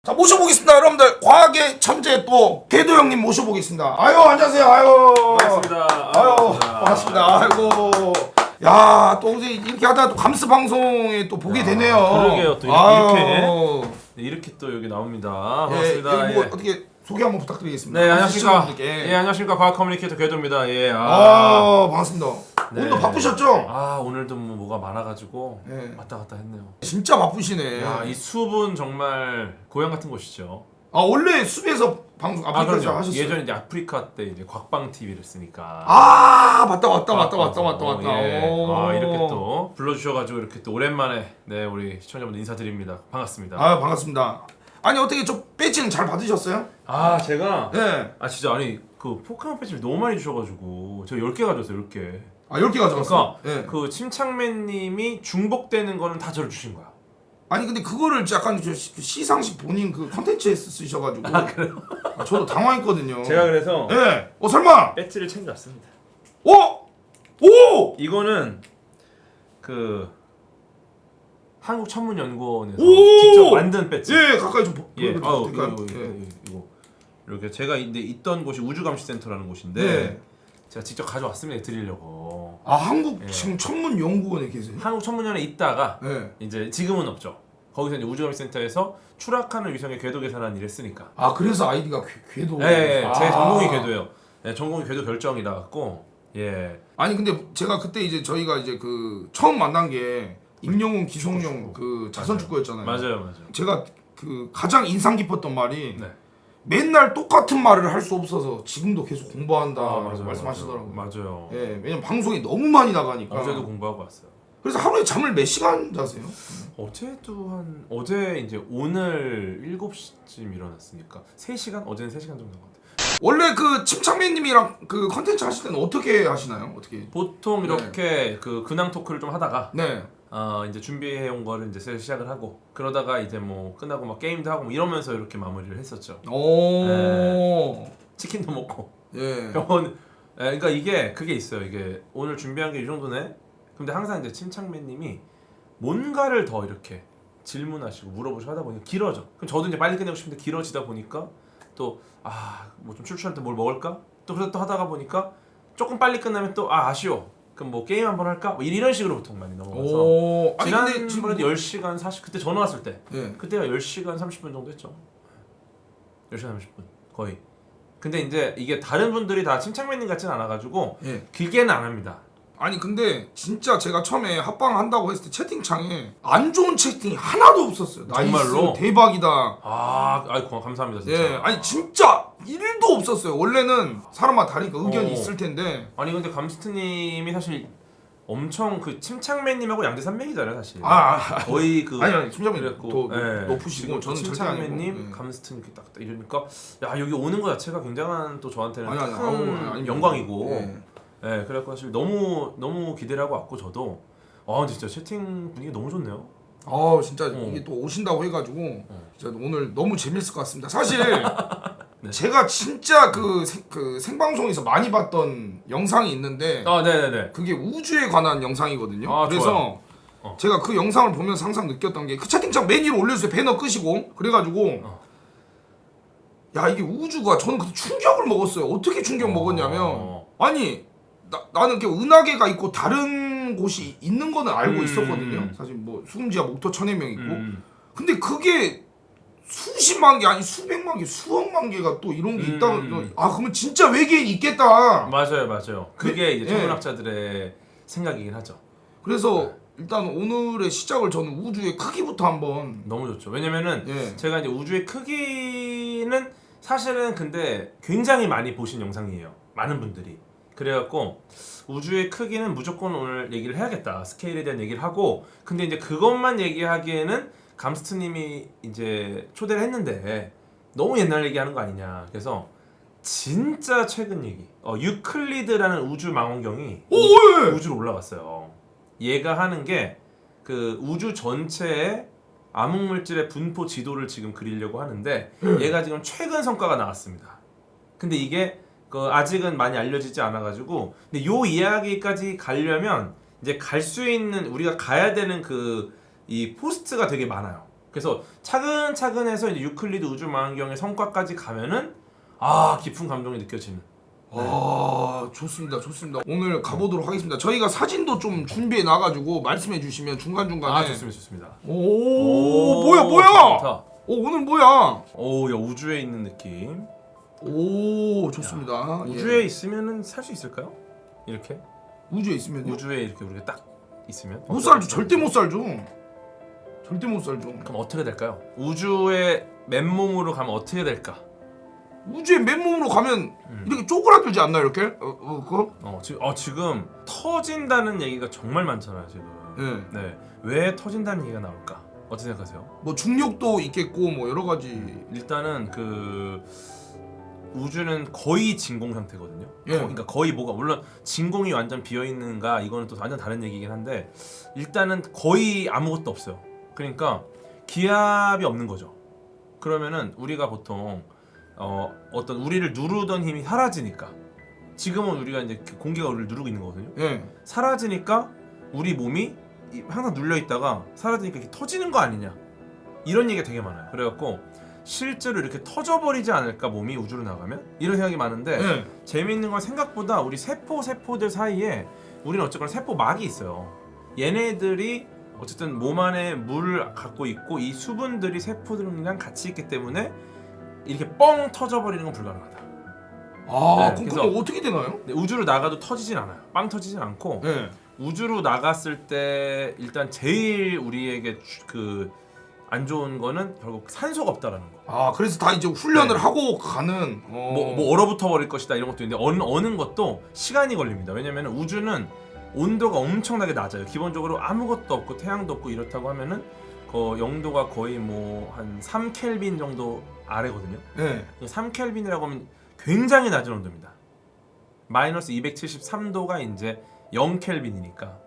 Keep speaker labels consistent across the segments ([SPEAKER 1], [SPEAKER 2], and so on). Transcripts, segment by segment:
[SPEAKER 1] 자, 모셔보겠습니다. 여러분들 과학의 천재 또 궤도 형님 모셔보겠습니다. 아유, 안녕하세요. 아유,
[SPEAKER 2] 반갑습니다.
[SPEAKER 1] 아유, 반갑습니다. 아이고, 야, 또 이제 이렇게 하다가 또 감스 방송에 또 보게 되네요.
[SPEAKER 2] 그러게요. 또
[SPEAKER 1] 아유.
[SPEAKER 2] 이렇게 또 여기 나옵니다.
[SPEAKER 1] 예,
[SPEAKER 2] 반갑습니다.
[SPEAKER 1] 여기 뭐 어떻게 소개 한번 부탁드리겠습니다.
[SPEAKER 2] 네, 안녕하십니까.
[SPEAKER 1] 시청자분들께.
[SPEAKER 2] 예, 안녕하십니까. 과학 커뮤니케이터 궤도입니다. 예.
[SPEAKER 1] 반갑습니다.
[SPEAKER 2] 네.
[SPEAKER 1] 오늘도 바쁘셨죠?
[SPEAKER 2] 오늘도 뭐가 많아가지고
[SPEAKER 1] 네.
[SPEAKER 2] 왔다 갔다 했네요.
[SPEAKER 1] 진짜 바쁘시네.
[SPEAKER 2] 야, 이 숲은 정말 고향 같은 곳이죠.
[SPEAKER 1] 원래 숲에서 방송 아프리카에서
[SPEAKER 2] 그럼요.
[SPEAKER 1] 하셨어요?
[SPEAKER 2] 예전에 이제 아프리카 때 이제 곽방 TV를 했으니까.
[SPEAKER 1] 맞다.
[SPEAKER 2] 예. 이렇게 또 불러주셔가지고 이렇게 또 오랜만에 네 우리 시청자분들 인사드립니다. 반갑습니다.
[SPEAKER 1] 반갑습니다. 아니 어떻게 저 배지는 잘 받으셨어요?
[SPEAKER 2] 제가
[SPEAKER 1] 네.
[SPEAKER 2] 진짜 아니 그 포켓몬 배지를 너무 많이 주셔가지고 제가 10개 가져왔어요. 10개.
[SPEAKER 1] 10개 가져갔어?
[SPEAKER 2] 그러니까
[SPEAKER 1] 네.
[SPEAKER 2] 그 침착맨님이 중복되는 거는 다 저를 주신 거야.
[SPEAKER 1] 아니 근데 그거를 약간 저 시상식 본인 그 컨텐츠에 쓰셔가지고
[SPEAKER 2] 그래요?
[SPEAKER 1] 저도 당황했거든요.
[SPEAKER 2] 제가 그래서
[SPEAKER 1] 네. 설마?
[SPEAKER 2] 배지를 챙겨왔습니다.
[SPEAKER 1] 오!
[SPEAKER 2] 이거는 그 한국천문연구원에서
[SPEAKER 1] 오!
[SPEAKER 2] 직접 만든 배지.
[SPEAKER 1] 예, 가까이 좀
[SPEAKER 2] 예.
[SPEAKER 1] 보여드릴까요?
[SPEAKER 2] 이거 이렇게 제가 근데 있던 곳이 우주감시센터라는 곳인데
[SPEAKER 1] 네.
[SPEAKER 2] 제가 직접 가져왔습니다. 드리려고.
[SPEAKER 1] 한국
[SPEAKER 2] 예.
[SPEAKER 1] 지금 천문연구원에 계세요?
[SPEAKER 2] 한국천문연에 있다가
[SPEAKER 1] 네.
[SPEAKER 2] 이제 지금은 없죠. 거기서 이제 우주감시센터에서 추락하는 위성의 궤도 계산하는 일을 했으니까.
[SPEAKER 1] 그래서 아이디가 궤도.
[SPEAKER 2] 제 전공이 궤도예요. 네, 전공이 궤도 결정이라 갖고 예.
[SPEAKER 1] 아니 근데 제가 그때 이제 저희가 이제 그 처음 만난 게 임영웅 기성용 그 자선 축구였잖아요.
[SPEAKER 2] 맞아요.
[SPEAKER 1] 제가 그 가장 인상 깊었던 말이
[SPEAKER 2] 네.
[SPEAKER 1] 맨날 똑같은 말을 할 수 없어서 지금도 계속 공부한다
[SPEAKER 2] 맞아요.
[SPEAKER 1] 말씀하시더라고요.
[SPEAKER 2] 맞아요.
[SPEAKER 1] 예, 왜냐면 방송이 너무 많이 나가니까.
[SPEAKER 2] 어제도 공부하고 왔어요.
[SPEAKER 1] 그래서 하루에 잠을 몇 시간 자세요?
[SPEAKER 2] 어제 이제 오늘 7시쯤 일어났으니까 3시간? 어제는 3시간 정도 것 같아요.
[SPEAKER 1] 원래 그 침착맨님이랑 그 컨텐츠 하실 때는 어떻게 하시나요? 어떻게?
[SPEAKER 2] 보통 이렇게 그 근황 토크를 좀 하다가
[SPEAKER 1] 네.
[SPEAKER 2] 이제 준비해 온 거를 이제 슬슬 시작을 하고 그러다가 이제 뭐 끝나고 막 게임도 하고 뭐 이러면서 이렇게 마무리를 했었죠. 치킨도 먹고.
[SPEAKER 1] 예.
[SPEAKER 2] 그러니까 그게 있어요. 이게 오늘 준비한 게 이 정도네. 근데 항상 이제 침착맨님이 뭔가를 더 이렇게 질문하시고 물어보시고 하다 보니까 길어져. 그럼 저도 이제 빨리 끝내고 싶은데 길어지다 보니까 또 뭐 좀 출출할 때 뭘 먹을까? 또 그러다 또 하다가 보니까 조금 빨리 끝나면 또 아쉬워. 그럼 뭐 게임 한번 할까? 뭐 이런 식으로 보통 많이 넘어가서.
[SPEAKER 1] 아니 근데 지금
[SPEAKER 2] 지난번에도 10시간 40 그때 전화 왔을 때
[SPEAKER 1] 예.
[SPEAKER 2] 그때가 10시간 30분 정도 했죠. 10시간 30분 거의. 근데 이제 이게 다른 분들이 다 침착맨님 같지는 않아가지고
[SPEAKER 1] 예.
[SPEAKER 2] 길게는 안 합니다.
[SPEAKER 1] 아니 근데 진짜 제가 처음에 합방 한다고 했을 때 채팅창에 안 좋은 채팅이 하나도 없었어요.
[SPEAKER 2] 정말로?
[SPEAKER 1] 나이스, 대박이다.
[SPEAKER 2] 아이고 감사합니다 진짜.
[SPEAKER 1] 예, 아니 진짜 1도 없었어요. 원래는 사람마다 다르니까 의견이 있을 텐데.
[SPEAKER 2] 아니 근데 감스트님이 사실 엄청 그 침착맨님하고 양대 산맥이잖아요 사실. 거의 그
[SPEAKER 1] 아니 침착맨
[SPEAKER 2] 그랬고,
[SPEAKER 1] 더 높으시고 저는 절대 아니고.
[SPEAKER 2] 침착맨님, 감스트님 이렇게 딱 이러니까 야 여기 오는 거 자체가 굉장한 또 저한테는
[SPEAKER 1] 아니,
[SPEAKER 2] 큰
[SPEAKER 1] 아니,
[SPEAKER 2] 영광이고.
[SPEAKER 1] 예.
[SPEAKER 2] 네, 그래갖고 사실 너무 기대를 하고 왔고 저도 근데 진짜 채팅 분위기 너무 좋네요.
[SPEAKER 1] 진짜 이게 또 오신다고 해가지고 진짜 오늘 너무 재밌을 것 같습니다. 사실
[SPEAKER 2] 네.
[SPEAKER 1] 제가 진짜 그 생방송에서 많이 봤던 영상이 있는데
[SPEAKER 2] 네네네.
[SPEAKER 1] 그게 우주에 관한 영상이거든요. 그래서
[SPEAKER 2] 좋아요.
[SPEAKER 1] 제가 그 영상을 보면서 항상 느꼈던 게 그 채팅창 맨 위로 올려주세요. 배너 끄시고 그래가지고 야 이게 우주가 저는 그때 충격을 먹었어요. 어떻게 충격 먹었냐면 아니 나는 이렇게 은하계가 있고 다른 곳이 있는 거는 알고 있었거든요. 사실 뭐 수금지하 목토 천해명 있고 근데 그게 수십만 개 아니 수백만 개 수억만 개가 또 이런 게 있다. 그러면 진짜 외계인 있겠다.
[SPEAKER 2] 맞아요. 그게 이제
[SPEAKER 1] 예.
[SPEAKER 2] 천문학자들의 생각이긴 하죠.
[SPEAKER 1] 그래서 일단 오늘의 시작을 저는 우주의 크기부터 한번.
[SPEAKER 2] 너무 좋죠. 왜냐면은
[SPEAKER 1] 예.
[SPEAKER 2] 제가 이제 우주의 크기는 사실은 근데 굉장히 많이 보신 영상이에요. 많은 분들이. 그래갖고 우주의 크기는 무조건 오늘 얘기를 해야겠다. 스케일에 대한 얘기를 하고 근데 이제 그것만 얘기하기에는 감스트님이 이제 초대를 했는데 너무 옛날 얘기하는 거 아니냐. 그래서 진짜 최근 얘기. 유클리드라는 우주 망원경이 우주로 올라갔어요. 얘가 하는 게 그 우주 전체의 암흑물질의 분포 지도를 지금 그리려고 하는데 얘가 지금 최근 성과가 나왔습니다. 근데 이게 아직은 많이 알려지지 않아가지고 근데 요 이야기까지 가려면 이제 갈 수 있는 우리가 가야 되는 이 포스트가 되게 많아요. 그래서 차근차근해서 이제 유클리드 우주망원경의 성과까지 가면은 깊은 감동이 느껴지는.
[SPEAKER 1] 좋습니다. 오늘 가보도록 하겠습니다. 저희가 사진도 좀 준비해 놔가지고 말씀해 주시면 중간중간에.
[SPEAKER 2] 좋습니다.
[SPEAKER 1] 오, 뭐야?
[SPEAKER 2] 좋다.
[SPEAKER 1] 오늘 뭐야?
[SPEAKER 2] 야, 우주에 있는 느낌.
[SPEAKER 1] 오, 좋습니다.
[SPEAKER 2] 우주에 있으면은 살 수 있을까요? 이렇게?
[SPEAKER 1] 우주에 있으면요?
[SPEAKER 2] 우주에 이렇게 우리가 딱 있으면?
[SPEAKER 1] 못 살죠. 절대 못 살죠.
[SPEAKER 2] 그럼 어떻게 될까요? 우주의 맨몸으로 가면 어떻게 될까?
[SPEAKER 1] 우주에 맨몸으로 가면 이렇게 쪼그라들지 않나요, 이렇게? 그거?
[SPEAKER 2] 지금 터진다는 얘기가 정말 많잖아요, 지금. 네. 왜 터진다는 얘기가 나올까? 어떻게 생각하세요?
[SPEAKER 1] 뭐 중력도 있겠고 뭐 여러 가지.
[SPEAKER 2] 일단은 우주는 거의 진공 상태거든요. 그러니까 거의 물론 진공이 완전 비어 있는가 이거는 또 완전 다른 얘기긴 한데 일단은 거의 아무것도 없어요. 그러니까 기압이 없는 거죠. 그러면은 우리가 보통 어떤 우리를 누르던 힘이 사라지니까 지금은 우리가 이제 공기가 우리를 누르고 있는 거거든요. 사라지니까 우리 몸이 항상 눌려 있다가 사라지니까 이렇게 터지는 거 아니냐 이런 얘기가 되게 많아요. 그래갖고 실제로 이렇게 터져버리지 않을까 몸이 우주로 나가면 이런 생각이 많은데 재미있는 건 생각보다 우리 세포들 사이에 우리는 어쨌거나 세포막이 있어요. 얘네들이 어쨌든 몸 안에 물을 갖고 있고 이 수분들이 세포들이랑 같이 있기 때문에 이렇게 뻥 터져버리는 건 불가능하다.
[SPEAKER 1] 그럼 어떻게 되나요?
[SPEAKER 2] 우주로 나가도 터지진 않아요. 빵 터지진 않고 우주로 나갔을 때 일단 제일 우리에게 안 좋은 거는 결국 산소가 없다라는 거.
[SPEAKER 1] 그래서 다 이제 훈련을 하고 가는
[SPEAKER 2] 뭐 얼어붙어 버릴 것이다 이런 것도 있는데 어는 것도 시간이 걸립니다. 왜냐면 우주는 온도가 엄청나게 낮아요. 기본적으로 아무것도 없고 태양도 없고 이렇다고 하면은 영도가 거의 뭐 한 3켈빈 정도 아래거든요. 3켈빈이라고 하면 굉장히 낮은 온도입니다. 마이너스 273도가 이제 0켈빈이니까.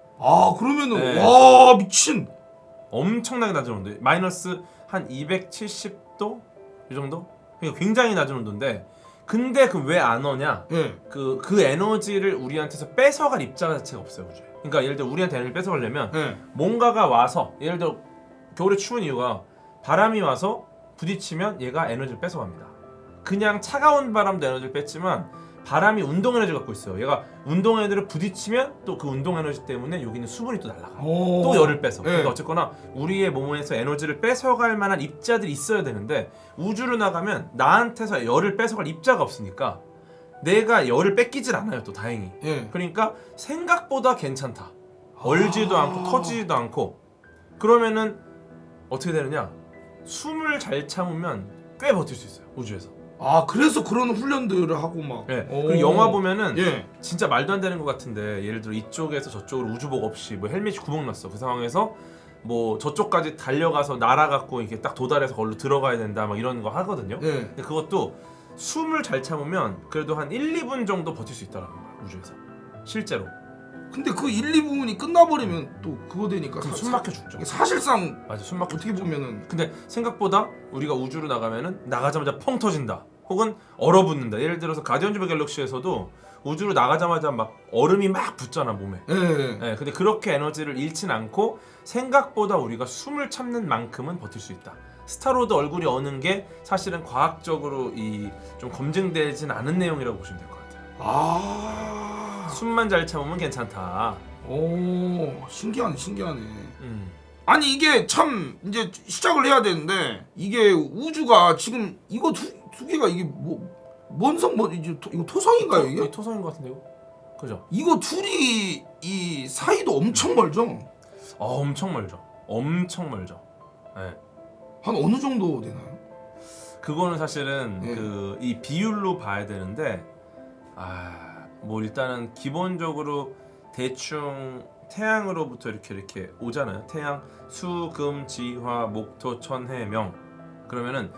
[SPEAKER 1] 그러면은 와 미친.
[SPEAKER 2] 엄청나게 낮은 온도. 마이너스 한 270도 이 정도? 그러니까 굉장히 낮은 온도인데 근데 왜 안 오냐? 그 에너지를 우리한테서 뺏어갈 입자 자체가 없어요, 우주에. 그러니까 예를 들어 우리한테 에너지를 뺏어가려면 뭔가가 와서 예를 들어 겨울에 추운 이유가 바람이 와서 부딪히면 얘가 에너지를 뺏어갑니다. 그냥 차가운 바람도 에너지를 뺐지만 바람이 운동 에너지를 갖고 있어요. 얘가 운동 에너지를 부딪히면 또 그 운동 에너지 때문에 여기 있는 수분이 또 날아가요. 또 열을 뺏어. 그러니까 어쨌거나 우리의 몸에서 에너지를 뺏어갈 만한 입자들이 있어야 되는데 우주로 나가면 나한테서 열을 뺏어갈 입자가 없으니까 내가 열을 뺏기질 않아요. 또 다행히. 그러니까 생각보다 괜찮다. 얼지도 않고 터지지도 않고. 그러면은 어떻게 되느냐? 숨을 잘 참으면 꽤 버틸 수 있어요. 우주에서.
[SPEAKER 1] 그래서 그런 훈련들을 하고 막.
[SPEAKER 2] 그리고 영화 보면은 진짜 말도 안 되는 것 같은데 예를 들어 이쪽에서 저쪽으로 우주복 없이 뭐 헬멧이 구멍 났어. 그 상황에서 뭐 저쪽까지 달려가서 날아갖고 이렇게 딱 도달해서 거기로 들어가야 된다 막 이런 거 하거든요. 근데 그것도 숨을 잘 참으면 그래도 한 1, 2분 정도 버틸 수 있다라는 거야. 우주에서. 실제로.
[SPEAKER 1] 근데 그 1, 2분이 끝나버리면 또 그거 되니까
[SPEAKER 2] 숨 막혀 죽죠.
[SPEAKER 1] 사실상
[SPEAKER 2] 맞아, 숨 막혀
[SPEAKER 1] 어떻게
[SPEAKER 2] 죽죠.
[SPEAKER 1] 보면은
[SPEAKER 2] 근데 생각보다 우리가 우주로 나가면은 나가자마자 펑 터진다. 혹은 얼어붙는다. 예를 들어서 가디언즈 오브 갤럭시에서도 우주로 나가자마자 막 얼음이 막 붙잖아 몸에. 근데 그렇게 에너지를 잃진 않고 생각보다 우리가 숨을 참는 만큼은 버틸 수 있다. 스타로드 얼굴이 어는 게 사실은 과학적으로 좀 검증되진 않은 내용이라고 보시면 될 것 같아요. 숨만 잘 참으면 괜찮다.
[SPEAKER 1] 신기하네. 아니 이게 참 이제 시작을 해야 되는데 이게 우주가 지금 이거 두 개가 이게 뭔 이거 토성인가요 이게?
[SPEAKER 2] 토성인 것 같은데요? 그죠?
[SPEAKER 1] 이거 둘이 이 사이도 엄청 멀죠?
[SPEAKER 2] 엄청 멀죠. 엄청 멀죠.
[SPEAKER 1] 한 어느 정도 되나요?
[SPEAKER 2] 그거는 사실은 이 비율로 봐야 되는데 뭐 일단은 기본적으로 대충 태양으로부터 이렇게 오잖아요. 태양 수금지화 목토 천해명 그러면은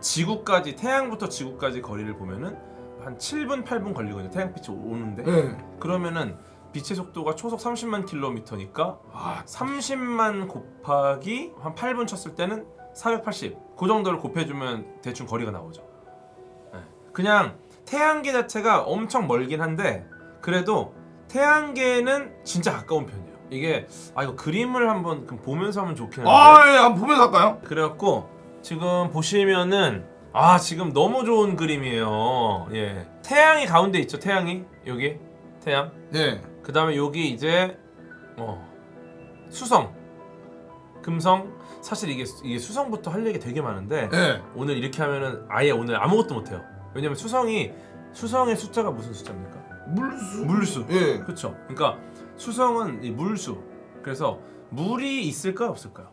[SPEAKER 2] 지구까지 태양부터 지구까지 거리를 보면은 한 7분 8분 걸리거든요. 태양빛이 오는데 그러면은 빛의 속도가 초속 30만 킬로미터니까 30만 곱하기 한 8분 쳤을 때는 480. 그 정도를 곱해주면 대충 거리가 나오죠. 그냥 태양계 자체가 엄청 멀긴 한데 그래도 태양계는 진짜 가까운 편이에요. 이게 이거 그림을 한번 보면서 하면 좋긴 한데.
[SPEAKER 1] 예, 한번 보면서 할까요?
[SPEAKER 2] 그래갖고 지금 보시면은 지금 너무 좋은 그림이에요. 예, 태양이 가운데 있죠. 태양이 여기 태양.
[SPEAKER 1] 네.
[SPEAKER 2] 그 다음에 여기 이제 수성, 금성. 사실 이게 수성부터 할 얘기 되게 많은데
[SPEAKER 1] 네.
[SPEAKER 2] 오늘 이렇게 하면은 아예 오늘 아무것도 못해요. 왜냐면 수성의 숫자가 무슨 숫자입니까? 물수.
[SPEAKER 1] 예.
[SPEAKER 2] 그렇죠. 그러니까 수성은 이 물수. 그래서 물이 있을까요, 없을까요?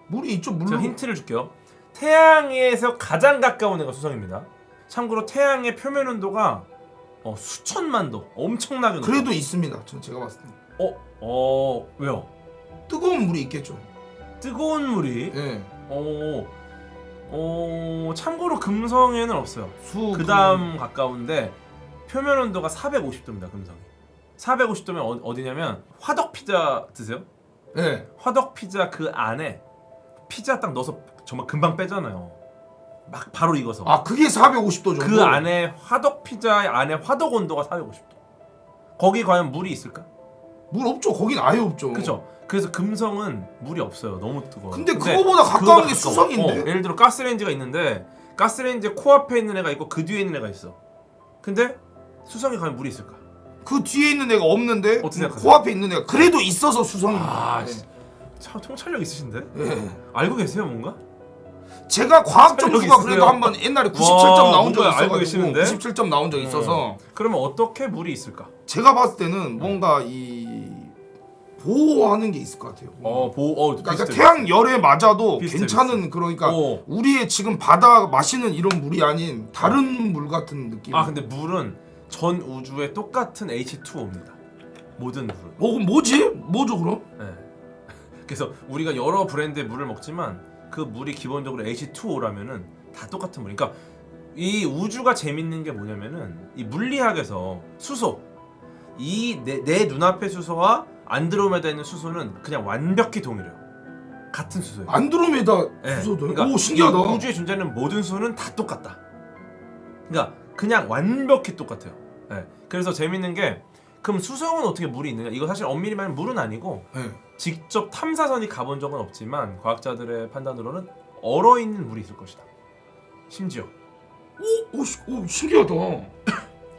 [SPEAKER 1] 물이 있죠.
[SPEAKER 2] 제가
[SPEAKER 1] 물로.
[SPEAKER 2] 힌트를 줄게요. 태양에서 가장 가까운 애가 수성입니다. 참고로 태양의 표면 온도가 수천만 도, 엄청나게 높아요.
[SPEAKER 1] 그래도 있습니다. 제가 봤을 때.
[SPEAKER 2] 왜요?
[SPEAKER 1] 뜨거운 물이 있겠죠.
[SPEAKER 2] 뜨거운 물이?
[SPEAKER 1] 예.
[SPEAKER 2] 참고로 금성에는 없어요. 그 다음 가까운데 표면 온도가 450도입니다. 금성이. 450도면 어디냐면 화덕 피자 드세요?
[SPEAKER 1] 예.
[SPEAKER 2] 화덕 피자 그 안에 피자 딱 넣어서 정말 금방 빼잖아요. 막 바로 익어서.
[SPEAKER 1] 그게 450도 정도.
[SPEAKER 2] 그 안에 화덕 피자 안에 화덕 온도가 450도. 거기 과연 물이 있을까?
[SPEAKER 1] 물 없죠. 거긴 아예 없죠.
[SPEAKER 2] 그죠? 그래서 금성은 물이 없어요. 너무 뜨거워요.
[SPEAKER 1] 근데 그거보다 가까운 게 수성인데.
[SPEAKER 2] 예를 들어 가스레인지가 있는데 가스레인지 코앞에 있는 애가 있고 그 뒤에 있는 애가 있어. 근데 수성에 과연 물이 있을까?
[SPEAKER 1] 그 뒤에 있는 애가 없는데
[SPEAKER 2] 어떻게 생각하세요?
[SPEAKER 1] 코앞에 있는 애가 그래도 있어서 수성입니다.
[SPEAKER 2] 참 통찰력 있으신데?
[SPEAKER 1] 예.
[SPEAKER 2] 알고 계세요 뭔가?
[SPEAKER 1] 제가 과학 점수가
[SPEAKER 2] 있어요.
[SPEAKER 1] 그래도 한번 옛날에 97점 나온 적이
[SPEAKER 2] 뭔가 알고
[SPEAKER 1] 있어가지고
[SPEAKER 2] 계시는데?
[SPEAKER 1] 97점 나온 적이 있어서
[SPEAKER 2] 그러면 어떻게 물이 있을까?
[SPEAKER 1] 제가 봤을 때는 뭔가 이 보호하는 게 있을 것 같아요. 그러니까 태양 열에 맞아도 괜찮은 그러니까 우리의 지금 바다 마시는 이런 물이 아닌 다른 물 같은 느낌.
[SPEAKER 2] 근데 물은 전 우주에 똑같은 H2O입니다. 모든 물은.
[SPEAKER 1] 그럼 뭐죠 그럼?
[SPEAKER 2] 네. 그래서 우리가 여러 브랜드의 물을 먹지만 그 물이 기본적으로 H2O라면은 다 똑같은 물. 그러니까 이 우주가 재밌는 게 뭐냐면은 이 물리학에서 수소 이 내 눈앞의 수소와 안드로메다에 있는 수소는 그냥 완벽히 동일해요. 같은 수소예요.
[SPEAKER 1] 안드로메다
[SPEAKER 2] 네.
[SPEAKER 1] 수소도?
[SPEAKER 2] 그러니까
[SPEAKER 1] 오 신기하다.
[SPEAKER 2] 이 우주에 존재하는 모든 수소는 다 똑같다. 그러니까 그냥 완벽히 똑같아요. 네. 그래서 재밌는 게 그럼 수성은 어떻게 물이 있느냐? 이거 사실 엄밀히 말하면 물은 아니고
[SPEAKER 1] 네.
[SPEAKER 2] 직접 탐사선이 가본 적은 없지만 과학자들의 판단으로는 얼어있는 물이 있을 것이다. 심지어.
[SPEAKER 1] 오 신기하다.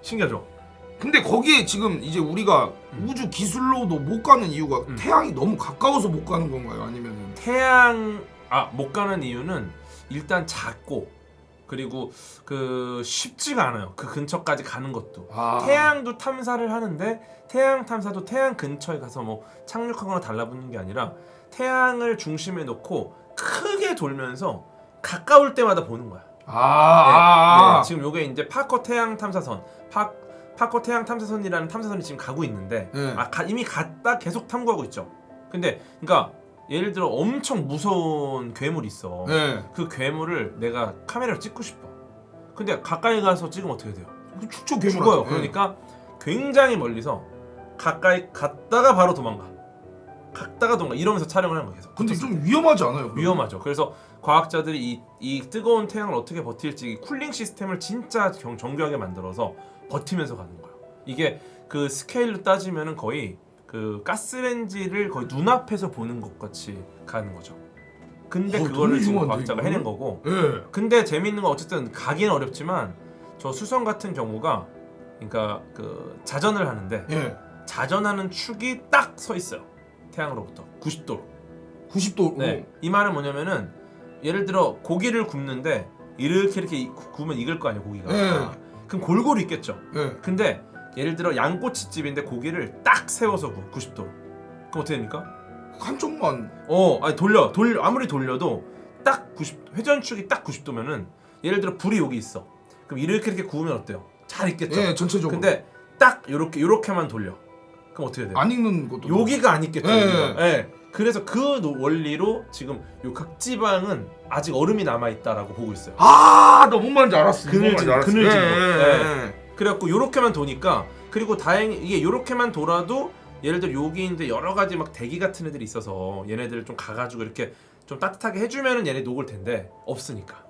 [SPEAKER 2] 신기하죠?
[SPEAKER 1] 근데 거기에 지금 이제 우리가 우주 기술로도 못 가는 이유가 태양이 너무 가까워서 못 가는 건가요? 아니면은
[SPEAKER 2] 못 가는 이유는 일단 작고 그리고 쉽지가 않아요. 그 근처까지 가는 것도. 태양도 탐사를 하는데 태양 탐사도 태양 근처에 가서 뭐 착륙하거나 달라붙는 게 아니라 태양을 중심에 놓고 크게 돌면서 가까울 때마다 보는 거야. 네, 지금 요게 이제 파커 태양 탐사선, 파커 태양 탐사선이라는 탐사선이 지금 가고 있는데 이미 갔다 계속 탐구하고 있죠. 근데 그러니까 예를 들어 엄청 무서운 괴물이 있어. 그 괴물을 내가 카메라로 찍고 싶어. 근데 가까이 가서 찍으면 어떻게 돼요?
[SPEAKER 1] 축적 괴물
[SPEAKER 2] 죽어요. 그러니까 굉장히 멀리서 가까이 갔다가 바로 도망가. 이러면서 촬영을 하는 거예요. 계속.
[SPEAKER 1] 근데 좀 위험하지 않아요?
[SPEAKER 2] 위험하죠. 그래서 과학자들이 이 뜨거운 태양을 어떻게 버틸지 쿨링 시스템을 진짜 정교하게 만들어서 버티면서 가는 거예요. 이게 그 스케일로 따지면은 거의 그 가스레인지를 거의 눈앞에서 보는 것 같이 가는 거죠. 근데 그거를 지금 과학자가 해낸 거고. 근데 재밌는 건 어쨌든 가기는 어렵지만 저 수성 같은 경우가 그러니까 그 자전을 하는데 자전하는 축이 딱 서 있어요. 태양으로부터 90도로.
[SPEAKER 1] 90도.
[SPEAKER 2] 네. 이 말은 뭐냐면은 예를 들어 고기를 굽는데 이렇게 구우면 익을 거 아니에요, 고기가. 그럼 골고루 익겠죠. 근데 예를 들어 양꼬치집인데 고기를 딱 세워서 90도로. 그럼 어떻게 됩니까?
[SPEAKER 1] 한쪽만.
[SPEAKER 2] 돌려. 아무리 돌려도 딱 90 회전축이 딱 90도면은 예를 들어 불이 여기 있어. 그럼 이렇게 구우면 어때요? 잘 익겠죠.
[SPEAKER 1] 전체적으로.
[SPEAKER 2] 근데 딱 요렇게만 돌려. 그럼 어떻게 돼요?
[SPEAKER 1] 안 익는 것도.
[SPEAKER 2] 여기가 안 익겠죠. 그래서 그 원리로 지금 요 극지방은 아직 얼음이 남아 있다라고 보고 있어요.
[SPEAKER 1] 나 뭔 말인지 알았어.
[SPEAKER 2] 그늘진 거. 그래갖고 요렇게만 도니까 그리고 다행히 이게 요렇게만 돌아도 예를 들어 여기인데 여러 가지 막 대기 같은 애들이 있어서 얘네들을 좀 가가지고 이렇게 좀 따뜻하게 해주면은 얘네 녹을 텐데 없으니까.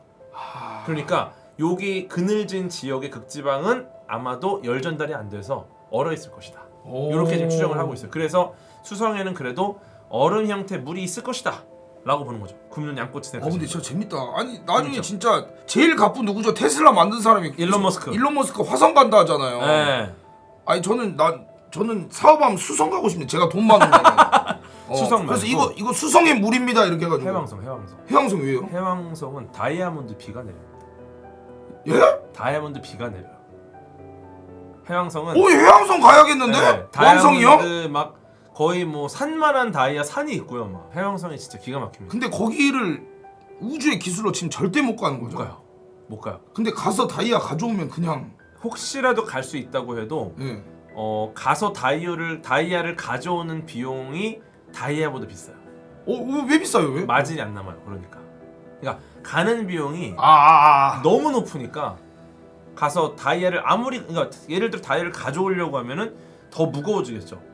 [SPEAKER 2] 그러니까 여기 그늘진 지역의 극지방은 아마도 열 전달이 안 돼서 얼어 있을 것이다. 이렇게 지금 추정을 하고 있어요. 그래서 수성에는 그래도 얼음 형태 물이 있을 것이다 라고 보는 거죠. 굽는 양꼬치 생각.
[SPEAKER 1] 근데 진짜 재밌다. 아니 나중에
[SPEAKER 2] 재밌죠?
[SPEAKER 1] 진짜 제일 가쁜 누구죠? 테슬라 만든 사람이
[SPEAKER 2] 일론 머스크.
[SPEAKER 1] 일론 머스크 화성 간다 하잖아요.
[SPEAKER 2] 네.
[SPEAKER 1] 아니 저는 사업하면 수성 가고 싶네. 제가 돈 많으면.
[SPEAKER 2] 수성
[SPEAKER 1] 그래서
[SPEAKER 2] 말고.
[SPEAKER 1] 이거 수성의 물입니다 이렇게 해가지고.
[SPEAKER 2] 해왕성.
[SPEAKER 1] 해왕성 왜요?
[SPEAKER 2] 해왕성은 다이아몬드 비가 내려요.
[SPEAKER 1] 예?
[SPEAKER 2] 다이아몬드 비가 내려요. 해왕성은
[SPEAKER 1] 오 해왕성 가야겠는데? 왕성이요?
[SPEAKER 2] 다이아몬드 막 거의 뭐 산만한 다이아 산이 있고요. 막 해왕성이 진짜 기가 막힙니다.
[SPEAKER 1] 근데 거기를 우주의 기술로 지금 절대 못 가는 거죠.
[SPEAKER 2] 못 가요.
[SPEAKER 1] 근데 가서 다이아 가져오면 그냥
[SPEAKER 2] 혹시라도 갈 수 있다고 해도
[SPEAKER 1] 예.
[SPEAKER 2] 가서 다이아를 가져오는 비용이 다이아보다 비싸요.
[SPEAKER 1] 왜 비싸요 왜?
[SPEAKER 2] 마진이 안 남아요. 그러니까 가는 비용이
[SPEAKER 1] 아.
[SPEAKER 2] 너무 높으니까 가서 다이아를 그러니까 예를 들어 다이아를 가져오려고 하면은 더 무거워지겠죠.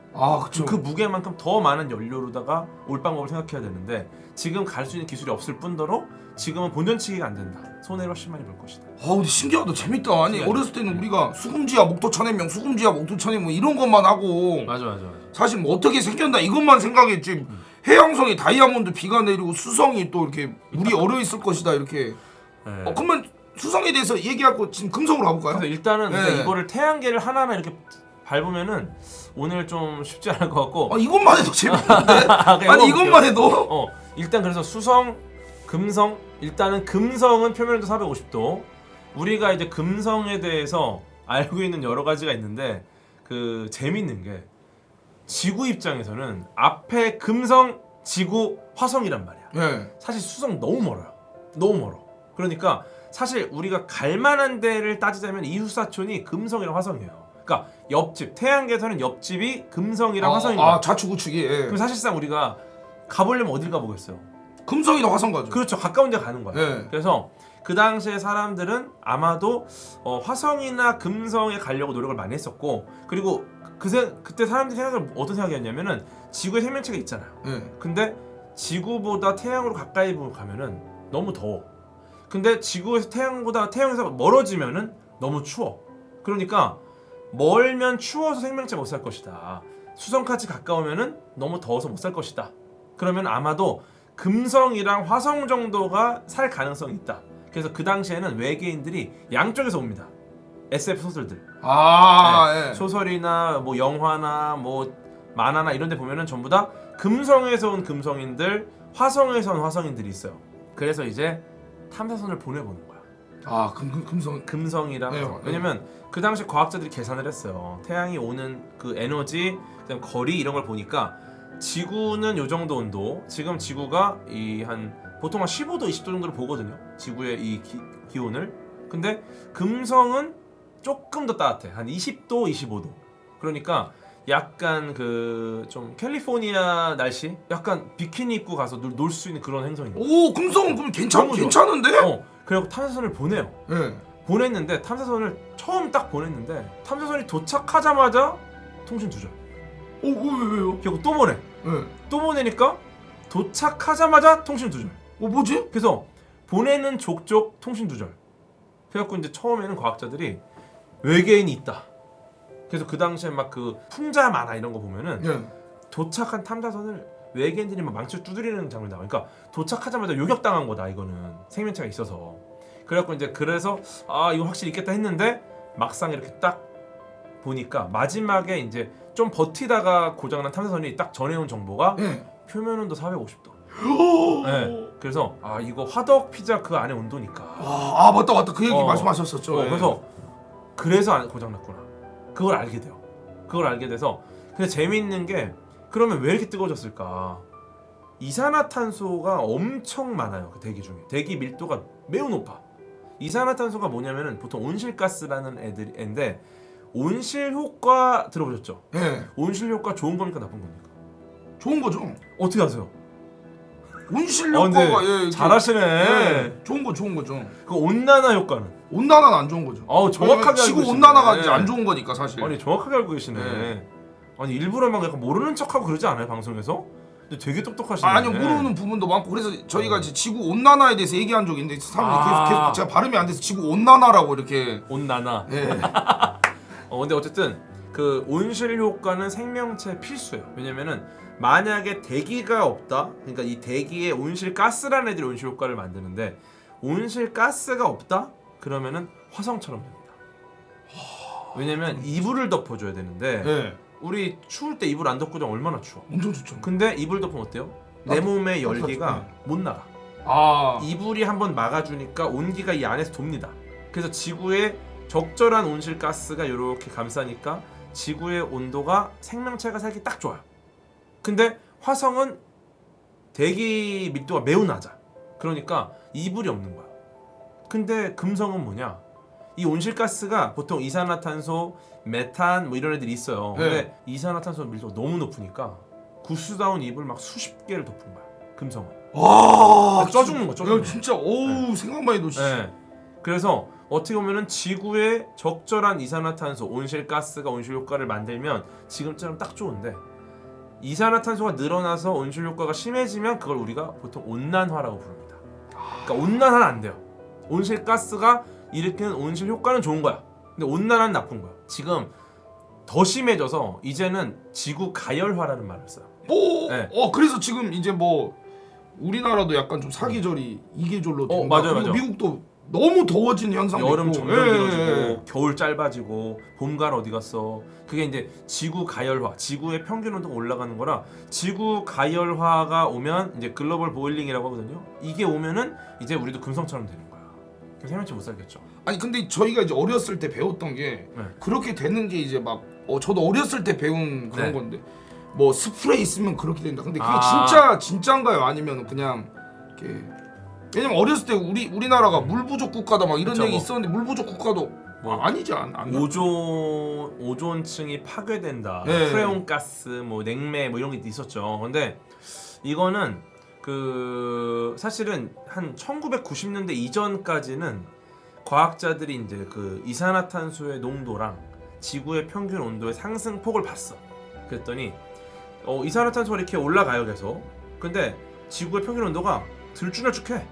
[SPEAKER 1] 그쵸.
[SPEAKER 2] 그 무게만큼 더 많은 연료로다가 올 방법을 생각해야 되는데 지금 갈 수 있는 기술이 없을 뿐더러 지금은 본전치기가 안 된다. 손해를 훨씬 많이 볼 것이다.
[SPEAKER 1] 근데 신기하다. 재밌다. 아니
[SPEAKER 2] 신기하죠?
[SPEAKER 1] 어렸을 때는 우리가 수금지야 목토천해명 수금지야 목토천해명 뭐 이런 것만 하고
[SPEAKER 2] 맞아.
[SPEAKER 1] 사실 뭐 어떻게 생겼나 이것만 생각했지. 해양성이 다이아몬드 비가 내리고 수성이 또 이렇게 물이 얼어 있을 것이다 이렇게.
[SPEAKER 2] 네.
[SPEAKER 1] 그러면 수성에 대해서 얘기할 거 지금 금성으로 가볼까요?
[SPEAKER 2] 그래서 일단은
[SPEAKER 1] 네.
[SPEAKER 2] 근데 이거를 태양계를 하나하나 이렇게 밟으면은 오늘 좀 쉽지 않을 것 같고
[SPEAKER 1] 이것만 해도 재밌는데.
[SPEAKER 2] 그냥
[SPEAKER 1] 아니
[SPEAKER 2] 이거
[SPEAKER 1] 이것만 해도.
[SPEAKER 2] 일단 그래서 수성, 금성 일단은 금성은 표면온도 450도. 우리가 이제 금성에 대해서 알고 있는 여러 가지가 있는데 그 재밌는 게 지구 입장에서는 앞에 금성, 지구, 화성이란 말이야.
[SPEAKER 1] 예.
[SPEAKER 2] 사실 수성 너무 멀어요. 너무 멀어. 그러니까 사실 우리가 갈 만한 데를 따지자면 이웃사촌이 금성이랑 화성이에요. 그러니까 옆집 태양계에서는 옆집이 금성이랑 화성인 거야.
[SPEAKER 1] 좌측 우측이. 예.
[SPEAKER 2] 그럼 사실상 우리가 가보려면 어딜 가보겠어요?
[SPEAKER 1] 금성이나 화성 가죠.
[SPEAKER 2] 그렇죠. 가까운 데 가는 거야.
[SPEAKER 1] 예.
[SPEAKER 2] 그래서 그 당시에 사람들은 아마도 화성이나 금성에 가려고 노력을 많이 했었고 그리고 그때 사람들이 어떤 생각이었냐면은 지구에 생명체가 있잖아요.
[SPEAKER 1] 예.
[SPEAKER 2] 근데 지구보다 태양으로 가까이 가면은 너무 더워. 근데 지구에서 태양에서 멀어지면은 너무 추워. 그러니까 멀면 추워서 생명체 못 살 것이다. 수성까지 가까우면은 너무 더워서 못 살 것이다. 그러면 아마도 금성이랑 화성 정도가 살 가능성이 있다. 그래서 그 당시에는 외계인들이 양쪽에서 옵니다. SF 소설들.
[SPEAKER 1] 예.
[SPEAKER 2] 소설이나 뭐 영화나 뭐 만화나 이런 데 보면은 전부 다 금성에서 온 금성인들, 화성에서 온 화성인들이 있어요. 그래서 이제 탐사선을 보내보는 거야.
[SPEAKER 1] 금성.
[SPEAKER 2] 금성이랑
[SPEAKER 1] 네,
[SPEAKER 2] 화성.
[SPEAKER 1] 네.
[SPEAKER 2] 왜냐면 그 당시 과학자들이 계산을 했어요. 태양이 오는 그 에너지, 그다음 거리 이런 걸 보니까 지구는 요 정도 온도. 지금 지구가 보통 한 15도, 20도 정도를 보거든요. 지구의 이 기온을. 근데 금성은 조금 더 따뜻해. 한 20도, 25도. 그러니까 약간 좀 캘리포니아 날씨? 약간 비키니 입고 가서 놀 수 있는 그런 행성인 거예요.
[SPEAKER 1] 금성은 그럼
[SPEAKER 2] 너무 좋아.
[SPEAKER 1] 괜찮은데?
[SPEAKER 2] 그리고 탐사선을 보내요.
[SPEAKER 1] 예.
[SPEAKER 2] 보냈는데 탐사선을 처음 딱 보냈는데 탐사선이 도착하자마자 통신 두절.
[SPEAKER 1] 왜요?
[SPEAKER 2] 그리고 또 보내.
[SPEAKER 1] 예.
[SPEAKER 2] 또 보내니까 도착하자마자 통신 두절.
[SPEAKER 1] 뭐지?
[SPEAKER 2] 그래서 보내는 족족 통신 두절. 그래갖고 이제 처음에는 과학자들이 외계인이 있다. 그래서 그 당시에 막 그 풍자 만화 이런 거 보면은
[SPEAKER 1] 예.
[SPEAKER 2] 도착한 탐사선을 외계인들이 막 망치로 두드리는 장면이 나와. 그러니까 도착하자마자 요격당한 거다. 이거는 생명체가 있어서. 그래갖고 그래서 이거 확실히 있겠다 했는데 막상 이렇게 딱 보니까 마지막에 이제 좀 버티다가 고장난 탐사선이 딱 전해온 정보가
[SPEAKER 1] 예.
[SPEAKER 2] 표면 온도 450도. 네. 그래서 이거 화덕 피자 그 안에 온도니까.
[SPEAKER 1] 맞다. 그 얘기 말씀하셨었죠. 예.
[SPEAKER 2] 그래서 고장났구나. 그걸 알게 돼요. 그걸 알게 돼서 근데 재미있는 게 그러면 왜 이렇게 뜨거워졌을까? 이산화탄소가 엄청 많아요. 그 대기 중에. 대기 밀도가 매우 높아. 이산화탄소가 뭐냐면은 보통 온실가스라는 애인데 온실효과 들어보셨죠?
[SPEAKER 1] 예.
[SPEAKER 2] 온실효과 좋은 겁니까 나쁜 겁니까?
[SPEAKER 1] 좋은 거죠.
[SPEAKER 2] 어떻게 아세요?
[SPEAKER 1] 온실
[SPEAKER 2] 근데
[SPEAKER 1] 효과가
[SPEAKER 2] 잘하시네.
[SPEAKER 1] 예. 좋은 거죠.
[SPEAKER 2] 그 온난화 효과는?
[SPEAKER 1] 온난화는 안 좋은 거죠.
[SPEAKER 2] 정확하게 알고
[SPEAKER 1] 지구
[SPEAKER 2] 계시네.
[SPEAKER 1] 온난화가 이제 안 좋은 거니까 사실.
[SPEAKER 2] 아니 정확하게 알고 계시네.
[SPEAKER 1] 네.
[SPEAKER 2] 아니 일부러 막 약간 모르는 척하고 그러지 않아요 방송에서? 근데 되게 똑똑하시네.
[SPEAKER 1] 아니요 모르는 부분도 많고 그래서 저희가 이제 지구 온난화에 대해서 얘기한 적이 있는데 사람들이 계속 제가 발음이 안 돼서 지구 온난화라고 이렇게.
[SPEAKER 2] 온난화.
[SPEAKER 1] 예.
[SPEAKER 2] 근데 어쨌든 그 온실 효과는 생명체 필수예요. 왜냐면은 만약에 대기가 없다, 그러니까 이 대기에 온실 가스라는 애들이 온실 효과를 만드는데 온실 가스가 없다? 그러면은 화성처럼 됩니다. 왜냐면 이불을 덮어줘야 되는데
[SPEAKER 1] 네.
[SPEAKER 2] 우리 추울 때 이불 안 덮고 자면 얼마나 추워.
[SPEAKER 1] 엄청 좋죠.
[SPEAKER 2] 근데 이불 덮으면 어때요? 내 몸의 열기가 못 나가.
[SPEAKER 1] 아,
[SPEAKER 2] 이불이 한번 막아주니까 온기가 이 안에서 돕니다. 그래서 지구에 적절한 온실 가스가 이렇게 감싸니까 지구의 온도가 생명체가 살기 딱 좋아요. 근데 화성은 대기密도가 매우 낮아. 그러니까 이불이 없는 거야. 근데 금성은 뭐냐? 이 온실가스가 보통 이산화탄소, 메탄 뭐 이런 애들이 있어요. 근데
[SPEAKER 1] 네.
[SPEAKER 2] 이산화탄소 밀도가 너무 높으니까 구스다운 이불 막 수십 개를 덮은 거야. 금성은.
[SPEAKER 1] 와,
[SPEAKER 2] 쪄 죽는 거, 쪄 죽는 거.
[SPEAKER 1] 진짜 어우 생각만 해도
[SPEAKER 2] 네. 그래서 어떻게 보면은 지구에 적절한 이산화탄소, 온실가스가 온실 효과를 만들면 지금처럼 딱 좋은데 이산화탄소가 늘어나서 온실 효과가 심해지면 그걸 우리가 보통 온난화라고 부릅니다. 그러니까 온난화는 안 돼요. 온실가스가 일으키는 온실 효과는 좋은 거야. 근데 온난화는 나쁜 거야. 지금 더 심해져서 이제는 지구 가열화라는 말을 써요.
[SPEAKER 1] 뭐,
[SPEAKER 2] 네.
[SPEAKER 1] 그래서 지금 이제 뭐 우리나라도 약간 좀 사계절이 이계절로 된다.
[SPEAKER 2] 맞아요,
[SPEAKER 1] 그리고
[SPEAKER 2] 맞아요.
[SPEAKER 1] 미국도 너무 더워지는 현상도
[SPEAKER 2] 여름
[SPEAKER 1] 있고.
[SPEAKER 2] 점점
[SPEAKER 1] 예,
[SPEAKER 2] 길어지고
[SPEAKER 1] 예.
[SPEAKER 2] 겨울 짧아지고 봄가을 어디 갔어. 그게 이제 지구 가열화, 지구의 평균 온도가 올라가는 거라 지구 가열화가 오면 이제 글로벌 보일링이라고 하거든요. 이게 오면은 이제 우리도 금성처럼 되는 거야. 그럼 생명체 못 살겠죠.
[SPEAKER 1] 아니 근데 저희가 이제 어렸을 때 배웠던 게
[SPEAKER 2] 네.
[SPEAKER 1] 그렇게 되는 게 이제 막 저도 어렸을 때 배운 그런
[SPEAKER 2] 네.
[SPEAKER 1] 건데 뭐 스프레이 있으면 그렇게 된다. 근데 그게
[SPEAKER 2] 아.
[SPEAKER 1] 진짜인가요? 아니면 그냥 이렇게 왜냐면 어렸을 때 우리나라가 물 부족 국가다 막 이런
[SPEAKER 2] 그쵸,
[SPEAKER 1] 얘기
[SPEAKER 2] 뭐.
[SPEAKER 1] 있었는데 물 부족 국가도
[SPEAKER 2] 뭐.
[SPEAKER 1] 아니지 않나?
[SPEAKER 2] 오존층이 파괴된다.
[SPEAKER 1] 네.
[SPEAKER 2] 프레온 가스, 뭐 냉매 뭐 이런 게 있었죠. 근데 이거는 그 사실은 한 1990년대 이전까지는 과학자들이 이제 그 이산화탄소의 농도랑 지구의 평균 온도의 상승폭을 봤어. 그랬더니 이산화탄소가 이렇게 올라가요 계속. 근데 지구의 평균 온도가 들쭉날쭉해.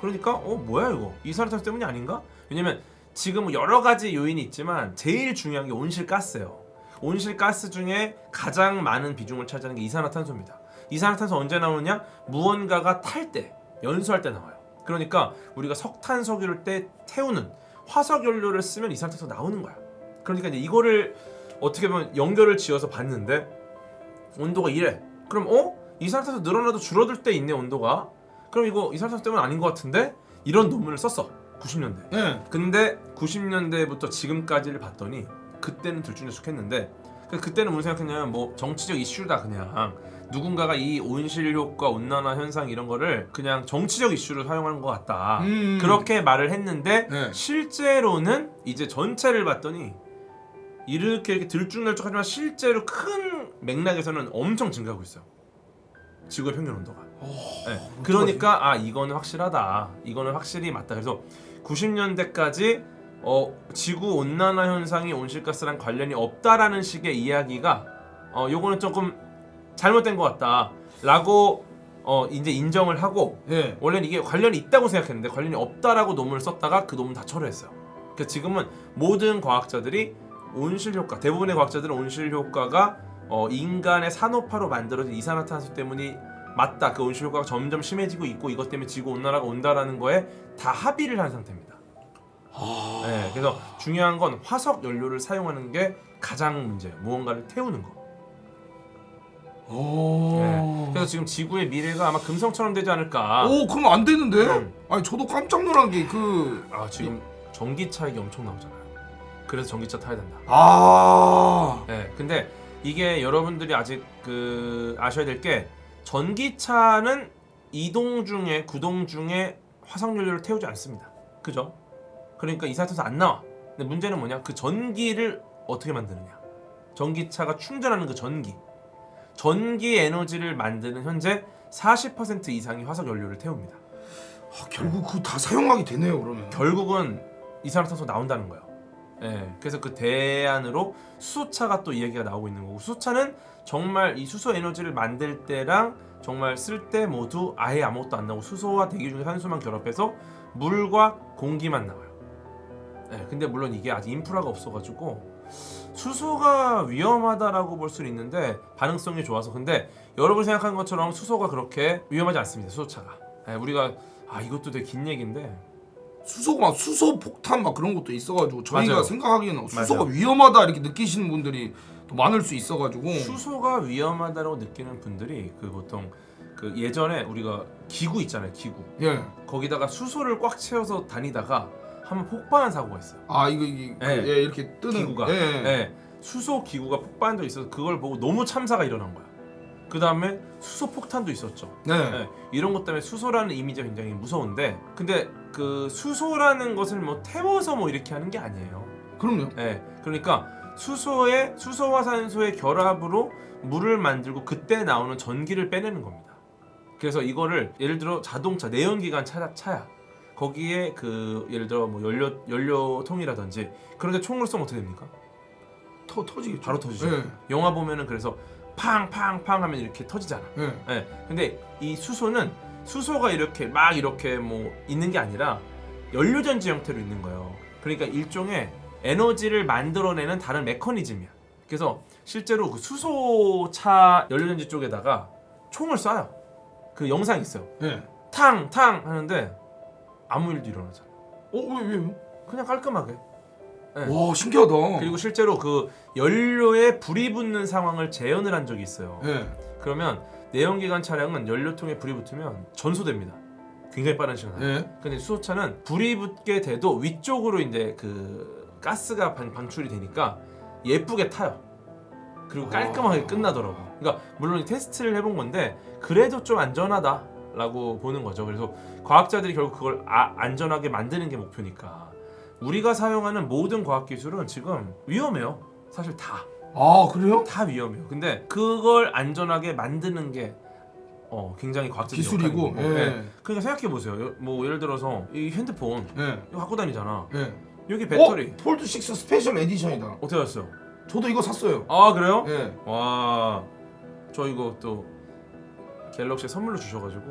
[SPEAKER 2] 그러니까 뭐야 이거 이산화탄소 때문이 아닌가? 왜냐면 지금 여러 가지 요인이 있지만 제일 중요한 게 온실가스예요. 온실가스 중에 가장 많은 비중을 차지하는 게 이산화탄소입니다. 이산화탄소 언제 나오느냐? 무언가가 탈 때, 연소할 때 나와요. 그러니까 우리가 석탄, 석유를 태우는 화석 연료를 쓰면 이산화탄소 나오는 거야. 그러니까 이제 이거를 어떻게 보면 연결을 지어서 봤는데 온도가 이래. 그럼 이산화탄소 늘어나도 줄어들 때 있네 온도가. 그럼 이거 이산화탄소 때문 아닌 것 같은데? 이런 논문을 썼어. 90년대.
[SPEAKER 1] 네.
[SPEAKER 2] 근데 90년대부터 지금까지를 봤더니 그때는 들쭉날쭉했는데 그때는 무슨 생각했냐면 뭐 정치적 이슈다 그냥 누군가가 이 온실 효과, 온난화 현상 이런 거를 그냥 정치적 이슈로 사용하는 것 같다. 그렇게 말을 했는데
[SPEAKER 1] 네.
[SPEAKER 2] 실제로는 이제 전체를 봤더니 이렇게 들쭉날쭉하지만 실제로 큰 맥락에서는 엄청 증가하고 있어요. 지구의 평균 온도가. 네. 그러니까 이거는 확실하다. 이거는 확실히 맞다. 그래서 90년대까지 지구 온난화 현상이 온실가스랑 관련이 없다라는 식의 이야기가 요거는 조금 잘못된 것 같다라고 이제 인정을 하고
[SPEAKER 1] 네.
[SPEAKER 2] 원래는 이게 관련이 있다고 생각했는데 관련이 없다라고 논문을 썼다가 그 논문 다 철회했어요. 그래서 지금은 모든 과학자들이 온실 효과, 대부분의 과학자들은 온실 효과가 인간의 산업화로 만들어진 이산화탄소 때문이 맞다. 그 온실 효과가 점점 심해지고 있고 이것 때문에 지구 온난화가 온다라는 거에 다 합의를 한 상태입니다. 네, 그래서 중요한 건 화석 연료를 사용하는 게 가장 문제예요. 무언가를 태우는 거. 네, 그래서 지금 지구의 미래가 아마 금성처럼 되지 않을까.
[SPEAKER 1] 그럼 안 되는데? 아니 저도 깜짝 놀란 게
[SPEAKER 2] 지금 전기차액이 엄청 나오잖아요. 그래서 전기차 타야 된다. 네, 근데 이게 여러분들이 아직 아셔야 될 게 전기차는 이동 중에 구동 중에 화석 연료를 태우지 않습니다. 그죠? 그러니까 이산화탄소 안 나와. 근데 문제는 뭐냐? 그 전기를 어떻게 만드느냐? 전기차가 충전하는 그 전기 에너지를 만드는 현재 40% 이상이 화석 연료를 태웁니다.
[SPEAKER 1] 결국 그거 다 사용하게 되네요 그러면.
[SPEAKER 2] 결국은 이산화탄소 나온다는 거예요. 예, 그래서 그 대안으로 수소차가 또 이야기가 나오고 있는 거고, 수소차는 정말 이 수소 에너지를 만들 때랑 정말 쓸 때 모두 아예 아무것도 안 나오고 수소와 대기 중에 산소만 결합해서 물과 공기만 나와요. 예, 근데 물론 이게 아직 인프라가 없어가지고 수소가 위험하다라고 볼 수는 있는데 반응성이 좋아서. 근데 여러분 생각하는 것처럼 수소가 그렇게 위험하지 않습니다. 수소차가. 우리가 이것도 되게 긴 얘기인데
[SPEAKER 1] 수소가 수소 폭탄 막 그런 것도 있어가지고 저희가
[SPEAKER 2] 맞아요.
[SPEAKER 1] 생각하기에는 수소가
[SPEAKER 2] 맞아요.
[SPEAKER 1] 위험하다 이렇게 느끼시는 분들이 더 많을 수 있어가지고.
[SPEAKER 2] 수소가 위험하다고 느끼는 분들이 그 보통 그 예전에 우리가 기구 있잖아요. 기구.
[SPEAKER 1] 예.
[SPEAKER 2] 거기다가 수소를 꽉 채워서 다니다가 한번 폭발한 사고가 있어요.
[SPEAKER 1] 이게
[SPEAKER 2] 예.
[SPEAKER 1] 예, 이렇게 뜨는
[SPEAKER 2] 기구가.
[SPEAKER 1] 예.
[SPEAKER 2] 예. 수소 기구가 폭발한 적이 있어서 그걸 보고 너무 참사가 일어난 거야. 그 다음에 수소 폭탄도 있었죠.
[SPEAKER 1] 네.
[SPEAKER 2] 예. 이런 것 때문에 수소라는 이미지가 굉장히 무서운데, 근데 그 수소라는 것을 뭐 태워서 뭐 이렇게 하는 게 아니에요.
[SPEAKER 1] 그럼요.
[SPEAKER 2] 예. 그러니까 수소와 산소의 결합으로 물을 만들고 그때 나오는 전기를 빼내는 겁니다. 그래서 이거를 예를 들어 자동차 내연기관 차야. 거기에 그 예를 들어 뭐 연료통이라든지 그런데 총을 쏘면 어떻게 됩니까?
[SPEAKER 1] 터지겠죠.
[SPEAKER 2] 바로 터지죠.
[SPEAKER 1] 예.
[SPEAKER 2] 영화 보면은 그래서 팡팡팡 하면 이렇게 터지잖아.
[SPEAKER 1] 예.
[SPEAKER 2] 예. 근데 이 수소가 이렇게 막 이렇게 뭐 있는 게 아니라 연료전지 형태로 있는 거예요. 그러니까 일종의 에너지를 만들어내는 다른 메커니즘이야. 그래서 실제로 그 수소차 연료전지 쪽에다가 총을 쏴요. 그 영상 있어요.
[SPEAKER 1] 예.
[SPEAKER 2] 탕 하는데 아무 일도 일어나지 않아.
[SPEAKER 1] 왜요?
[SPEAKER 2] 그냥 깔끔하게. 네.
[SPEAKER 1] 와, 신기하다.
[SPEAKER 2] 그리고 실제로 그 연료에 불이 붙는 상황을 재현을 한 적이 있어요.
[SPEAKER 1] 예.
[SPEAKER 2] 그러면 내연기관 차량은 연료통에 불이 붙으면 전소됩니다. 굉장히 빠른 시간 안에.
[SPEAKER 1] 예.
[SPEAKER 2] 근데 수소차는 불이 붙게 돼도 위쪽으로 이제 그 가스가 방출이 되니까 예쁘게 타요. 그리고 깔끔하게 끝나더라고. 그러니까 물론 테스트를 해본 건데 그래도 좀 안전하다라고 보는 거죠. 그래서 과학자들이 결국 그걸 안전하게 만드는 게 목표니까 우리가 사용하는 모든 과학 기술은 지금 위험해요. 사실 다
[SPEAKER 1] 그래요?
[SPEAKER 2] 위험해요. 근데 그걸 안전하게 만드는 게 굉장히 과학적인
[SPEAKER 1] 기술이고.
[SPEAKER 2] 역할인 거고. 네. 그러니까 생각해 보세요. 뭐 예를 들어서 이 핸드폰
[SPEAKER 1] 예.
[SPEAKER 2] 이거 갖고 다니잖아.
[SPEAKER 1] 예.
[SPEAKER 2] 여기 배터리
[SPEAKER 1] 폴드 6 스페셜 에디션이다.
[SPEAKER 2] 어떻게 알았어요?
[SPEAKER 1] 저도 이거 샀어요.
[SPEAKER 2] 아 그래요?
[SPEAKER 1] 예.
[SPEAKER 2] 와, 저 이거 또 갤럭시 선물로 주셔가지고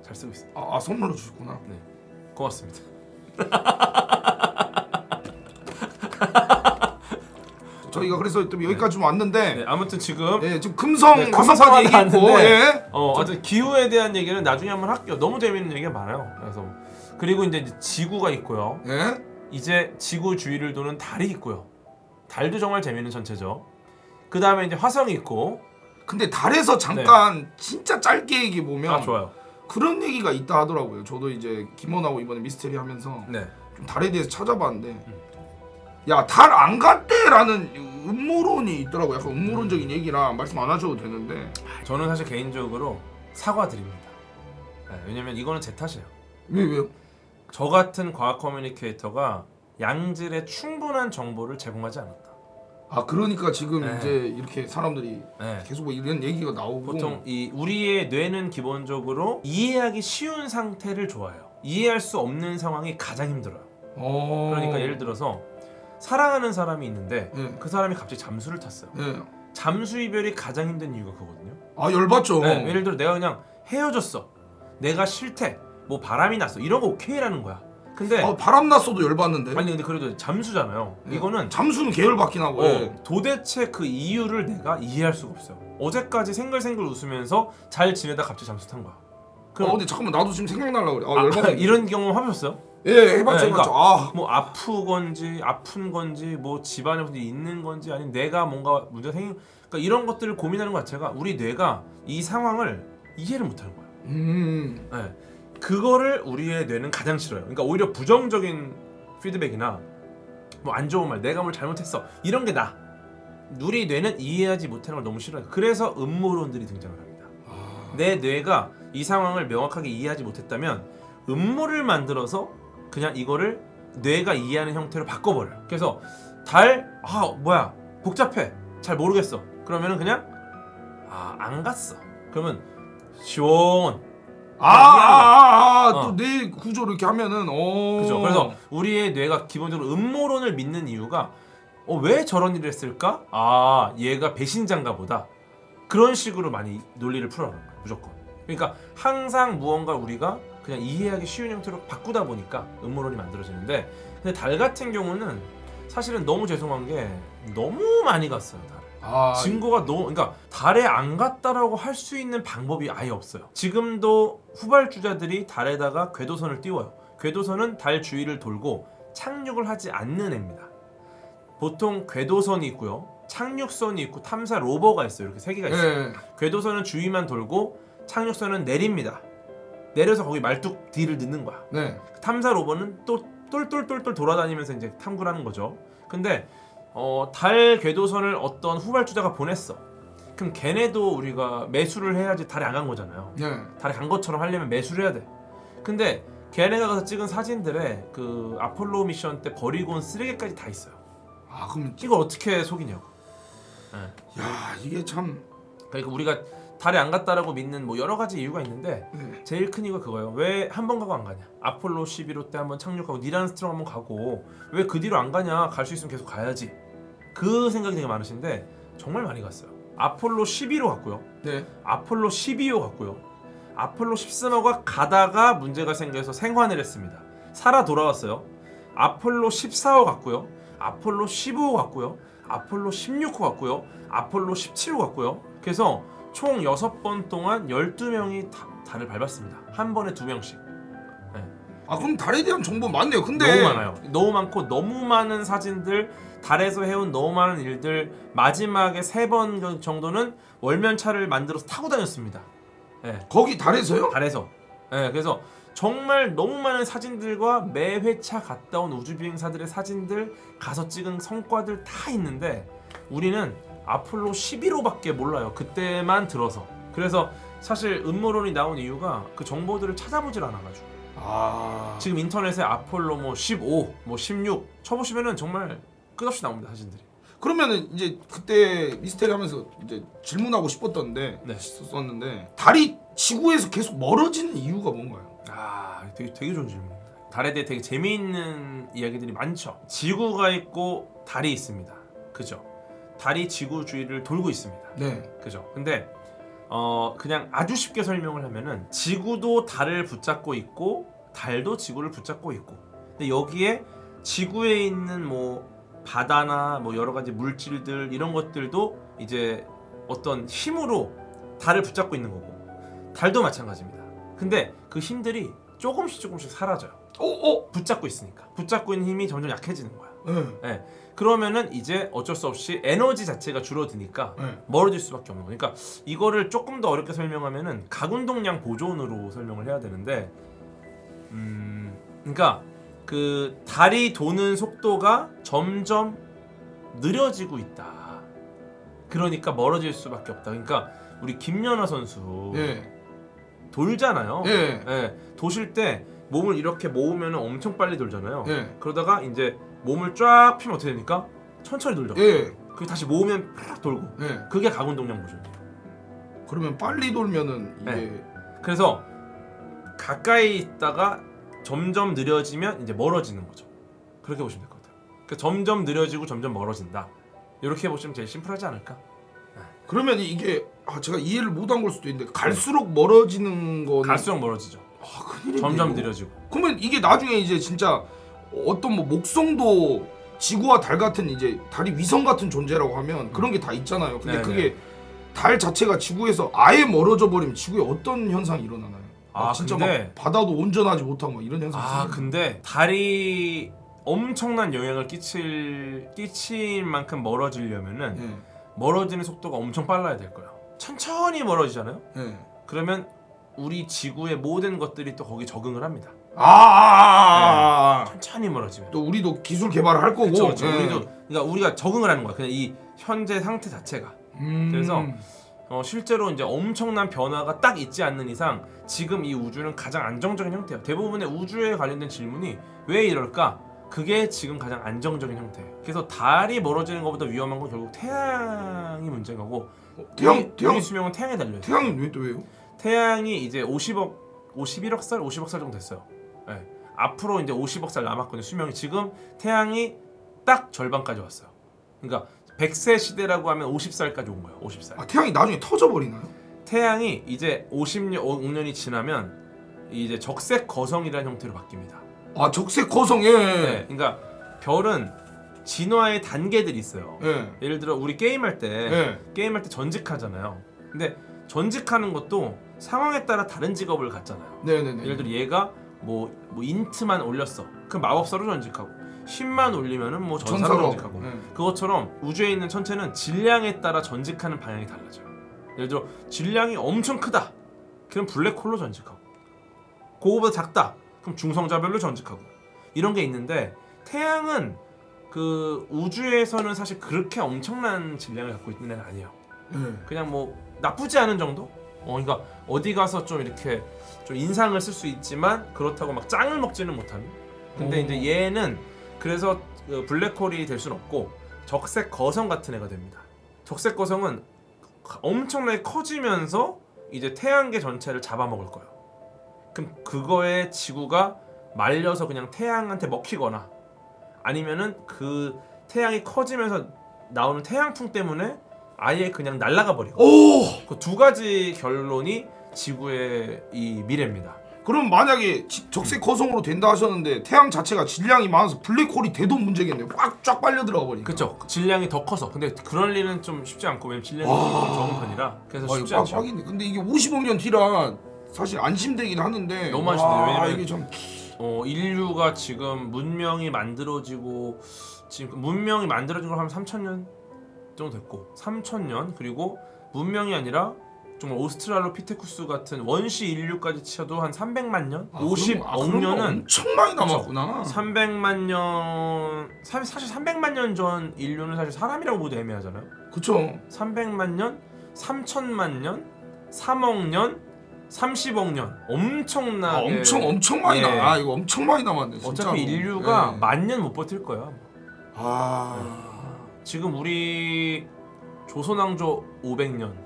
[SPEAKER 2] 잘 쓰고 있습니다.
[SPEAKER 1] 선물로 주셨구나.
[SPEAKER 2] 네, 고맙습니다.
[SPEAKER 1] 저희가 그래서 또 여기까지 좀 왔는데
[SPEAKER 2] 네, 아무튼 지금
[SPEAKER 1] 지금 금성
[SPEAKER 2] 네,
[SPEAKER 1] 다섯
[SPEAKER 2] 금성
[SPEAKER 1] 가지
[SPEAKER 2] 하나
[SPEAKER 1] 얘기했고
[SPEAKER 2] 왔는데, 하여튼 기후에 대한 얘기는 나중에 한번 할게요. 너무 재밌는 얘기가 많아요. 그래서 그리고 이제 지구가 있고요.
[SPEAKER 1] 예.
[SPEAKER 2] 이제 지구 주위를 도는 달이 있고요. 달도 정말 재밌는 전체죠. 그 다음에 이제 화성이 있고.
[SPEAKER 1] 근데 달에서 잠깐 진짜 짧게 얘기 보면
[SPEAKER 2] 좋아요.
[SPEAKER 1] 그런 얘기가 있다 하더라고요. 저도 이제 김원하고 이번에 미스테리 하면서
[SPEAKER 2] 네.
[SPEAKER 1] 좀 달에 대해서 찾아봤는데 야, 달 안 갔대라는 음모론이 있더라고요. 약간 음모론적인 얘기라 말씀 안 하셔도 되는데.
[SPEAKER 2] 저는 사실 개인적으로 사과드립니다. 네, 왜냐면 이거는 제 탓이에요.
[SPEAKER 1] 왜요?
[SPEAKER 2] 저 같은 과학 커뮤니케이터가 양질의 충분한 정보를 제공하지 않았다.
[SPEAKER 1] 그러니까 지금
[SPEAKER 2] 네.
[SPEAKER 1] 이제 이렇게 사람들이
[SPEAKER 2] 네.
[SPEAKER 1] 계속 뭐 이런 얘기가 나오고.
[SPEAKER 2] 보통 이 우리의 뇌는 기본적으로 이해하기 쉬운 상태를 좋아해요. 이해할 수 없는 상황이 가장 힘들어요. 그러니까 예를 들어서 사랑하는 사람이 있는데 그 사람이 갑자기 잠수를 탔어요. 잠수 이별이 가장 힘든 이유가 그거거든요.
[SPEAKER 1] 열받죠.
[SPEAKER 2] 네, 예를 들어 내가 그냥 헤어졌어. 내가 싫대. 뭐 바람이 났어. 이런 거 오케이라는 거야. 근데
[SPEAKER 1] 바람 났어도 열받는데.
[SPEAKER 2] 아니 근데 그래도 잠수잖아요. 이거는
[SPEAKER 1] 잠수는 계열받긴 하고.
[SPEAKER 2] 도대체 그 이유를 내가 이해할 수가 없어요. 어제까지 생글생글 웃으면서 잘 지내다 갑자기 잠수 탄 거야.
[SPEAKER 1] 근데 잠깐만, 나도 지금 생각나려고 그래. 열받네.
[SPEAKER 2] 이런 경험 해보셨어요?
[SPEAKER 1] 예, 해봤죠.
[SPEAKER 2] 네,
[SPEAKER 1] 해봤죠.
[SPEAKER 2] 뭐 아픈 건지 뭐 집안에 문제 있는 건지 아니면 내가 뭔가 문제가 생긴, 그러니까 이런 것들을 고민하는 것 자체가 우리 뇌가 이 상황을 이해를 못하는 거예요. 네. 그거를 우리의 뇌는 가장 싫어요. 그러니까 오히려 부정적인 피드백이나 뭐 안 좋은 말, 내가 뭘 잘못했어 이런 게 나. 우리 뇌는 이해하지 못하는 걸 너무 싫어해요. 그래서 음모론들이 등장을 합니다. 내 뇌가 이 상황을 명확하게 이해하지 못했다면 음모를 만들어서 그냥 이거를 뇌가 이해하는 형태로 바꿔버려요. 그래서 달, 뭐야 복잡해, 잘 모르겠어. 그러면은 그냥 안 갔어. 그러면 시원.
[SPEAKER 1] 또 뇌 구조를 이렇게 하면은
[SPEAKER 2] 그죠. 그래서 우리의 뇌가 기본적으로 음모론을 믿는 이유가 왜 저런 일을 했을까? 얘가 배신자인가 보다. 그런 식으로 많이 논리를 풀어가는 거예요. 무조건. 그러니까 항상 무언가 우리가 그냥 이해하기 쉬운 형태로 바꾸다 보니까 음모론이 만들어지는데, 근데 달 같은 경우는 사실은 너무 죄송한 게 너무 많이 갔어요 달에.
[SPEAKER 1] 아,
[SPEAKER 2] 증거가 너무 그러니까 달에 안 갔다라고 할 수 있는 방법이 아예 없어요. 지금도 후발주자들이 달에다가 궤도선을 띄워요. 궤도선은 달 주위를 돌고 착륙을 하지 않는 애입니다. 보통 궤도선이 있고요, 착륙선이 있고 탐사 로버가 있어요. 이렇게 세 개가 있어요.
[SPEAKER 1] 예.
[SPEAKER 2] 궤도선은 주위만 돌고 착륙선은 내립니다. 내려서 거기 말뚝 뒤를 넣는 거야.
[SPEAKER 1] 네.
[SPEAKER 2] 탐사 로버는 또 똘똘똘똘 돌아다니면서 이제 탐구를 하는 거죠. 근데 달 궤도선을 어떤 후발주자가 보냈어. 그럼 걔네도 우리가 매수를 해야지 달에 안 간 거잖아요.
[SPEAKER 1] 네.
[SPEAKER 2] 달에 간 것처럼 하려면 매수를 해야 돼. 근데 걔네가 가서 찍은 사진들에 그 아폴로 미션 때 버리고 온 쓰레기까지 다 있어요.
[SPEAKER 1] 아, 그럼
[SPEAKER 2] 이걸 어떻게 속이냐고. 네.
[SPEAKER 1] 야, 이게 참.
[SPEAKER 2] 그러니까 우리가 달에 안 갔다라고 믿는 뭐 여러 가지 이유가 있는데
[SPEAKER 1] 네.
[SPEAKER 2] 제일 큰 이유가 그거예요. 왜 한 번 가고 안 가냐? 아폴로 11호 때 한번 착륙하고 닐 암스트롱 한번 가고 왜 그 뒤로 안 가냐? 갈 수 있으면 계속 가야지. 그 생각이 되게 많으신데 정말 많이 갔어요. 아폴로 11호 갔고요.
[SPEAKER 1] 네.
[SPEAKER 2] 아폴로 12호 갔고요. 아폴로 13호가 가다가 문제가 생겨서 생還을 했습니다. 살아 돌아왔어요. 아폴로 14호 갔고요. 아폴로 15호 갔고요. 아폴로 16호 갔고요. 아폴로 17호 갔고요. 그래서 총 6번 동안 12명이 달을 밟았습니다. 한 번에 2명씩.
[SPEAKER 1] 아, 그럼 달에 대한 정보 많네요. 근데
[SPEAKER 2] 너무 많아요. 너무 많고 너무 많은 사진들, 달에서 해온 너무 많은 일들, 마지막에 3번 정도는 월면차를 만들어서 타고 다녔습니다. 네.
[SPEAKER 1] 거기 달에서요?
[SPEAKER 2] 달에서. 네, 그래서 정말 너무 많은 사진들과 매 회차 갔다 온 우주비행사들의 사진들, 가서 찍은 성과들 다 있는데 우리는 아폴로 11호밖에 몰라요. 그때만 들어서. 그래서 사실 음모론이 나온 이유가 그 정보들을 찾아보질 않아가지고.
[SPEAKER 1] 아,
[SPEAKER 2] 지금 인터넷에 아폴로 뭐 15, 뭐 16 쳐보시면은 정말 끝없이 나옵니다 사진들이.
[SPEAKER 1] 그러면은 이제 그때 미스테리 하면서 이제 질문하고 싶었던데
[SPEAKER 2] 네.
[SPEAKER 1] 썼는데 달이 지구에서 계속 멀어지는 이유가 뭔가요?
[SPEAKER 2] 아, 되게 좋은 질문입니다. 달에 대해 되게 재미있는 이야기들이 많죠. 지구가 있고 달이 있습니다. 그죠? 달이 지구 주위를 돌고 있습니다.
[SPEAKER 1] 네.
[SPEAKER 2] 그죠? 근데 그냥 아주 쉽게 설명을 하면은 지구도 달을 붙잡고 있고 달도 지구를 붙잡고 있고, 근데 여기에 지구에 있는 뭐 바다나 뭐 여러 가지 물질들 이런 것들도 이제 어떤 힘으로 달을 붙잡고 있는 거고, 달도 마찬가지입니다. 근데 그 힘들이 조금씩 사라져요. 붙잡고 있으니까. 붙잡고 있는 힘이 점점 약해지는 거야. 네. 그러면은 이제 어쩔 수 없이 에너지 자체가 줄어드니까
[SPEAKER 1] 네.
[SPEAKER 2] 멀어질 수밖에 없는 거니까, 이거를 조금 더 어렵게 설명하면은 가군동량 보존으로 설명을 해야 되는데, 그러니까 그 달이 도는 속도가 점점 느려지고 있다. 그러니까 멀어질 수밖에 없다. 그러니까 우리 김연아 선수
[SPEAKER 1] 예.
[SPEAKER 2] 돌잖아요.
[SPEAKER 1] 예.
[SPEAKER 2] 예, 도실 때 몸을 이렇게 모으면 엄청 빨리 돌잖아요.
[SPEAKER 1] 예.
[SPEAKER 2] 그러다가 이제 몸을 쫙 피면 어떻게 됩니까? 천천히 돌죠.
[SPEAKER 1] 예.
[SPEAKER 2] 그 다시 모으면 팍 돌고.
[SPEAKER 1] 예.
[SPEAKER 2] 그게 가군동량 보존이에요.
[SPEAKER 1] 그러면 빨리 돌면은 이게
[SPEAKER 2] 네. 그래서 가까이 있다가 점점 느려지면 이제 멀어지는 거죠. 그렇게 보시면 될 것 같아요. 그러니까 점점 느려지고 점점 멀어진다. 이렇게 보시면 제일 심플하지 않을까?
[SPEAKER 1] 그러면 이게 제가 이해를 못한 걸 수도 있는데 갈수록 멀어지는 거는
[SPEAKER 2] 갈수록 멀어지죠.
[SPEAKER 1] 큰일이네요.
[SPEAKER 2] 점점 느려지고.
[SPEAKER 1] 그러면 이게 나중에 이제 진짜 어떤 뭐 목성도 지구와 달 같은 이제 달이 위성 같은 존재라고 하면 그런 게 다 있잖아요. 근데
[SPEAKER 2] 네네.
[SPEAKER 1] 그게 달 자체가 지구에서 아예 멀어져 버리면 지구에 어떤 현상이 일어나나요? 진짜
[SPEAKER 2] 근데
[SPEAKER 1] 막 바다도 온전하지 못하고 막 이런 현상이 생겨요?
[SPEAKER 2] 근데 달이 엄청난 영향을 끼칠 만큼 멀어지려면은
[SPEAKER 1] 예.
[SPEAKER 2] 멀어지는 속도가 엄청 빨라야 될 거예요. 천천히 멀어지잖아요.
[SPEAKER 1] 예.
[SPEAKER 2] 그러면 우리 지구의 모든 것들이 또 거기 적응을 합니다. 천천히 멀어지면.
[SPEAKER 1] 또 우리도 기술 개발을 할 거고.
[SPEAKER 2] 그렇죠.
[SPEAKER 1] 예.
[SPEAKER 2] 그러니까 우리가 적응을 하는 거야. 그냥 이 현재 상태 자체가. 그래서 실제로 이제 엄청난 변화가 딱 있지 않는 이상 지금 이 우주는 가장 안정적인 형태예요. 대부분의 우주에 관련된 질문이 왜 이럴까? 그게 지금 가장 안정적인 형태예요. 그래서 달이 멀어지는 것보다 위험한 건 결국 태양이 문제인 거고, 우리 수명은 태양에 달려요.
[SPEAKER 1] 태양은 왜 또 왜요?
[SPEAKER 2] 태양이 이제 51억 살 정도 됐어요. 네. 앞으로 이제 50억 살 남았거든요. 수명이. 지금 태양이 딱 절반까지 왔어요. 그러니까 100세 시대라고 하면 50살까지 온 거예요. 50살.
[SPEAKER 1] 태양이 나중에 터져 버리나요?
[SPEAKER 2] 태양이 이제 50년이 지나면 이제 적색 거성이라는 형태로 바뀝니다.
[SPEAKER 1] 적색 거성. 예.
[SPEAKER 2] 네, 그러니까 별은 진화의 단계들이 있어요.
[SPEAKER 1] 예.
[SPEAKER 2] 예를 들어 우리 게임할 때
[SPEAKER 1] 예.
[SPEAKER 2] 전직하잖아요. 근데 전직하는 것도 상황에 따라 다른 직업을 갖잖아요.
[SPEAKER 1] 네네네.
[SPEAKER 2] 예를 들어 얘가 뭐 인트만 올렸어. 그 마법사로 전직하고 10만 올리면은 뭐 전사로 전직하고. 그것처럼 우주에 있는 천체는 질량에 따라 전직하는 방향이 달라져요. 예를 들어 질량이 엄청 크다. 그럼 블랙홀로 전직하고. 그거보다 작다. 그럼 중성자별로 전직하고. 이런 게 있는데 태양은 그 우주에서는 사실 그렇게 엄청난 질량을 갖고 있는 애는 아니에요. 그냥 뭐 나쁘지 않은 정도? 그러니까 어디 가서 좀 이렇게 좀 인상을 쓸 수 있지만 그렇다고 막 짱을 먹지는 못하는. 근데 이제 얘는 그래서 블랙홀이 될 수는 없고 적색 거성 같은 애가 됩니다. 적색 거성은 엄청나게 커지면서 이제 태양계 전체를 잡아먹을 거예요. 그럼 그거에 지구가 말려서 그냥 태양한테 먹히거나 아니면은 그 태양이 커지면서 나오는 태양풍 때문에 아예 그냥 날아가 버리고. 그 두 가지 결론이 지구의 이 미래입니다.
[SPEAKER 1] 그럼 만약에 적색 거성으로 된다 하셨는데 태양 자체가 질량이 많아서 블랙홀이 돼도 문제겠네요. 꽉 빨려 들어가 버리니까.
[SPEAKER 2] 그쵸. 질량이 더 커서. 근데 그럴 일은 좀 쉽지 않고 왜냐면 질량이 좀 적은 편이라 그래서 쉽지
[SPEAKER 1] 이거
[SPEAKER 2] 않죠.
[SPEAKER 1] 빡이네. 근데 이게 50억 년 뒤라 사실 안심되긴 하는데
[SPEAKER 2] 너무 안심돼요. 왜냐면
[SPEAKER 1] 이게 좀
[SPEAKER 2] 인류가 지금 문명이 만들어지고 지금 문명이 만들어진 걸 한 3,000년 정도 됐고 3,000년 그리고 문명이 아니라 정말 오스트랄로피테쿠스 같은 원시 인류까지 치어도 한 300만 년? 50억 년은
[SPEAKER 1] 엄청 많이 남았구나.
[SPEAKER 2] 300만 년 사실 300만 년 전 인류는 사실 사람이라고 보기도 애매하잖아요.
[SPEAKER 1] 그쵸.
[SPEAKER 2] 300만 년, 3천만 년, 3억 년, 30억 년 엄청나게
[SPEAKER 1] 엄청 많이
[SPEAKER 2] 예.
[SPEAKER 1] 나. 이거 엄청 많이 남았네. 진짜로.
[SPEAKER 2] 어차피 인류가
[SPEAKER 1] 예.
[SPEAKER 2] 10,000년 못 버틸 거야. 지금 우리 조선왕조 500년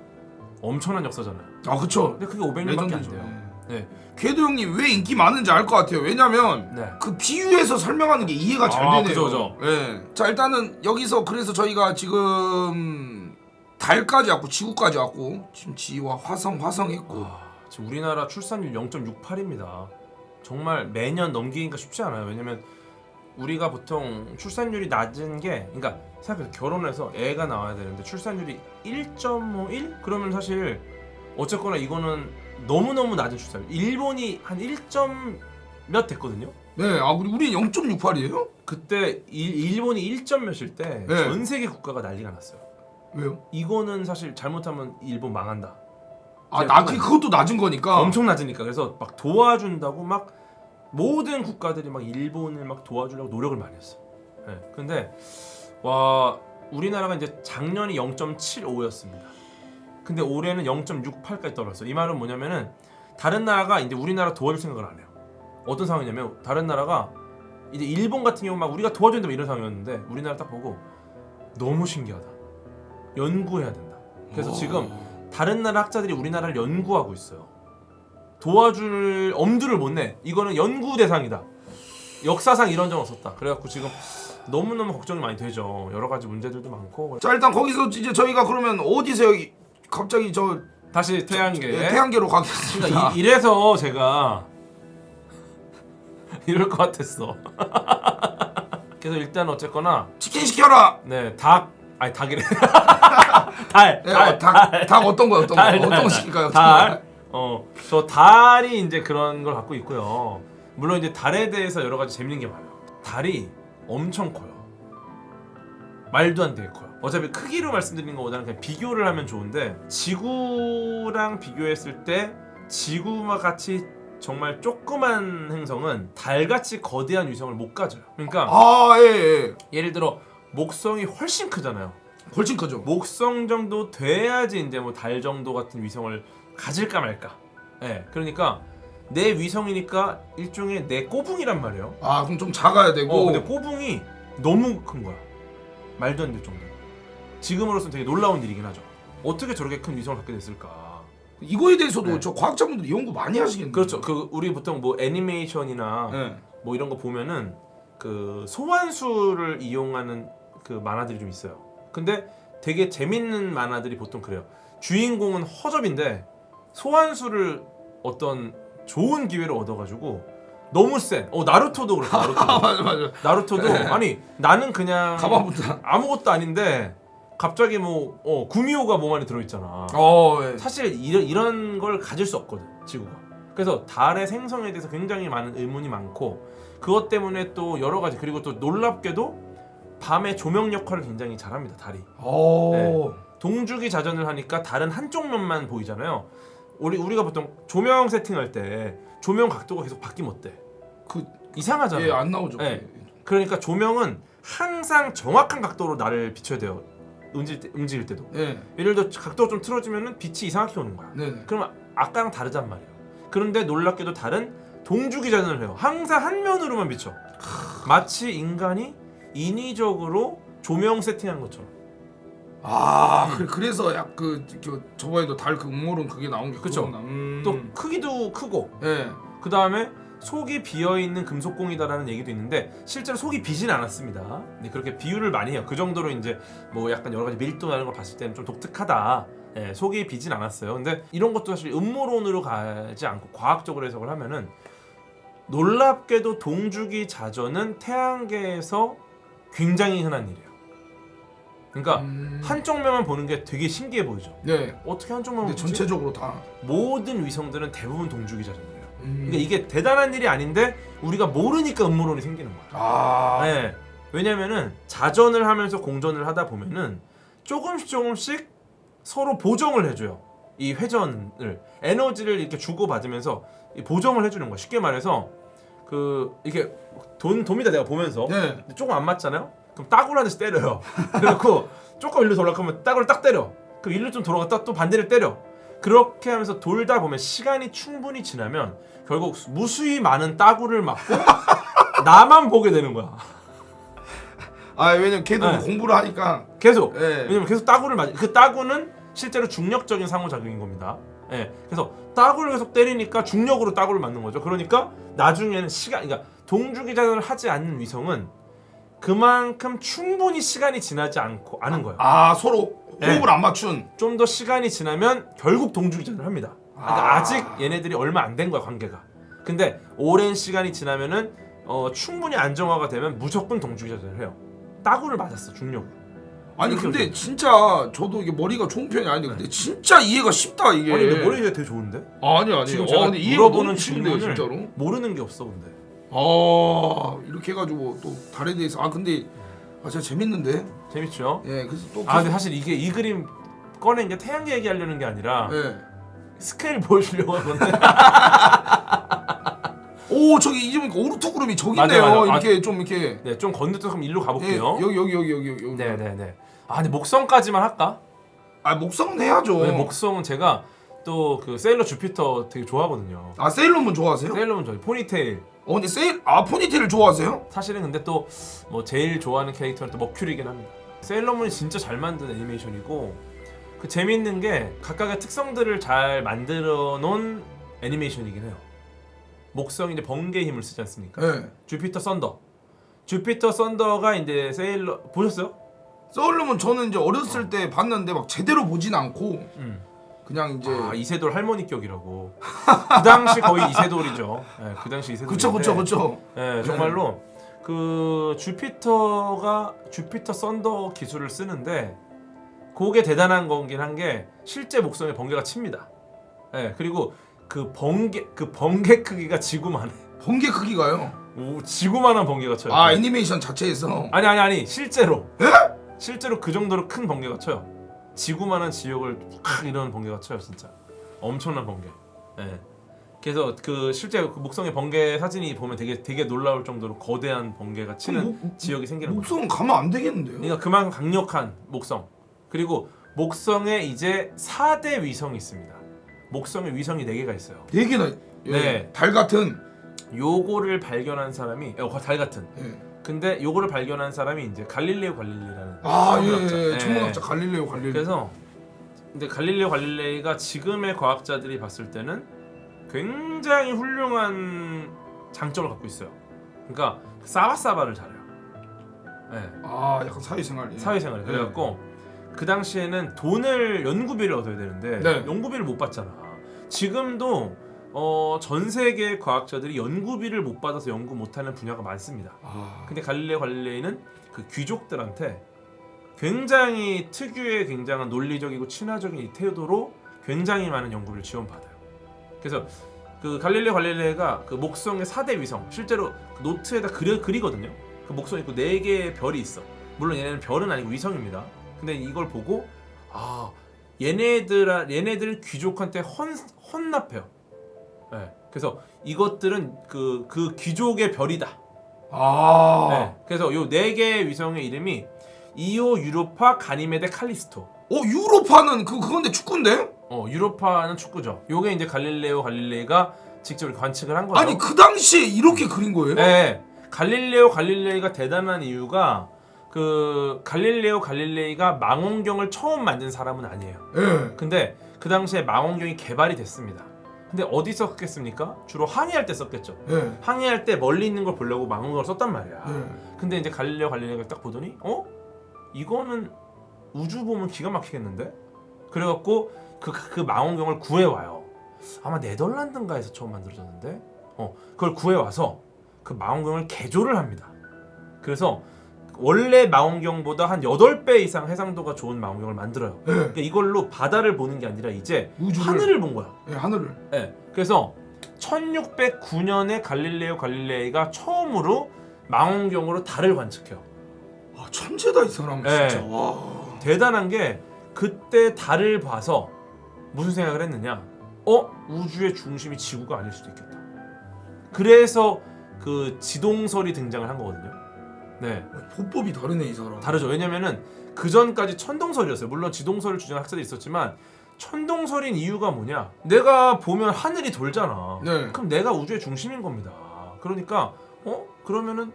[SPEAKER 2] 엄청난 역사잖아요.
[SPEAKER 1] 그쵸.
[SPEAKER 2] 근데 그게 500년밖에 안
[SPEAKER 1] 레전드죠.
[SPEAKER 2] 돼요. 네.
[SPEAKER 1] 궤도 형님 왜 인기 많은지 알 것 같아요. 왜냐면
[SPEAKER 2] 네.
[SPEAKER 1] 그 비유해서 설명하는 게 이해가 잘 되네요.
[SPEAKER 2] 그죠.
[SPEAKER 1] 예. 자 일단은 여기서 그래서 저희가 지금 달까지 왔고 지구까지 왔고 지금 지와 화성했고.
[SPEAKER 2] 지금 우리나라 출산율 0.68입니다. 정말 매년 넘기기가 쉽지 않아요. 왜냐면 우리가 보통 출산율이 낮은 게 그러니까 생각해서 결혼해서 애가 나와야 되는데 출산율이 1.1? 그러면 사실 어쨌거나 이거는 너무너무 낮은 출산율. 일본이 한 1. 몇 됐거든요.
[SPEAKER 1] 네. 우리 0.68이에요?
[SPEAKER 2] 그때 일본이 1점 몇일 때 전
[SPEAKER 1] 네.
[SPEAKER 2] 세계 국가가 난리가 났어요.
[SPEAKER 1] 왜요?
[SPEAKER 2] 이거는 사실 잘못하면 일본 망한다.
[SPEAKER 1] 그것도 낮은 거니까.
[SPEAKER 2] 엄청 낮으니까. 그래서 막 도와준다고 막 모든 국가들이 막 일본을 막 도와주려고 노력을 많이 했어. 네. 근데 와 우리나라가 이제 작년이 0.75였습니다. 근데 올해는 0.68까지 떨어졌어. 이 말은 뭐냐면은 다른 나라가 이제 우리나라 도와줄 생각을 안 해요. 어떤 상황이냐면 다른 나라가 이제 일본 같은 경우 막 우리가 도와준다 이런 상황이었는데 우리나라 딱 보고 너무 신기하다. 연구해야 된다. 그래서 지금 다른 나라 학자들이 우리나라를 연구하고 있어요. 도와줄 엄두를 못 내. 이거는 연구 대상이다. 역사상 이런 적 없었다. 그래갖고 지금 너무너무 걱정이 많이 되죠. 여러 가지 문제들도 많고.
[SPEAKER 1] 자 일단 거기서 이제 저희가 그러면 어디서 여기 갑자기
[SPEAKER 2] 다시 태양계.
[SPEAKER 1] 태양계로 가겠습니다.
[SPEAKER 2] 그러니까 이래서 제가 이럴 것 같았어. 그래서 일단 어쨌거나
[SPEAKER 1] 치킨 시켜라.
[SPEAKER 2] 네, 닭이래.
[SPEAKER 1] 닭 어떤 거 어떤 거 시킬까요?
[SPEAKER 2] 달. 저 달이 이제 그런 걸 갖고 있고요. 물론 이제 달에 대해서 여러 가지 재밌는 게 많아요. 달이 엄청 커요. 말도 안 되게 커요. 어차피 크기로 말씀드리는 것보다는 그냥 비교를 하면 좋은데 지구랑 비교했을 때 지구와 같이 정말 조그만 행성은 달같이 거대한 위성을 못 가져요. 그러니까
[SPEAKER 1] 예.
[SPEAKER 2] 예를 들어 목성이 훨씬 크잖아요.
[SPEAKER 1] 훨씬 크죠.
[SPEAKER 2] 목성 정도 돼야지 이제 뭐 달 정도 같은 위성을 가질까 말까. 네, 그러니까 내 위성이니까 일종의 내 꼬붕이란 말이에요.
[SPEAKER 1] 그럼 좀 작아야 되고.
[SPEAKER 2] 근데 꼬붕이 너무 큰 거야. 말도 안 될 정도. 지금으로서는 되게 놀라운 일이긴 하죠. 어떻게 저렇게 큰 위성을 갖게 됐을까?
[SPEAKER 1] 이거에 대해서도
[SPEAKER 2] 네.
[SPEAKER 1] 저 과학자분들이 연구 많이 하시겠네요.
[SPEAKER 2] 그렇죠. 우리 보통 뭐 애니메이션이나
[SPEAKER 1] 네.
[SPEAKER 2] 뭐 이런 거 보면은 그 소환수를 이용하는 그 만화들이 좀 있어요. 근데 되게 재밌는 만화들이 보통 그래요. 주인공은 허접인데 소환수를 어떤 좋은 기회를 얻어가지고 너무 센. 나루토도 그렇고 나루토도.
[SPEAKER 1] 맞아.
[SPEAKER 2] 나루토도 아니 나는 그냥
[SPEAKER 1] 가마부터.
[SPEAKER 2] 아무것도 아닌데 갑자기 뭐 구미호가 몸 안에 들어있잖아.
[SPEAKER 1] 예.
[SPEAKER 2] 사실 이런 걸 가질 수 없거든 지구가. 그래서 달의 생성에 대해서 굉장히 많은 의문이 많고 그것 때문에 또 여러 가지 그리고 또 놀랍게도 밤의 조명 역할을 굉장히 잘합니다 달이. 네. 동주기 자전을 하니까 달은 한쪽 면만 보이잖아요. 우리가 보통 조명 세팅할 때 조명 각도가 계속 바뀌면 어때?
[SPEAKER 1] 그
[SPEAKER 2] 이상하잖아요.
[SPEAKER 1] 예, 안 나오죠.
[SPEAKER 2] 네. 그러니까 조명은 항상 정확한 각도로 나를 비춰야 돼요. 움직일 때도.
[SPEAKER 1] 예.
[SPEAKER 2] 예를 들어 각도가 좀 틀어지면은 빛이 이상하게 오는 거야.
[SPEAKER 1] 네.
[SPEAKER 2] 그럼 아까랑 다르단 말이에요. 그런데 놀랍게도 달은 동주기 자전을 해요. 항상 한 면으로만 비춰. 마치 인간이 인위적으로 조명 세팅한 것처럼.
[SPEAKER 1] 그래서 그 저번에도 달 그 음모론 그게 나온 게
[SPEAKER 2] 그쵸.
[SPEAKER 1] 그거구나.
[SPEAKER 2] 또 크기도 크고
[SPEAKER 1] 예.
[SPEAKER 2] 그 다음에 속이 비어있는 금속공이다라는 얘기도 있는데 실제로 속이 비진 않았습니다. 네, 그렇게 비유를 많이 해요. 그 정도로 이제 뭐 약간 여러 가지 밀도 나는 걸 봤을 때는 좀 독특하다. 예, 속이 비진 않았어요. 근데 이런 것도 사실 음모론으로 가지 않고 과학적으로 해석을 하면은 놀랍게도 동주기 자전은 태양계에서 굉장히 흔한 일이에요. 그러니까 한쪽 면만 보는 게 되게 신기해 보이죠.
[SPEAKER 1] 네.
[SPEAKER 2] 어떻게 한쪽 면만
[SPEAKER 1] 근데
[SPEAKER 2] 보지?
[SPEAKER 1] 전체적으로 다.
[SPEAKER 2] 모든 위성들은 대부분 동주기 자전이에요. 그러니까 이게 대단한 일이 아닌데 우리가 모르니까 음모론이 생기는 거야. 네. 왜냐면은 자전을 하면서 공전을 하다 보면은 조금씩 서로 보정을 해줘요. 이 회전을 에너지를 이렇게 주고 받으면서 보정을 해주는 거야. 쉽게 말해서 이게 돕니다 내가 보면서.
[SPEAKER 1] 네.
[SPEAKER 2] 조금 안 맞잖아요. 그럼 따구를 하듯이 때려요. 그래갖고 조금 일로 돌아가면 따구를 딱 때려. 그럼 일로 좀 돌아갔다 또 반대를 때려. 그렇게 하면서 돌다 보면 시간이 충분히 지나면 결국 무수히 많은 따구를 맞고 나만 보게 되는 거야.
[SPEAKER 1] 왜냐면 걔도
[SPEAKER 2] 네.
[SPEAKER 1] 공부를 하니까.
[SPEAKER 2] 계속.
[SPEAKER 1] 네.
[SPEAKER 2] 왜냐면 계속 따구를 맞. 그 따구는 실제로 중력적인 상호작용인 겁니다. 예. 그래서 따구를 계속 때리니까 중력으로 따구를 맞는 거죠. 그러니까 나중에는 그러니까 동주기 자전을 하지 않는 위성은 그만큼 충분히 시간이 지나지 않은 거예요.
[SPEAKER 1] 서로
[SPEAKER 2] 네.
[SPEAKER 1] 호흡을 안 맞춘.
[SPEAKER 2] 좀 더 시간이 지나면 결국 동주기 자전을 합니다. 그러니까 아직 얘네들이 얼마 안 된 거야 관계가. 근데 오랜 시간이 지나면은 충분히 안정화가 되면 무조건 동주기 자전을 해요. 따구를 맞았어 중력으로.
[SPEAKER 1] 아니
[SPEAKER 2] 이렇게
[SPEAKER 1] 근데
[SPEAKER 2] 오죠.
[SPEAKER 1] 진짜 저도 이게 머리가 좋은 편이 아닌데 근데 진짜 이해가 쉽다 이게.
[SPEAKER 2] 아니 근데 머리가 되게 좋은데?
[SPEAKER 1] 아니.
[SPEAKER 2] 지금 제가
[SPEAKER 1] 근데 이해가
[SPEAKER 2] 물어보는
[SPEAKER 1] 너무 쉽네요
[SPEAKER 2] 질문을
[SPEAKER 1] 진짜로.
[SPEAKER 2] 모르는 게 없어 근데.
[SPEAKER 1] 이렇게 해가지고 또 달에 대해서 근데 진짜 재밌는데.
[SPEAKER 2] 재밌죠?
[SPEAKER 1] 예, 그래서 또.
[SPEAKER 2] 근데 사실 이게 이 그림 꺼낸 게 태양계 얘기하려는 게 아니라
[SPEAKER 1] 예.
[SPEAKER 2] 스케일 보여주려고 한 건데.
[SPEAKER 1] 저기 잊으니까 오르토 구름이 저기
[SPEAKER 2] 맞아,
[SPEAKER 1] 있네요.
[SPEAKER 2] 맞아.
[SPEAKER 1] 이렇게 좀 이렇게.
[SPEAKER 2] 네, 좀 건너뛰어서 그럼 일로
[SPEAKER 1] 예,
[SPEAKER 2] 가볼게요.
[SPEAKER 1] 여기.
[SPEAKER 2] 네네네. 근데 목성까지만 할까?
[SPEAKER 1] 목성은 해야죠.
[SPEAKER 2] 왜 목성은 제가 또 그 세일러 주피터 되게 좋아하거든요.
[SPEAKER 1] 세일러문 좋아하세요?
[SPEAKER 2] 세일러문 저희 포니테일.
[SPEAKER 1] 근데 포니테일을 좋아하세요?
[SPEAKER 2] 사실은 근데 또 뭐 제일 좋아하는 캐릭터는 또 머큐리긴 합니다. 세일러문이 진짜 잘 만든 애니메이션이고 그 재밌는 게 각각의 특성들을 잘 만들어 놓은 애니메이션이긴 해요. 목성이 이제 번개의 힘을 쓰지 않습니까?
[SPEAKER 1] 네.
[SPEAKER 2] 주피터 썬더가 이제 세일러 보셨어요?
[SPEAKER 1] 세일러문 저는 이제 어렸을 때 봤는데 막 제대로 보진 않고 그냥 이제.
[SPEAKER 2] 이세돌 할머니 격이라고. 그 당시 거의 이세돌이죠. 네, 그 당시 이세돌.
[SPEAKER 1] 그쵸.
[SPEAKER 2] 네, 정말로 그 주피터 썬더 기술을 쓰는데 그게 대단한 거긴 한 게 실제 목성에 번개가 칩니다. 네, 그리고 그 번개 크기가 지구만해.
[SPEAKER 1] 번개 크기가요?
[SPEAKER 2] 지구만한 번개가 쳐요.
[SPEAKER 1] 애니메이션 자체에서.
[SPEAKER 2] 아니 실제로. 실제로 그 정도로 큰 번개가 쳐요. 지구만한 지역을 확 이런 번개가 쳐요 진짜. 엄청난 번개. 네. 그래서 그 실제 그 목성의 번개 사진이 보면 되게 놀라울 정도로 거대한 번개가 치는 지역이 생기는 거예요.
[SPEAKER 1] 목성은 가면 안 되겠는데요?
[SPEAKER 2] 그러니까 그만큼 강력한 목성. 그리고 목성에 이제 4대 위성이 있습니다. 목성에 위성이 4개가 있어요.
[SPEAKER 1] 4개나.
[SPEAKER 2] 네.
[SPEAKER 1] 달 같은.
[SPEAKER 2] 요거를 발견한 사람이 달 같은.
[SPEAKER 1] 예.
[SPEAKER 2] 근데 요거를 발견한 사람이 이제 갈릴레오 갈릴레이라는
[SPEAKER 1] 예. 천문학자 갈릴레오 갈릴레이.
[SPEAKER 2] 그래서 근데 갈릴레오 갈릴레이가 지금의 과학자들이 봤을 때는 굉장히 훌륭한 장점을 갖고 있어요. 그러니까 사바사바를 잘해요. 네.
[SPEAKER 1] 약간 사회생활.
[SPEAKER 2] 사회생활. 그래갖고 그 당시에는 연구비를 얻어야 되는데
[SPEAKER 1] 네.
[SPEAKER 2] 연구비를 못 받잖아. 지금도 전 세계 과학자들이 연구비를 못 받아서 연구 못하는 분야가 많습니다. 근데 갈릴레오 갈릴레이는 그 귀족들한테 굉장히 특유의 굉장한 논리적이고 친화적인 이 태도로 굉장히 많은 연구를 지원받아요. 그래서 그 갈릴레오 갈릴레이가 그 목성의 4대 위성 실제로 그 노트에다 그리거든요. 그 목성에 있고 4개의 별이 있어. 물론 얘네는 별은 아니고 위성입니다. 근데 이걸 보고 얘네들 귀족한테 혼납해요. 네. 그래서 이것들은 그 귀족의 별이다. 네. 그래서 요 4개의 위성의 이름이 이오, 유로파, 가니메데, 칼리스토.
[SPEAKER 1] 유로파는 그건데 축구인데?
[SPEAKER 2] 유로파는 축구죠. 요게 이제 갈릴레오 갈릴레이가 직접 관측을 한 거죠.
[SPEAKER 1] 아니 그 당시에 이렇게 그린 거예요?
[SPEAKER 2] 네. 갈릴레오 갈릴레이가 대단한 이유가 그 갈릴레오 갈릴레이가 망원경을 처음 만든 사람은 아니에요.
[SPEAKER 1] 네.
[SPEAKER 2] 근데 그 당시에 망원경이 개발이 됐습니다. 근데 어디서 썼겠습니까? 주로 항해할 때 썼겠죠.
[SPEAKER 1] 네.
[SPEAKER 2] 항해할 때 멀리 있는 걸 보려고 망원경을 썼단 말이야.
[SPEAKER 1] 네.
[SPEAKER 2] 근데 이제 갈릴레오 갈릴레이가 딱 보더니 이거는 우주 보면 기가 막히겠는데? 그래갖고 그 망원경을 구해와요. 아마 네덜란드인가에서 처음 만들어졌는데 그걸 구해와서 그 망원경을 개조를 합니다. 그래서 원래 망원경보다 한 8배 이상 해상도가 좋은 망원경을 만들어요.
[SPEAKER 1] 네.
[SPEAKER 2] 그러니까 이걸로 바다를 보는 게 아니라 이제
[SPEAKER 1] 우주를.
[SPEAKER 2] 하늘을 본 거야.
[SPEAKER 1] 네, 하늘을.
[SPEAKER 2] 네. 그래서 1609년에 갈릴레오 갈릴레이가 처음으로 망원경으로 달을 관측해요.
[SPEAKER 1] 천재다 이 사람
[SPEAKER 2] 네.
[SPEAKER 1] 진짜. 와.
[SPEAKER 2] 대단한 게 그때 달을 봐서 무슨 생각을 했느냐? 우주의 중심이 지구가 아닐 수도 있겠다. 그래서 그 지동설이 등장을 한 거거든요. 네.
[SPEAKER 1] 보법이 다르네 이 사람.
[SPEAKER 2] 다르죠. 왜냐면은 그 전까지 천동설이었어요. 물론 지동설을 주장한 학자들이 있었지만 천동설인 이유가 뭐냐? 내가 보면 하늘이 돌잖아.
[SPEAKER 1] 네.
[SPEAKER 2] 그럼 내가 우주의 중심인 겁니다. 그러니까 그러면은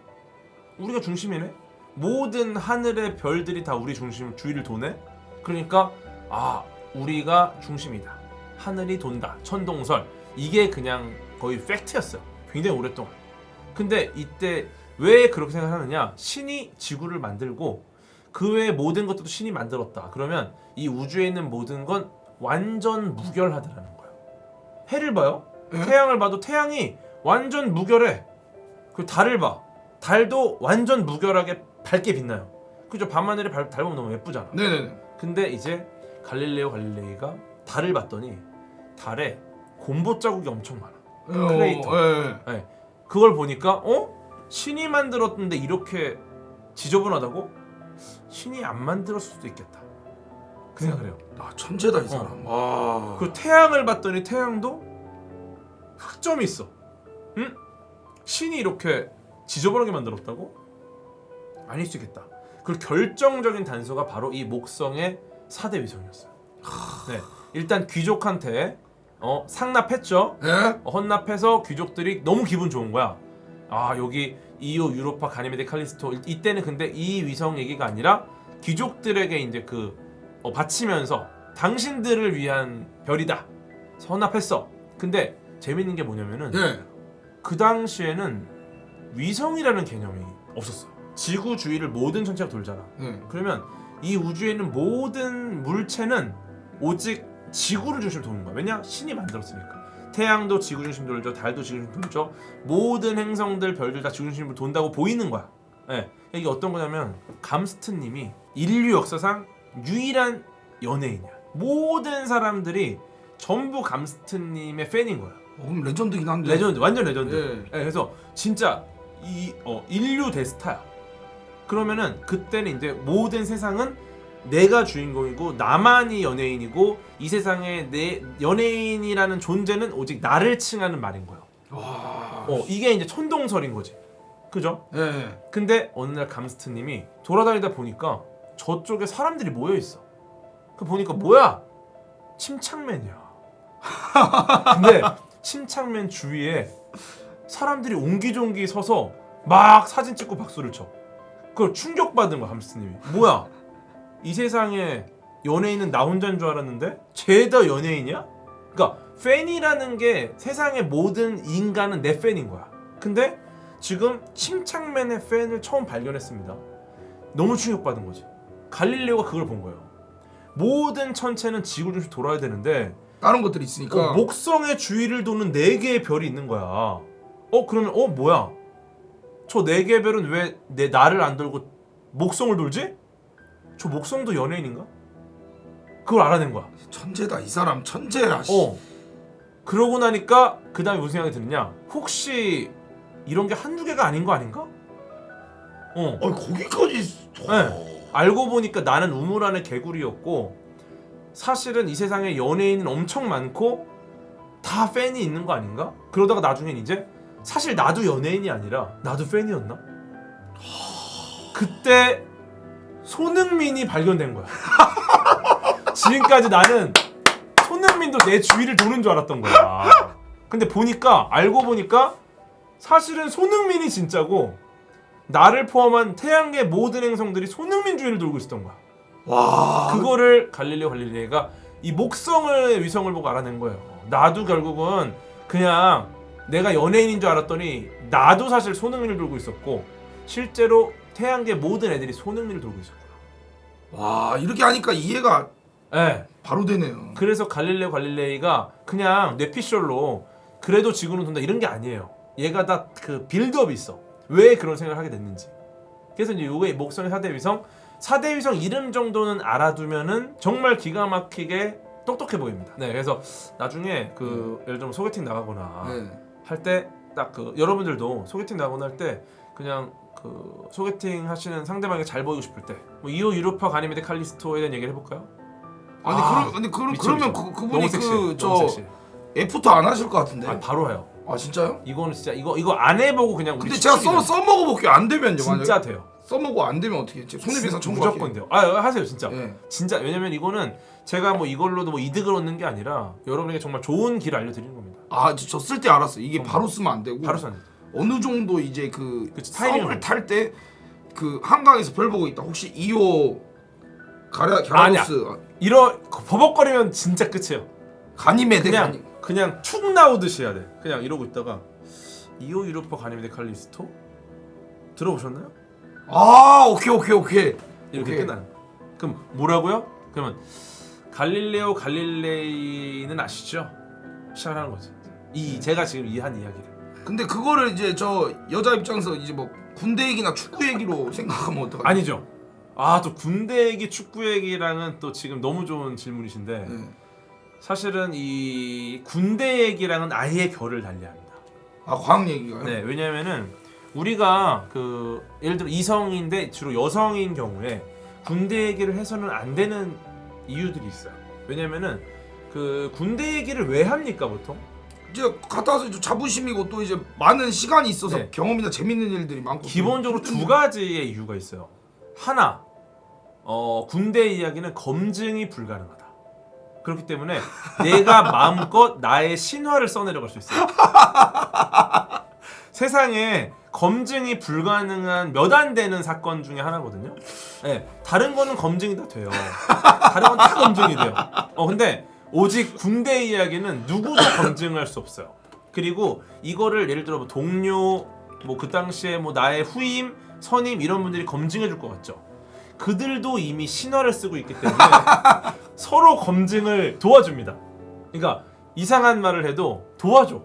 [SPEAKER 2] 우리가 중심이네? 모든 하늘의 별들이 다 우리 중심 주위를 도네? 그러니까 우리가 중심이다. 하늘이 돈다. 천동설. 이게 그냥 거의 팩트였어요. 굉장히 오랫동안. 근데 이때 왜 그렇게 생각하느냐? 신이 지구를 만들고 그 외의 모든 것들도 신이 만들었다. 그러면 이 우주에 있는 모든 건 완전 무결하다라는 거예요. 해를 봐요.
[SPEAKER 1] 에?
[SPEAKER 2] 태양을 봐도 태양이 완전 무결해. 그 달을 봐. 달도 완전 무결하게 밝게 빛나요. 그죠? 밤하늘에 달 보면 너무 예쁘잖아.
[SPEAKER 1] 네네네.
[SPEAKER 2] 근데 이제 갈릴레오 갈릴레이가 달을 봤더니 달에 곰보 자국이 엄청 많아. 크레이터. 네. 그걸 보니까 신이 만들었는데 이렇게 지저분하다고? 신이 안 만들었을 수도 있겠다. 그 생각을 해요.
[SPEAKER 1] 천재다 이 사람. 와.
[SPEAKER 2] 그리고 태양을 봤더니 태양도 흑점이 있어. 응? 신이 이렇게 지저분하게 만들었다고? 아닐 수 있겠다. 그 결정적인 단서가 바로 이 목성의 4대 위성이었어요. 네, 일단 귀족한테 상납했죠.
[SPEAKER 1] 예?
[SPEAKER 2] 헌납해서 귀족들이 너무 기분 좋은 거야. 여기 이오, 유로파, 가니메데, 칼리스토. 이때는 근데 이 위성 얘기가 아니라 귀족들에게 이제 바치면서 당신들을 위한 별이다. 헌납했어. 근데 재밌는 게 뭐냐면은
[SPEAKER 1] 예.
[SPEAKER 2] 그 당시에는 위성이라는 개념이 없었어요. 지구 주위를 모든 천체가 돌잖아. 그러면 이 우주에 있는 모든 물체는 오직 지구를 중심으로 도는 거야. 왜냐? 신이 만들었으니까. 태양도 지구 중심으로 돌죠. 달도 지구 중심으로 돌죠. 모든 행성들, 별들 다 지구 중심으로 돈다고 보이는 거야. 네. 이게 어떤 거냐면 감스트님이 인류 역사상 유일한 연예인이야. 모든 사람들이 전부 감스트님의 팬인 거야.
[SPEAKER 1] 그럼 레전드긴 한데.
[SPEAKER 2] 레전드, 완전 레전드.
[SPEAKER 1] 예.
[SPEAKER 2] 네, 그래서 진짜 인류 대스타야. 그러면은 그때는 이제 모든 세상은 내가 주인공이고 나만이 연예인이고 이 세상에 내 연예인이라는 존재는 오직 나를 칭하는 말인 거예요.
[SPEAKER 1] 와.
[SPEAKER 2] 이게 이제 천동설인 거지. 그죠?
[SPEAKER 1] 예.
[SPEAKER 2] 근데 어느 날 감스트님이 돌아다니다 보니까 저쪽에 사람들이 모여 있어. 그 보니까 뭐야? 침착맨이야. 근데 침착맨 주위에 사람들이 옹기종기 서서 막 사진 찍고 박수를 쳐. 그걸 충격받은 거야 감스트님이. 뭐야? 이 세상에 연예인은 나 혼자인 줄 알았는데 쟤도 연예인이야? 그러니까 팬이라는 게 세상의 모든 인간은 내 팬인 거야. 근데 지금 침착맨의 팬을 처음 발견했습니다. 너무 충격받은 거지. 갈릴레오가 그걸 본 거예요. 모든 천체는 지구를 중심으로 돌아야 되는데
[SPEAKER 1] 다른 것들이 있으니까.
[SPEAKER 2] 목성의 주위를 도는 4개의 별이 있는 거야. 그러면 뭐야? 저 4개의 별은 왜 나를 안 돌고 목성을 돌지? 저 목성도 연예인인가? 그걸 알아낸 거야.
[SPEAKER 1] 천재다 이 사람 천재야.
[SPEAKER 2] 그러고 나니까 그 다음에 무슨 생각이 드느냐? 혹시 이런 게 한두 개가 아닌 거 아닌가?
[SPEAKER 1] 거기까지.
[SPEAKER 2] 네. 알고 보니까 나는 우물 안의 개구리였고 사실은 이 세상에 연예인은 엄청 많고 다 팬이 있는 거 아닌가? 그러다가 나중엔 이제 사실 나도 연예인이 아니라 나도 팬이었나? 그때 손흥민이 발견된 거야. 지금까지 나는 손흥민도 내 주위를 도는 줄 알았던 거야. 근데 알고 보니까 사실은 손흥민이 진짜고 나를 포함한 태양계 모든 행성들이 손흥민 주위를 돌고 있었던 거야.
[SPEAKER 1] 와.
[SPEAKER 2] 그거를 갈릴레오가 이 목성의 위성을 보고 알아낸 거예요. 나도 결국은 그냥 내가 연예인인 줄 알았더니 나도 사실 손흥민을 돌고 있었고 실제로 태양계 모든 애들이 손흥민을 돌고 있었구나.
[SPEAKER 1] 와, 이렇게 하니까 이해가 바로 되네요.
[SPEAKER 2] 그래서 갈릴레이가 그냥 뇌피셜로 그래도 지구는 돈다 이런 게 아니에요. 얘가 다 그 빌드업이 있어. 왜 그런 생각을 하게 됐는지. 그래서 이제 요게 목성의 4대 위성 이름 정도는 알아두면은 정말 기가 막히게 똑똑해 보입니다. 네, 그래서 나중에 예를 들면 소개팅 나가거나 할 때 딱 여러분들도 소개팅 나가거나 할 때 그냥 소개팅 하시는 상대방이 잘 보이고 싶을 때 이오 유로파 가니메데 칼리스토에 대한 얘기를 해볼까요?
[SPEAKER 1] 그러면 그분이
[SPEAKER 2] 너무 섹시해.
[SPEAKER 1] 애프터 안 하실 것 같은데.
[SPEAKER 2] 바로 해요.
[SPEAKER 1] 진짜요?
[SPEAKER 2] 이거는 진짜 이거 안 해보고 그냥
[SPEAKER 1] 근데 제가 써먹어볼게요. 안 되면요.
[SPEAKER 2] 진짜 돼요.
[SPEAKER 1] 써먹고 안 되면 어떻게 했지? 손해배상
[SPEAKER 2] 무조건 돼요. 하세요 진짜.
[SPEAKER 1] 네.
[SPEAKER 2] 진짜 왜냐면 이거는 제가 이걸로도 이득을 얻는 게 아니라 여러분에게 정말 좋은 길을 알려드리는 겁니다.
[SPEAKER 1] 저 쓸 때 알았어요. 이게 바로 쓰면 안 되고.
[SPEAKER 2] 바로 쓰면 안 돼.
[SPEAKER 1] 어느 정도 이제
[SPEAKER 2] 타이밍을
[SPEAKER 1] 탈 때 한강에서 별 보고 있다. 혹시 2호 갸라도스
[SPEAKER 2] 버벅거리면 진짜 끝이에요.
[SPEAKER 1] 가니메데
[SPEAKER 2] 그냥 툭 나오듯이 해야 돼. 그냥 이러고 있다가 이오 유로파 가니메데 칼리스토 들어보셨나요?
[SPEAKER 1] 오케이.
[SPEAKER 2] 이렇게 끝나는. 그럼 뭐라고요? 그러면 갈릴레이는 아시죠? 시작하는 거지. 제가 지금 한 이야기를.
[SPEAKER 1] 근데 그거를 이제 저 여자 입장에서 이제 군대 얘기나 축구 얘기로 생각하면 어떡하죠?
[SPEAKER 2] 아니죠. 또 군대 얘기, 축구 얘기랑은 또 지금 너무 좋은 질문이신데 사실은 이 군대 얘기랑은 아예 결을 달리합니다.
[SPEAKER 1] 과학 얘기가요?
[SPEAKER 2] 네, 왜냐면은 우리가 예를 들어 이성인데 주로 여성인 경우에 군대 얘기를 해서는 안 되는 이유들이 있어요. 왜냐면은 군대 얘기를 왜 합니까 보통?
[SPEAKER 1] 이제 갔다 와서 자부심이고 또 이제 많은 시간이 있어서 경험이나 재밌는 일들이 많고.
[SPEAKER 2] 기본적으로 2가지의 이유가 있어요. 하나, 군대 이야기는 검증이 불가능하다. 그렇기 때문에 내가 마음껏 나의 신화를 써내려갈 수 있어요. 세상에 검증이 불가능한 몇 안 되는 사건 중에 하나거든요. 네, 다른 거는 검증이 다 돼요. 다른 건 다 검증이 돼요. 근데 오직 군대 이야기는 누구도 검증할 수 없어요. 그리고 이거를 예를 들어 동료, 그 당시에 나의 후임, 선임 이런 분들이 검증해 줄 것 같죠. 그들도 이미 신화를 쓰고 있기 때문에 서로 검증을 도와줍니다. 그러니까 이상한 말을 해도 도와줘.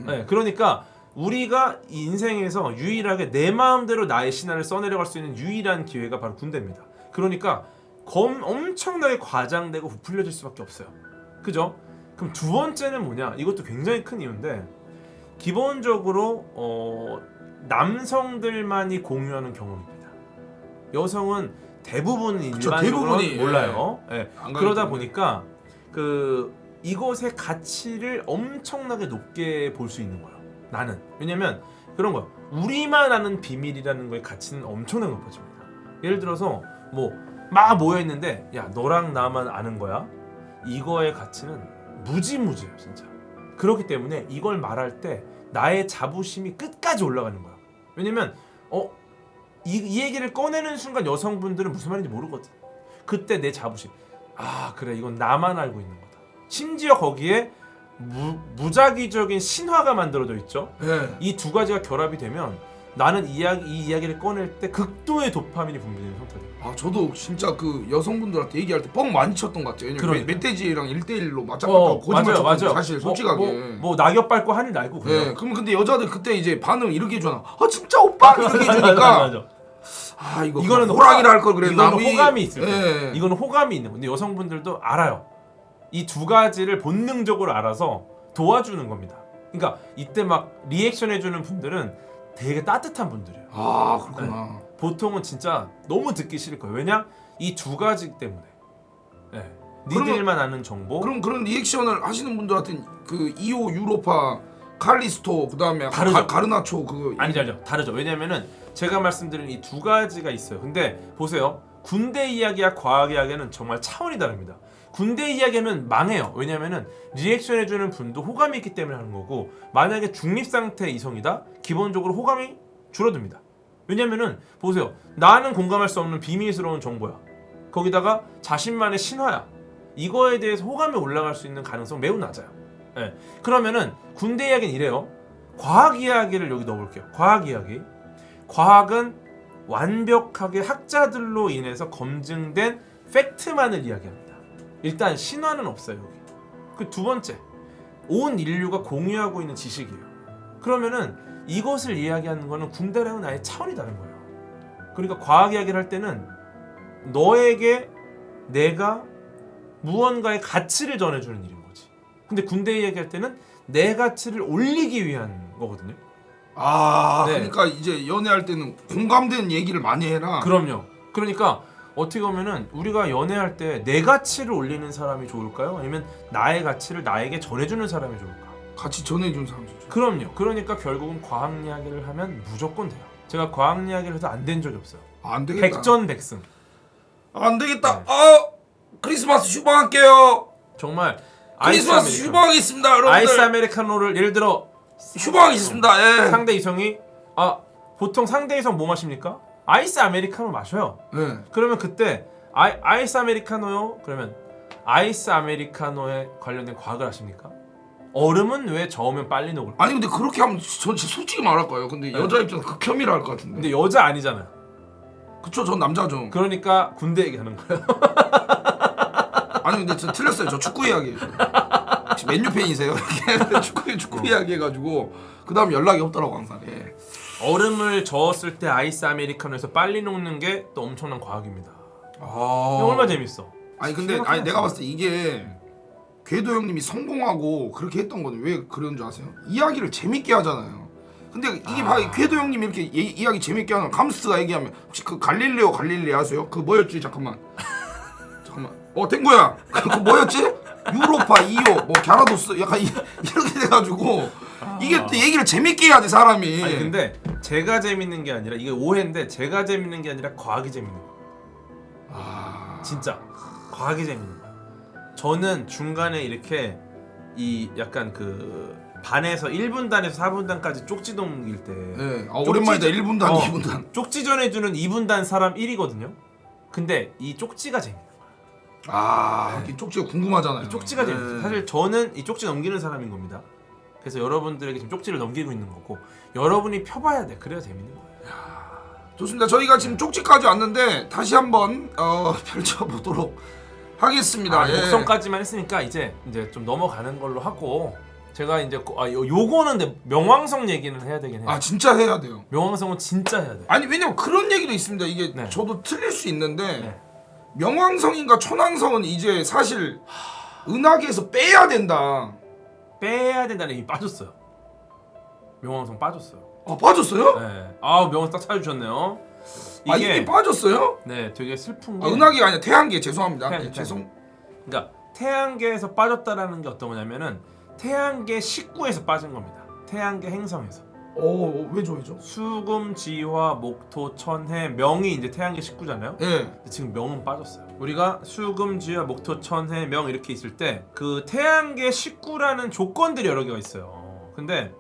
[SPEAKER 2] 네, 그러니까 우리가 인생에서 유일하게 내 마음대로 나의 신화를 써내려갈 수 있는 유일한 기회가 바로 군대입니다. 그러니까 엄청나게 과장되고 부풀려질 수밖에 없어요. 그죠? 그럼 두 번째는 뭐냐? 이것도 굉장히 큰 이유인데 기본적으로 남성들만이 공유하는 경험입니다. 여성은 대부분 일반적으로 몰라요. 네. 그러다 보니까 이것의 가치를 엄청나게 높게 볼 수 있는 거예요. 나는. 왜냐면 그런 거야. 우리만 아는 비밀이라는 거의 가치는 엄청나게 높아집니다. 예를 들어서 막 모여있는데 야 너랑 나만 아는 거야? 이거의 가치는 무지무지해요 진짜. 그렇기 때문에 이걸 말할 때 나의 자부심이 끝까지 올라가는 거야. 왜냐면 이 얘기를 꺼내는 순간 여성분들은 무슨 말인지 모르거든. 그때 내 자부심 그래 이건 나만 알고 있는 거다. 심지어 거기에 무작위적인 신화가 만들어져 있죠. 이 2가지가 결합이 되면 나는 이 이야기를 꺼낼 때 극도의 도파민이 분비되는 형태다.
[SPEAKER 1] 아 저도 진짜 그 여성분들한테 얘기할 때 뻥 많이 쳤던 것 같아요. 왜냐면
[SPEAKER 2] 그러니까.
[SPEAKER 1] 멧돼지랑 1대1로 맞짱뜨고 거짓말 쳤거든요. 사실 솔직하게.
[SPEAKER 2] 뭐 낙엽 밟고 하늘 날고 그래요.
[SPEAKER 1] 네, 그럼 근데 여자들 그때 이제 반응 이렇게 해주잖아. 아 진짜 오빠 이렇게 해주니까
[SPEAKER 2] 맞아.
[SPEAKER 1] 아
[SPEAKER 2] 이거는
[SPEAKER 1] 호랑이라 할 걸 그랬나.
[SPEAKER 2] 이거는 호감이 있을 때.
[SPEAKER 1] 네.
[SPEAKER 2] 이거는 호감이 있는 건데 여성분들도 알아요. 이 두 가지를 본능적으로 알아서 도와주는 겁니다. 그러니까 이때 막 리액션 해주는 분들은 되게 따뜻한 분들이에요.
[SPEAKER 1] 아 그렇구나.
[SPEAKER 2] 보통은 진짜 너무 듣기 싫을 거예요. 왜냐? 이 두 가지 때문에. 네. 니들만 아는 정보.
[SPEAKER 1] 그럼 그런 리액션을 하시는 분들한테 그 이오 유로파 칼리스토 그다음에
[SPEAKER 2] 다르죠.
[SPEAKER 1] 가르나초 그
[SPEAKER 2] 아니죠. 다르죠. 왜냐면은 제가 말씀드린 이 두 가지가 있어요. 근데 보세요. 군대 이야기와 과학 이야기는 정말 차원이 다릅니다. 군대 이야기는 망해요. 왜냐면은 리액션 해주는 분도 호감이 있기 때문에 하는 거고, 만약에 중립 상태 이성이다? 기본적으로 호감이 줄어듭니다. 왜냐면은 보세요. 나는 공감할 수 없는 비밀스러운 정보야. 거기다가 자신만의 신화야. 이거에 대해서 호감이 올라갈 수 있는 가능성 매우 낮아요. 네. 그러면은 군대 이야기는 이래요. 과학 이야기를 여기 넣어볼게요. 과학 이야기. 과학은 완벽하게 학자들로 인해서 검증된 팩트만을 이야기합니다. 일단 신화는 없어요. 여기. 그 두 번째, 온 인류가 공유하고 있는 지식이에요. 그러면은 이것을 이야기하는 거는 군대랑은 아예 차원이 다른 거예요. 그러니까 과학 이야기를 할 때는 너에게 내가 무언가의 가치를 전해주는 일인 거지. 근데 군대 이야기할 때는 내 가치를 올리기 위한 거거든요.
[SPEAKER 1] 아
[SPEAKER 2] 네.
[SPEAKER 1] 그러니까 이제 연애할 때는 공감되는 얘기를 많이 해라.
[SPEAKER 2] 그럼요. 그러니까 어떻게 보면은 우리가 연애할 때 내 가치를 올리는 사람이 좋을까요? 아니면 나의 가치를 나에게 전해주는 사람이 좋을까?
[SPEAKER 1] 같이 전해주는 사람 좋죠.
[SPEAKER 2] 그럼요. 그러니까 결국은 과학 이야기를 하면 무조건 돼요. 제가 과학 이야기를 해서 안 된 적이 없어요.
[SPEAKER 1] 안 되겠다.
[SPEAKER 2] 백전백승.
[SPEAKER 1] 안 되겠다.
[SPEAKER 2] 네.
[SPEAKER 1] 크리스마스 휴방할게요.
[SPEAKER 2] 정말
[SPEAKER 1] 크리스마스 휴방하겠습니다, 여러분들.
[SPEAKER 2] 아이스 아메리카노를 예를 들어
[SPEAKER 1] 휴방하겠습니다. 예.
[SPEAKER 2] 상대 이성이 보통 상대 이성 뭐 마십니까? 아이스 아메리카노 마셔요.
[SPEAKER 1] 네.
[SPEAKER 2] 그러면 그때 아이스 아메리카노요? 그러면 아이스 아메리카노에 관련된 과학을 하십니까? 얼음은 왜 저으면 빨리 녹을까?
[SPEAKER 1] 아니 근데 그렇게 하면 전 진짜 솔직히 말할 거예요. 근데
[SPEAKER 2] 네.
[SPEAKER 1] 여자 입장에서 극혐이라 할 것 같은데.
[SPEAKER 2] 근데 여자 아니잖아요.
[SPEAKER 1] 그쵸, 전 남자죠.
[SPEAKER 2] 그러니까 군대 얘기하는 거예요.
[SPEAKER 1] 아니 근데 저 틀렸어요. 저 축구 이야기예요. 혹시 맨유 팬이세요? 축구 이야기 해가지고 그 다음 연락이 없더라고 항상. 예.
[SPEAKER 2] 얼음을 저었을 때 아이스 아메리카노에서 빨리 녹는 게 또 엄청난 과학입니다.
[SPEAKER 1] 아.
[SPEAKER 2] 이거 얼마나 재밌어.
[SPEAKER 1] 아니 근데 아니 내가 봤을 때 이게 궤도 형님이 성공하고 그렇게 했던 거는 왜 그런 줄 아세요? 이야기를 재밌게 하잖아요. 근데 이게 봐 궤도 형님이 이렇게 이야기 재밌게 하는 감스트가 얘기하면 혹시 그 갈릴레오 갈릴레이 아세요? 그 뭐였지? 잠깐만. 탱구야. 그 뭐였지? 유로파 이오 뭐 갸라도스 약간 이렇게 돼가지고 이게 또 얘기를 재밌게 해야지 사람이.
[SPEAKER 2] 아니 근데 제가 재밌는 게 아니라 이게 오해인데 제가 재밌는 게 아니라 과학이 재밌는 거예요. 진짜 과학이 재밌는 거예요. 저는 중간에 이렇게 이 약간 그 반에서 1분단에서 4분단까지 쪽지 넘길 때
[SPEAKER 1] 네. 오랜만이다. 1분단 2분단.
[SPEAKER 2] 쪽지 전해주는 2분단 사람 1이거든요. 근데 이 쪽지가 재밌는 거예요.
[SPEAKER 1] 이 쪽지가 궁금하잖아요.
[SPEAKER 2] 이 쪽지가 재밌어요. 사실 저는 이 쪽지 넘기는 사람인 겁니다. 그래서 여러분들에게 지금 쪽지를 넘기고 있는 거고 여러분이 펴봐야 돼. 그래야 재밌는 거예요.
[SPEAKER 1] 좋습니다. 저희가 지금 쪽지까지 왔는데 다시 한번 펼쳐보도록 하겠습니다. 예.
[SPEAKER 2] 목성까지만 했으니까 이제 좀 넘어가는 걸로 하고 제가 이제 요거는 근데 명왕성 얘기는 해야 되긴 해요.
[SPEAKER 1] 진짜 해야 돼요.
[SPEAKER 2] 명왕성은 진짜 해야 돼요.
[SPEAKER 1] 아니 왜냐면 그런 얘기도 있습니다. 이게
[SPEAKER 2] 네.
[SPEAKER 1] 저도 틀릴 수 있는데
[SPEAKER 2] 네.
[SPEAKER 1] 명왕성인가 천왕성은 이제 사실 은하계에서 빼야 된다.
[SPEAKER 2] 빼야 된다는 얘기 빠졌어요. 명왕성 빠졌어요.
[SPEAKER 1] 빠졌어요?
[SPEAKER 2] 네. 명왕성 딱 찾아주셨네요.
[SPEAKER 1] 이게 빠졌어요?
[SPEAKER 2] 네, 되게 슬픈 게
[SPEAKER 1] 은하계가 아니라 태양계. 죄송합니다.
[SPEAKER 2] 태양계.
[SPEAKER 1] 죄송.
[SPEAKER 2] 그러니까 태양계에서 빠졌다라는 게 어떤 거냐면은 태양계 식구에서 빠진 겁니다. 태양계 행성에서.
[SPEAKER 1] 왜죠?
[SPEAKER 2] 수금, 지화, 목토, 천해, 명이 이제 태양계 식구잖아요.
[SPEAKER 1] 예.
[SPEAKER 2] 지금 명은 빠졌어요. 우리가 수금, 지화, 목토, 천해, 명 이렇게 있을 때 그 태양계 식구라는 조건들이 여러 개가 있어요. 근데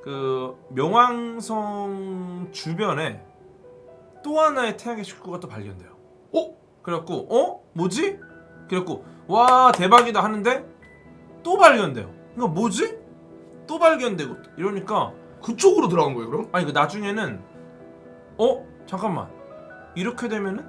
[SPEAKER 2] 그 명왕성 주변에 또 하나의 태양계 식구가 또 발견돼요. 그래갖고 뭐지? 그래갖고 와 대박이다 하는데 또 발견돼요. 그러니까 뭐지? 또 발견되고 이러니까
[SPEAKER 1] 그쪽으로 들어간 거예요, 그럼?
[SPEAKER 2] 아니 그 나중에는 잠깐만. 이렇게 되면은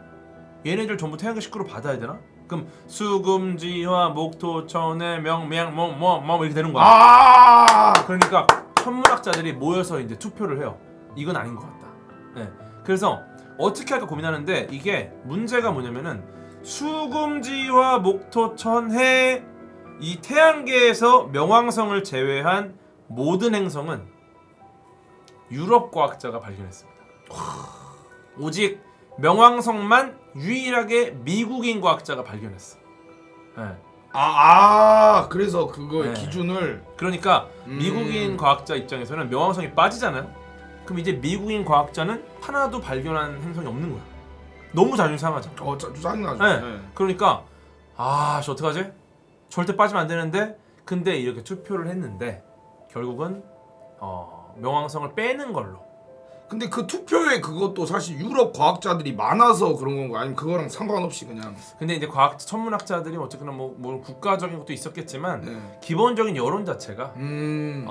[SPEAKER 2] 얘네들 전부 태양계 식구로 받아야 되나? 그럼 수금지화 목토천의 명명 뭐 이렇게 되는 거야.
[SPEAKER 1] 아
[SPEAKER 2] 그러니까 천문학자들이 모여서 이제 투표를 해요. 이건 아닌 것 같다. 네. 그래서 어떻게 할까 고민하는데 이게 문제가 뭐냐면은 수금지화 목토천해 이 태양계에서 명왕성을 제외한 모든 행성은 유럽 과학자가 발견했습니다. 오직 명왕성만 유일하게 미국인 과학자가 발견했어. 네.
[SPEAKER 1] 그래서 그거의
[SPEAKER 2] 네.
[SPEAKER 1] 기준을
[SPEAKER 2] 그러니까 미국인 과학자 입장에서는 명왕성이 빠지잖아요. 그럼 이제 미국인 과학자는 하나도 발견한 행성이 없는 거야. 너무 자존심 상하잖아.
[SPEAKER 1] 짜증나죠.
[SPEAKER 2] 네.
[SPEAKER 1] 네.
[SPEAKER 2] 그러니까 저 어떡하지? 절대 빠지면 안 되는데 근데 이렇게 투표를 했는데 결국은 명왕성을 빼는 걸로.
[SPEAKER 1] 근데 그 투표에 그것도 사실 유럽 과학자들이 많아서 그런 건가 아니면 그거랑 상관없이 그냥
[SPEAKER 2] 근데 이제 천문학자들이 어쨌거나 뭐 국가적인 것도 있었겠지만
[SPEAKER 1] 네.
[SPEAKER 2] 기본적인 여론 자체가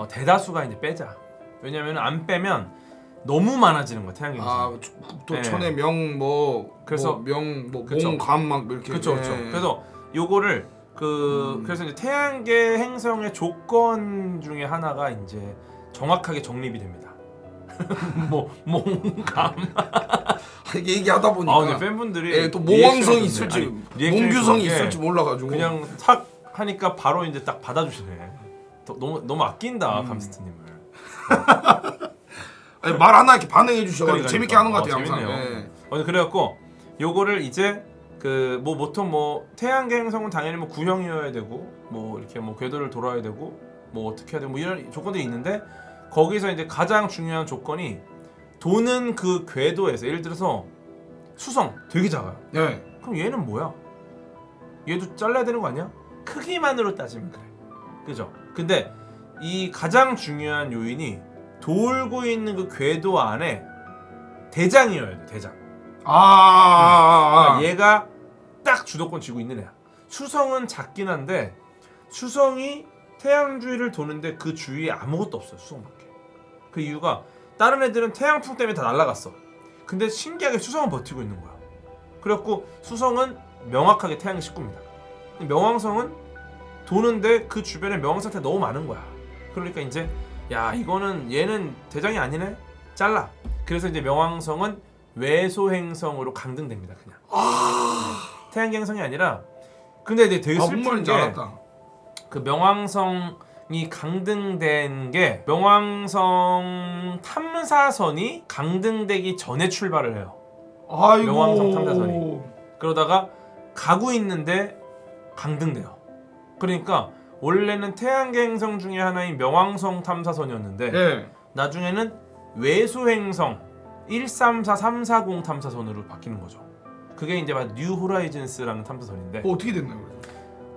[SPEAKER 2] 대다수가 이제 빼자. 왜냐면 안 빼면 너무 많아지는 거야 태양계.
[SPEAKER 1] 국토천의
[SPEAKER 2] 네. 그래서 그쵸.
[SPEAKER 1] 몽감 막 이렇게.
[SPEAKER 2] 그렇죠. 그래서 요거를 그래서 이제 태양계 행성의 조건 중에 하나가 이제 정확하게 정립이 됩니다. 몽감.
[SPEAKER 1] 이게 얘기하다 보니까
[SPEAKER 2] 근데 팬분들이
[SPEAKER 1] 또 몽왕성이
[SPEAKER 2] 리액션이
[SPEAKER 1] 있을지
[SPEAKER 2] 리액션이
[SPEAKER 1] 몽규성이
[SPEAKER 2] 좋은 게
[SPEAKER 1] 있을지 몰라가지고
[SPEAKER 2] 그냥 탁 하니까 바로 이제 딱 받아주시네. 너무 아낀다 감스트님을.
[SPEAKER 1] 말 하나 이렇게 반응해 주셔가지고
[SPEAKER 2] 그러니까.
[SPEAKER 1] 재밌게 하는 것 같아요 항상.
[SPEAKER 2] 재밌네요. 그래갖고 요거를 이제 보통 태양계 행성은 당연히 구형이어야 되고 이렇게 궤도를 돌아야 되고 어떻게 해야 되고 이런 조건들이 있는데 거기서 이제 가장 중요한 조건이 도는 그 궤도에서 예를 들어서 수성 되게 작아요.
[SPEAKER 1] 네.
[SPEAKER 2] 그럼 얘는 뭐야? 얘도 잘라야 되는 거 아니야? 크기만으로 따지면 그래. 그죠? 근데 이 가장 중요한 요인이 돌고 있는 그 궤도 안에 대장이어야 돼. 대장. 그러니까 얘가 딱 주도권 쥐고 있는 애야. 수성은 작긴 한데 수성이 태양 주위를 도는데 그 주위에 아무것도 없어요. 수성밖에. 그 이유가 다른 애들은 태양풍 때문에 다 날아갔어. 근데 신기하게 수성은 버티고 있는 거야. 그래갖고 수성은 명확하게 태양 식구입니다. 명왕성은 도는데 그 주변에 명왕 상태가 너무 많은 거야. 그러니까 이제 이거는 얘는 대장이 아니네? 잘라. 그래서 이제 명왕성은 외소행성으로 강등됩니다. 그냥. 태양계 행성이 아니라 근데 이제 되게 슬픈 게 그 명왕성이 강등된 게 명왕성 탐사선이 강등되기 전에 출발을 해요. 명왕성 탐사선이. 그러다가 가고 있는데 강등돼요. 그러니까 원래는 태양계 행성 중에 하나인 명왕성 탐사선이었는데
[SPEAKER 1] 네.
[SPEAKER 2] 나중에는 외소행성 134, 340 탐사선으로 바뀌는 거죠. 그게 이제 뉴 호라이즌스라는 탐사선인데
[SPEAKER 1] 어떻게 됐나요?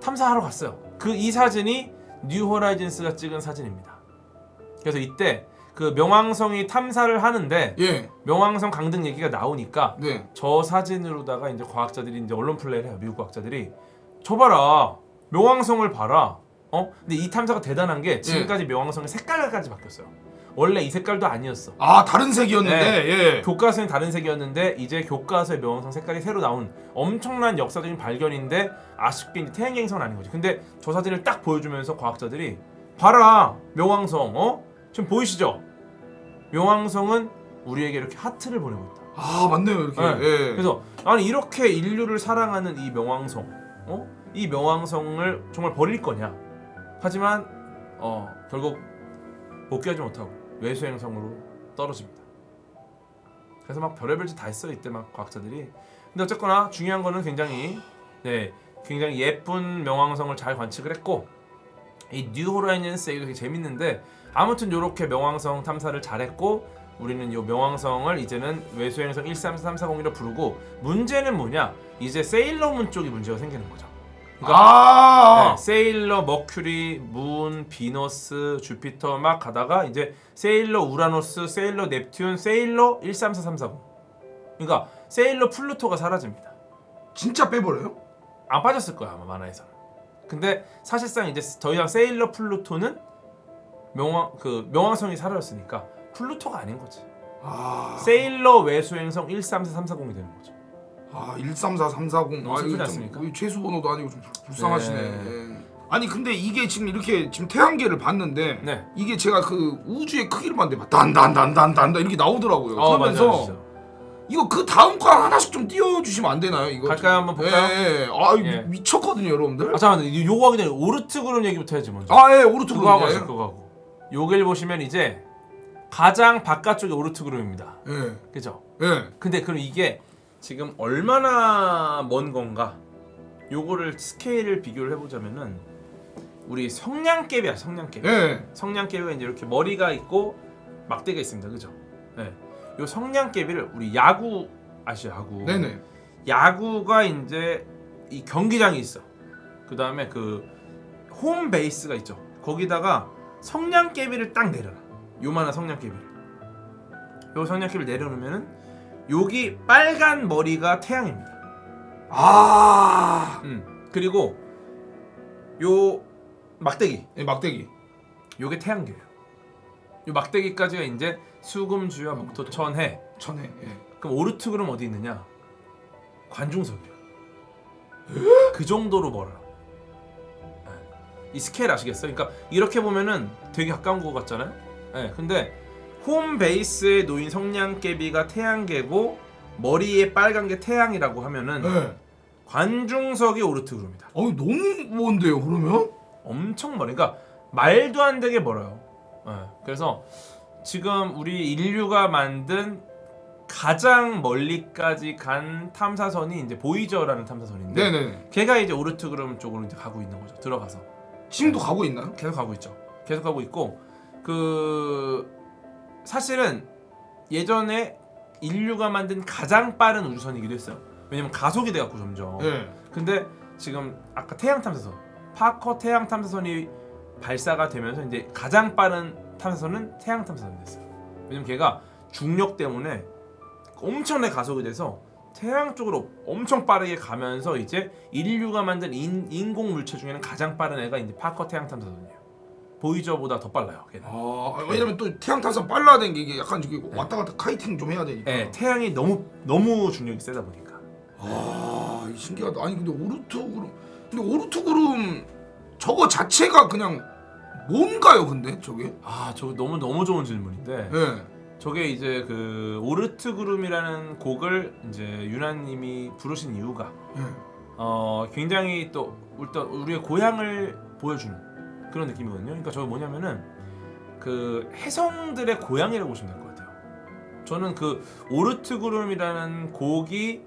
[SPEAKER 2] 탐사하러 갔어요. 이 사진이 뉴 호라이즌스가 찍은 사진입니다. 그래서 이때 그 명왕성이 탐사를 하는데 명왕성 강등 얘기가 나오니까 저 사진으로다가 이제 과학자들이 이제 언론 플레이를 해요. 미국 과학자들이 저 봐라 명왕성을 봐라. 근데 이 탐사가 대단한 게 지금까지 명왕성의 색깔까지 바뀌었어요. 원래 이 색깔도 아니었어.
[SPEAKER 1] 다른 색이었는데
[SPEAKER 2] 교과서는 다른 색이었는데 이제 교과서의 명왕성 색깔이 새로 나온 엄청난 역사적인 발견인데 아쉽게 이제 태양계 행성은 아닌 거지. 근데 저 사진을 딱 보여주면서 과학자들이 봐라 명왕성 지금 보이시죠? 명왕성은 우리에게 이렇게 하트를 보내고 있다.
[SPEAKER 1] 맞네요 이렇게.
[SPEAKER 2] 그래서 아니 이렇게 인류를 사랑하는 이 명왕성, 이 명왕성을 정말 버릴 거냐? 하지만 결국 복귀하지 못하고 외소행성으로 떨어집니다. 그래서 막 별의별 짓 다 했어요 이때 막 과학자들이. 근데 어쨌거나 중요한 거는 굉장히 예쁜 명왕성을 잘 관측을 했고 이 뉴 호라이즌스 얘기도 되게 재밌는데 아무튼 요렇게 명왕성 탐사를 잘했고 우리는 요 명왕성을 이제는 외소행성 13340이라 부르고 문제는 뭐냐? 이제 세일러문 쪽이 문제가 생기는 거죠. 그러니까 세일러, 머큐리, 문, 비너스, 주피터 막 가다가 이제 세일러 우라노스, 세일러 넵튠, 세일러 134340. 그러니까 세일러 플루토가 사라집니다.
[SPEAKER 1] 진짜 빼버려요?
[SPEAKER 2] 안 빠졌을 거야 아마 만화에서는. 근데 사실상 이제 더 이상 세일러 플루토는 명왕성이 사라졌으니까 플루토가 아닌 거지. 세일러 외수행성 134340이 되는 거죠.
[SPEAKER 1] 134340.
[SPEAKER 2] 너무 슬프지 않습니까?
[SPEAKER 1] 최수 번호도 아니고 좀 불쌍하시네.
[SPEAKER 2] 네.
[SPEAKER 1] 예. 아니 근데 이게 지금 이렇게 지금 태양계를 봤는데
[SPEAKER 2] 네.
[SPEAKER 1] 이게 제가 그 우주의 크기를 봤는데 막 단단단단단 이렇게 나오더라고요. 그러면서
[SPEAKER 2] 맞아요.
[SPEAKER 1] 이거 그 다음 거 하나씩 좀 띄워주시면 안 되나요? 이거
[SPEAKER 2] 갈까요? 한번 볼까요?
[SPEAKER 1] 예.
[SPEAKER 2] 예.
[SPEAKER 1] 미쳤거든요, 여러분들.
[SPEAKER 2] 잠깐만, 요거 하기 전에 오르트 그룹 얘기부터 해야지 먼저.
[SPEAKER 1] 예, 오르트
[SPEAKER 2] 그거 하고
[SPEAKER 1] 그룹.
[SPEAKER 2] 하죠, 그거 하고. 요길 보시면 이제 가장 바깥쪽이 오르트 그룹입니다.
[SPEAKER 1] 예.
[SPEAKER 2] 그죠?
[SPEAKER 1] 예.
[SPEAKER 2] 근데 그럼 이게 지금 얼마나 먼 건가? 요거를 스케일을 비교를 해보자면은 우리 성냥개비야, 성냥개비.
[SPEAKER 1] 예.
[SPEAKER 2] 성냥개비가 이제 이렇게 머리가 있고 막대기가 있습니다, 그죠? 네. 요 성냥개비를 우리 야구 아시죠, 야구?
[SPEAKER 1] 네네.
[SPEAKER 2] 야구가 이제 이 경기장이 있어. 그 다음에 그 홈 베이스가 있죠. 거기다가 성냥개비를 딱 내려놔. 요만한 성냥개비를. 요 성냥개비를 내려놓으면은 여기 빨간 머리가 태양입니다. 그리고 요 막대기.
[SPEAKER 1] 예, 막대기.
[SPEAKER 2] 요게 태양계예요. 요 막대기까지가 이제 수금, 주야, 목토, 천해.
[SPEAKER 1] 천해. 예.
[SPEAKER 2] 그럼 오르트 그럼 어디 있느냐? 관중석이에요. 그 정도로 멀어요. 이 스케일 아시겠어요? 그러니까 이렇게 보면은 되게 가까운 것 같잖아요. 네, 근데 홈 베이스에 놓인 성냥개비가 태양계고 머리에 빨간 게 태양이라고 하면은
[SPEAKER 1] 예.
[SPEAKER 2] 관중석이 오르트 그룹입니다.
[SPEAKER 1] 너무 먼데요, 그러면?
[SPEAKER 2] 엄청 멀어. 그러니까 말도 안 되게 멀어요. 그래서 지금 우리 인류가 만든 가장 멀리까지 간 탐사선이 이제 보이저라는 탐사선인데,
[SPEAKER 1] 네네.
[SPEAKER 2] 걔가 이제 오르트 그룹 쪽으로 이제 가고 있는 거죠. 들어가서
[SPEAKER 1] 지금도 가고 있나요?
[SPEAKER 2] 계속 가고 있죠. 계속 가고 있고, 그 사실은 예전에 인류가 만든 가장 빠른 우주선이기도 했어요. 왜냐면 가속이 돼갖고 점점.
[SPEAKER 1] 예.
[SPEAKER 2] 근데 지금 아까 태양 탐사선, 파커 태양 탐사선이 발사가 되면서 이제 가장 빠른 탐사선은 태양 탐사선이 됐어요. 왜냐면 걔가 중력 때문에 엄청나게 가속이 돼서 태양 쪽으로 엄청 빠르게 가면서 이제 인류가 만든 인공 물체 중에는 가장 빠른 애가 이제 파커 태양 탐사선이에요. 보이저보다 더 빨라요. 걔는.
[SPEAKER 1] 왜냐면 또 태양 타서 빨라야 되는 게 이게 약간 저기 왔다 갔다 카이팅 좀 해야 되니까.
[SPEAKER 2] 네, 태양이 너무 중력이 세다 보니까.
[SPEAKER 1] 신기하다. 아니 근데 오르트 그룹 저거 자체가 그냥 뭔가요, 근데 저게?
[SPEAKER 2] 저거 너무 좋은 질문인데.
[SPEAKER 1] 예.
[SPEAKER 2] 저게 이제 그 오르트 그룹이라는 곡을 이제 유나님이 부르신 이유가 굉장히 또 일단 우리의 고향을 보여주는 그런 느낌이거든요. 그러니까 저게 뭐냐면은 그 해성들의 고향이라고 보시면 될 것 같아요. 저는 그 오르트 그룹이라는 곡이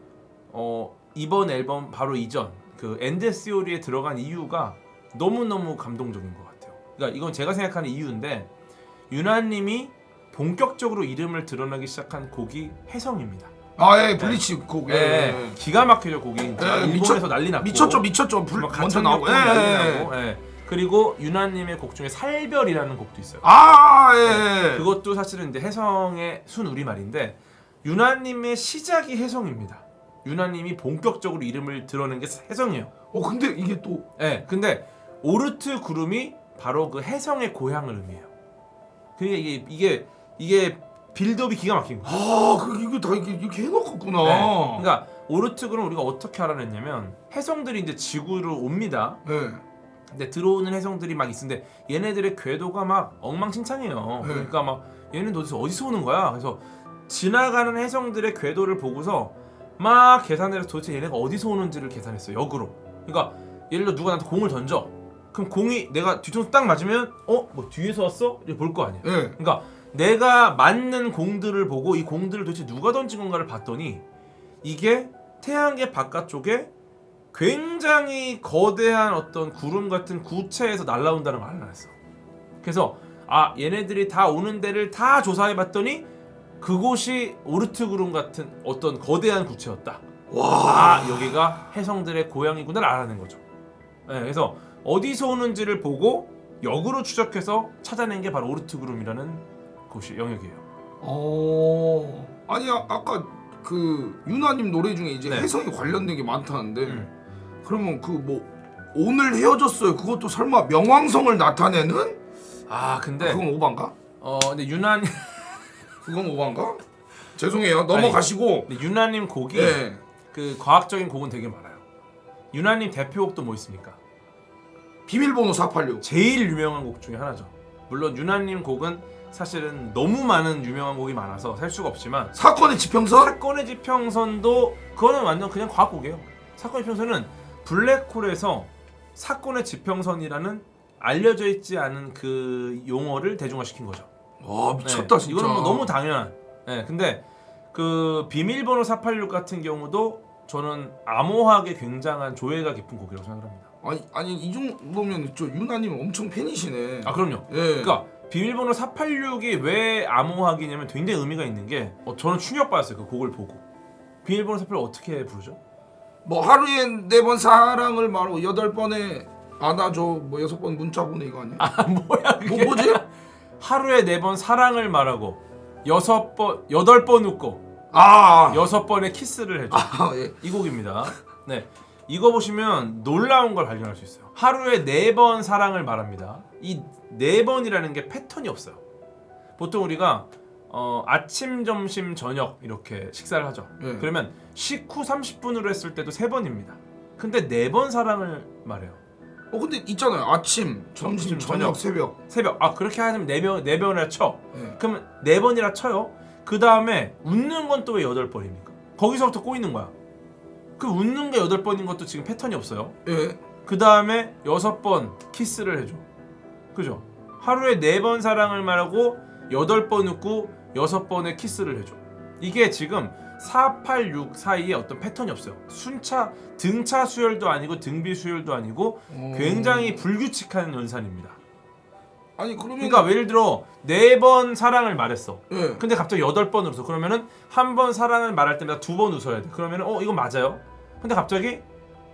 [SPEAKER 2] 이번 앨범 바로 이전 그 엔드 시오리에 들어간 이유가 너무너무 감동적인 것 같아요. 그러니까 이건 제가 생각하는 이유인데, 유나님이 본격적으로 이름을 드러나기 시작한 곡이 해성입니다.
[SPEAKER 1] 예, 블리치 곡. 예.
[SPEAKER 2] 기가 막히죠, 곡이. 진짜. 일본에서 난리 났고.
[SPEAKER 1] 미쳤죠. 먼저 나오고.
[SPEAKER 2] 난리 나고. 그리고 유나님의 곡 중에 살별이라는 곡도 있어요.
[SPEAKER 1] 예.
[SPEAKER 2] 그것도 사실은 이제 해성의 순 우리말인데, 유나님의 시작이 해성입니다. 유나님이 본격적으로 이름을 드러낸 게 해성이에요.
[SPEAKER 1] 근데 이게 또.
[SPEAKER 2] 근데 오르트 구름이 바로 그 해성의 고향을 의미해요. 그게 이게 빌드업이 기가 막힌 거예요.
[SPEAKER 1] 이거 다 이렇게 해놓았구나.
[SPEAKER 2] 그러니까 오르트 그룹 우리가 어떻게 알아냈냐면, 해성들이 이제 지구로 옵니다. 근데 들어오는 해성들이 막 있는데 얘네들의 궤도가 막 엉망진창이에요. 그러니까 막 얘는 어디서 오는 거야? 그래서 지나가는 해성들의 궤도를 보고서 막 계산해서 도대체 얘네가 어디서 오는지를 계산했어요. 역으로. 그러니까 예를 들어 누가 나한테 공을 던져. 그럼 공이 내가 뒤통수 딱 맞으면 뭐 뒤에서 왔어? 이렇게 볼 거 아니야. 그러니까 내가 맞는 공들을 보고 이 공들을 도대체 누가 던진 건가를 봤더니 이게 태양계 바깥쪽에 굉장히 거대한 어떤 구름 같은 구체에서 날아온다는 걸 알아냈어. 그래서 얘네들이 다 오는 데를 다 조사해 봤더니 그곳이 오르트 구름 같은 어떤 거대한 구체였다. 여기가 해성들의 고향이구나를 알아낸 거죠. 그래서 어디서 오는지를 보고 역으로 추적해서 찾아낸 게 바로 오르트 그룹이라는 곳이 영역이에요.
[SPEAKER 1] 아니 아까 그 유나님 노래 중에 이제 해성이 관련된 게 많다는데 그러면 그 뭐 오늘 헤어졌어요 그것도 설마 명왕성을 나타내는?
[SPEAKER 2] 근데
[SPEAKER 1] 그건 오반가?
[SPEAKER 2] 근데 유난
[SPEAKER 1] 그건 오반가? 죄송해요. 넘어가시고.
[SPEAKER 2] 근데 유나님 곡이
[SPEAKER 1] 예.
[SPEAKER 2] 그 과학적인 곡은 되게 많아요. 유나님 대표곡도 뭐 있습니까?
[SPEAKER 1] 비밀번호 486.
[SPEAKER 2] 제일 유명한 곡 중에 하나죠. 물론 유나님 곡은 사실은 너무 많은 유명한 곡이 많아서 살 수가 없지만
[SPEAKER 1] 사건의 지평선?
[SPEAKER 2] 사건의 지평선도 그거는 완전 그냥 과학곡이에요. 사건의 지평선은 블랙홀에서 사건의 지평선이라는 알려져 있지 않은 그 용어를 대중화시킨 거죠.
[SPEAKER 1] 와 미쳤다 진짜.
[SPEAKER 2] 이거는 뭐 너무 당연한. 근데 그 비밀번호 486 같은 경우도 저는 암호학에 굉장한 조예가 깊은 곡이라고 생각합니다.
[SPEAKER 1] 아니 이 정도면 저 유나님 엄청 팬이시네.
[SPEAKER 2] 아 그럼요.
[SPEAKER 1] 예.
[SPEAKER 2] 그러니까 비밀번호 486이 왜 암호학이냐면 굉장히 의미가 있는 게 저는 충격받았어요. 그 곡을 보고. 비밀번호 486 어떻게 부르죠?
[SPEAKER 1] 뭐 하루에 4번 사랑을 말하고 8번에 안아줘 뭐 6번 문자 보내 이거 아니야?
[SPEAKER 2] 아 뭐야 그게?
[SPEAKER 1] 뭐지?
[SPEAKER 2] 하루에 4번 사랑을 말하고 8번 웃고
[SPEAKER 1] 아
[SPEAKER 2] 6번의 키스를 해줘.
[SPEAKER 1] 예.
[SPEAKER 2] 이 곡입니다. 네, 이거 보시면 놀라운 걸 발견할 수 있어요. 하루에 4번 사랑을 말합니다. 이 4번이라는 게 패턴이 없어요. 보통 우리가 아침, 점심, 저녁 이렇게 식사를 하죠.
[SPEAKER 1] 예.
[SPEAKER 2] 그러면 식후 30분으로 했을 때도 3번입니다. 근데 4번 사랑을 말해요.
[SPEAKER 1] 근데 있잖아요. 아침, 점심, 저녁, 새벽.
[SPEAKER 2] 그렇게 하면 4번이라 쳐.
[SPEAKER 1] 예.
[SPEAKER 2] 그러면 4번이라 쳐요. 그 다음에 웃는 건 또 왜 8번입니까? 거기서부터 꼬이는 거야. 그 웃는 게 8번인 것도 지금 패턴이 없어요.
[SPEAKER 1] 예.
[SPEAKER 2] 그 다음에 6번 키스를 해줘. 그죠? 하루에 4번 사랑을 말하고 8번 웃고 6번의 키스를 해줘. 이게 지금 4, 8, 6 사이에 어떤 패턴이 없어요. 등차 수열도 아니고 등비 수열도 아니고 굉장히 불규칙한 연산입니다.
[SPEAKER 1] 아니 그러면
[SPEAKER 2] 그러니까 예를 들어 4번 사랑을 말했어.
[SPEAKER 1] 예.
[SPEAKER 2] 근데 갑자기 8번을 웃어. 그러면은 한 번 사랑을 말할 때마다 2번 웃어야 돼. 그러면은 이거 맞아요. 근데 갑자기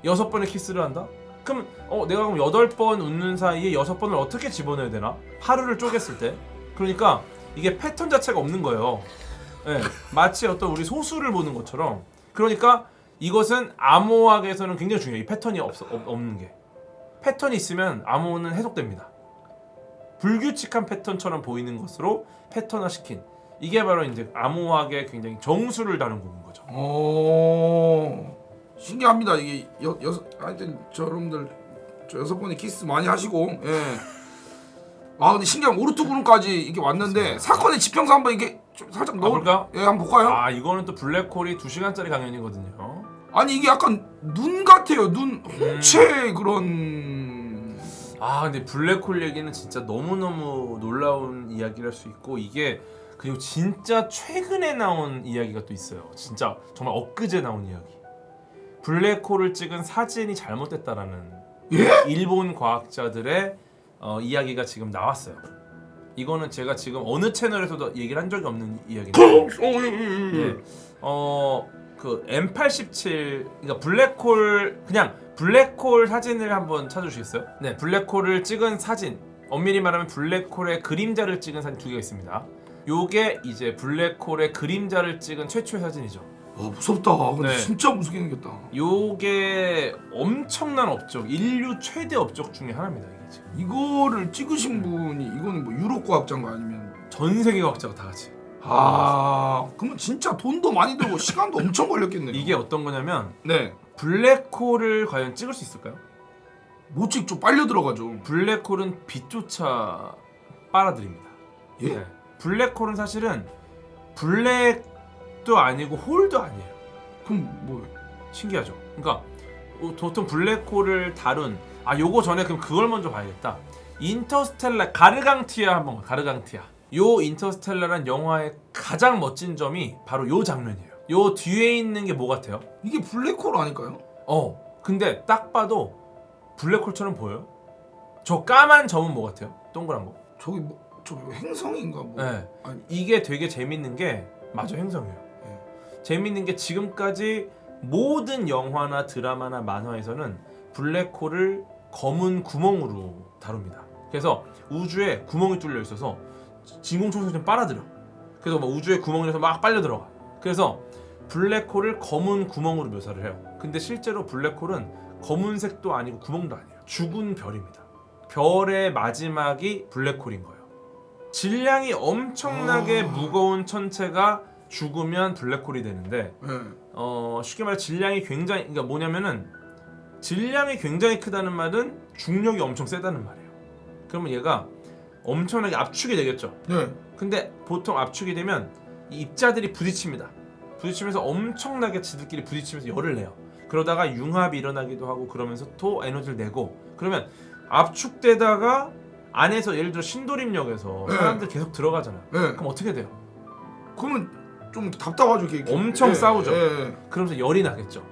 [SPEAKER 2] 6번의 키스를 한다? 그럼 내가 그럼 8번 웃는 사이에 6번을 어떻게 집어넣어야 되나? 하루를 쪼갰을 때. 그러니까 이게 패턴 자체가 없는 거예요. 예, 마치 어떤 우리 소수를 보는 것처럼. 그러니까 이것은 암호학에서는 굉장히 중요해요. 이 패턴이 없는 게. 패턴이 있으면 암호는 해석됩니다. 불규칙한 패턴처럼 보이는 것으로 패턴화시킨, 이게 바로 이제 암호학의 굉장히 정수를 다룬 곡인 거죠.
[SPEAKER 1] 신기합니다. 이게 하여튼 여러분들 저 6번의 키스 많이 하시고. 예. 근데 신기한 오르투구름까지 이렇게 왔는데
[SPEAKER 2] 맞습니다.
[SPEAKER 1] 사건의 지평선 한번 이게 좀 살짝
[SPEAKER 2] 볼까요?
[SPEAKER 1] 예, 한번 볼까요?
[SPEAKER 2] 이거는 또 블랙홀이 2시간짜리 강연이거든요.
[SPEAKER 1] 아니 이게 약간 눈 같아요. 눈 홍채 그런.
[SPEAKER 2] 근데 블랙홀 얘기는 진짜 너무너무 놀라운 이야기를 할 수 있고, 이게 그리고 진짜 최근에 나온 이야기가 또 있어요. 진짜 정말 엊그제 나온 이야기. 블랙홀을 찍은 사진이 잘못됐다라는
[SPEAKER 1] 예?
[SPEAKER 2] 일본 과학자들의 이야기가 지금 나왔어요. 이거는 제가 지금 어느 채널에서도 얘기를 한 적이 없는 이야기인데, 네. 그 M87, 그러니까 블랙홀 사진을 한번 찾아주시겠어요? 네, 블랙홀을 찍은 사진, 엄밀히 말하면 블랙홀의 그림자를 찍은 사진 2개가 있습니다. 요게 이제 블랙홀의 그림자를 찍은 최초의 사진이죠.
[SPEAKER 1] 무섭다. 근데
[SPEAKER 2] 네.
[SPEAKER 1] 진짜 무섭게 생겼다.
[SPEAKER 2] 요게 엄청난 업적, 인류 최대 업적 중에 하나입니다. 이게 지금
[SPEAKER 1] 이거를 찍으신 분이 이거는 뭐 유럽 과학자인가 아니면
[SPEAKER 2] 전 세계 과학자가 다 같이.
[SPEAKER 1] 그러면 진짜 돈도 많이 들고 시간도 엄청 걸렸겠네요.
[SPEAKER 2] 이게 어떤 거냐면,
[SPEAKER 1] 네.
[SPEAKER 2] 블랙홀을 과연 찍을 수 있을까요?
[SPEAKER 1] 못 찍죠. 빨려 들어가죠.
[SPEAKER 2] 블랙홀은 빛조차 빨아들입니다.
[SPEAKER 1] 예?
[SPEAKER 2] 네. 블랙홀은 사실은 블랙도 아니고 홀도 아니에요.
[SPEAKER 1] 그럼 뭐
[SPEAKER 2] 신기하죠. 그러니까 보통 블랙홀을 다룬 요거 전에 그럼 그걸 먼저 봐야겠다. 인터스텔라 가르강티아 요 인터스텔라란 영화의 가장 멋진 점이 바로 요 장면이에요. 요 뒤에 있는 게 뭐 같아요?
[SPEAKER 1] 이게 블랙홀 아닐까요?
[SPEAKER 2] 근데 딱 봐도 블랙홀처럼 보여요. 저 까만 점은 뭐 같아요? 동그란 거.
[SPEAKER 1] 저기 행성인가 뭐.
[SPEAKER 2] 네.
[SPEAKER 1] 아니,
[SPEAKER 2] 이게 되게 재밌는 게, 맞아, 행성이에요. 재밌는 게 지금까지 모든 영화나 드라마나 만화에서는 블랙홀을 검은 구멍으로 다룹니다. 그래서 우주에 구멍이 뚫려 있어서 진공청소기 좀 빨아들여. 그래서 뭐 우주에 구멍에서 막 빨려 들어가. 그래서 블랙홀을 검은 구멍으로 묘사를 해요. 근데 실제로 블랙홀은 검은색도 아니고 구멍도 아니에요. 죽은 별입니다. 별의 마지막이 블랙홀인 거예요. 질량이 엄청나게 무거운 천체가 죽으면 블랙홀이 되는데
[SPEAKER 1] 네.
[SPEAKER 2] 쉽게 말해 질량이 굉장히 그러니까 뭐냐면은 질량이 굉장히 크다는 말은 중력이 엄청 세다는 말이에요. 그러면 얘가 엄청나게 압축이 되겠죠.
[SPEAKER 1] 네.
[SPEAKER 2] 근데 보통 압축이 되면 이 입자들이 부딪힙니다. 부딪히면서 엄청나게 지들끼리 부딪히면서 열을 내요. 그러다가 융합이 일어나기도 하고 그러면서 또 에너지를 내고 그러면 압축되다가 안에서 예를 들어 신도림역에서
[SPEAKER 1] 네.
[SPEAKER 2] 사람들 계속 들어가잖아.
[SPEAKER 1] 네.
[SPEAKER 2] 그럼 어떻게 돼요?
[SPEAKER 1] 그러면 좀 답답하죠. 이렇게.
[SPEAKER 2] 엄청 싸우죠.
[SPEAKER 1] 예.
[SPEAKER 2] 그러면서 열이 나겠죠.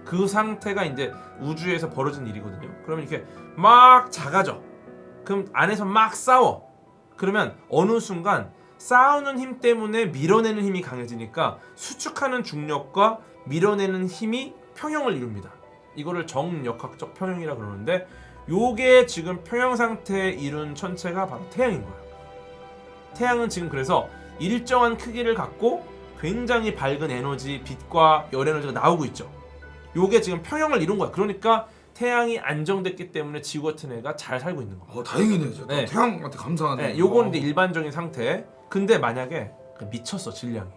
[SPEAKER 2] 그 상태가 이제 우주에서 벌어진 일이거든요. 그러면 이렇게 막 작아져. 그럼 안에서 막 싸워. 그러면 어느 순간 싸우는 힘 때문에 밀어내는 힘이 강해지니까 수축하는 중력과 밀어내는 힘이 평형을 이룹니다. 이거를 정역학적 평형이라 그러는데 요게 지금 평형 상태에 이룬 천체가 바로 태양인 거예요. 태양은 지금 그래서 일정한 크기를 갖고 굉장히 밝은 에너지, 빛과 열 에너지가 나오고 있죠. 요게 지금 평형을 이룬 거야. 그러니까 태양이 안정됐기 때문에 지구 같은 애가 잘 살고 있는 거야.
[SPEAKER 1] 다행이네. 진짜.
[SPEAKER 2] 네.
[SPEAKER 1] 태양한테 감사하네.
[SPEAKER 2] 네, 요건 이제 일반적인 상태. 근데 만약에 미쳤어 질량이.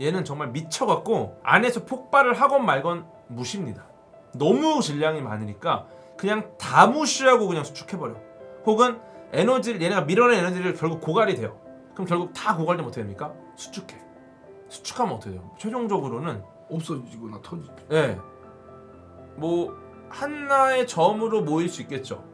[SPEAKER 2] 얘는 정말 미쳐갖고 안에서 폭발을 하건 말건 무시입니다. 너무 질량이 많으니까 그냥 다 무시하고 그냥 수축해버려. 혹은 에너지를 얘네가 밀어낸 에너지를 결국 고갈이 돼요. 그럼 결국 다 고갈되면 어떻게 됩니까? 수축해. 수축하면 어떻게 돼요? 최종적으로는
[SPEAKER 1] 없어지거나 터지.
[SPEAKER 2] 네. 뭐 하나의 점으로 모일 수 있겠죠.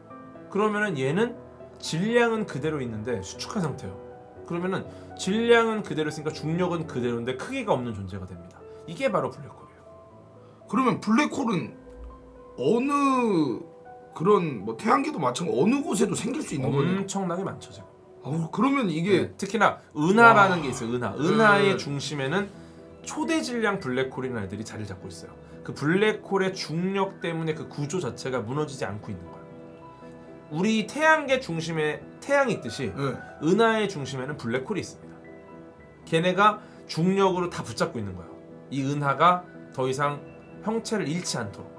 [SPEAKER 2] 그러면은 얘는 질량은 그대로 있는데 수축한 상태예요. 그러면은 질량은 그대로 있으니까 중력은 그대로인데 크기가 없는 존재가 됩니다. 이게 바로 블랙홀이에요.
[SPEAKER 1] 그러면 블랙홀은 어느 그런 뭐 태양계도 마찬가지 어느 곳에도 생길 수 있는 거예요?
[SPEAKER 2] 엄청나게 많죠 지금.
[SPEAKER 1] 그러면 이게
[SPEAKER 2] 네, 특히나 은하라는
[SPEAKER 1] 와.
[SPEAKER 2] 게 있어요. 은하의
[SPEAKER 1] 네.
[SPEAKER 2] 중심에는 초대 질량 블랙홀이라는 애들이 자리를 잡고 있어요. 그 블랙홀의 중력 때문에 그 구조 자체가 무너지지 않고 있는 거예요. 우리 태양계 중심에 태양이 있듯이
[SPEAKER 1] 네.
[SPEAKER 2] 은하의 중심에는 블랙홀이 있습니다. 걔네가 중력으로 다 붙잡고 있는 거예요. 이 은하가 더 이상 형체를 잃지 않도록.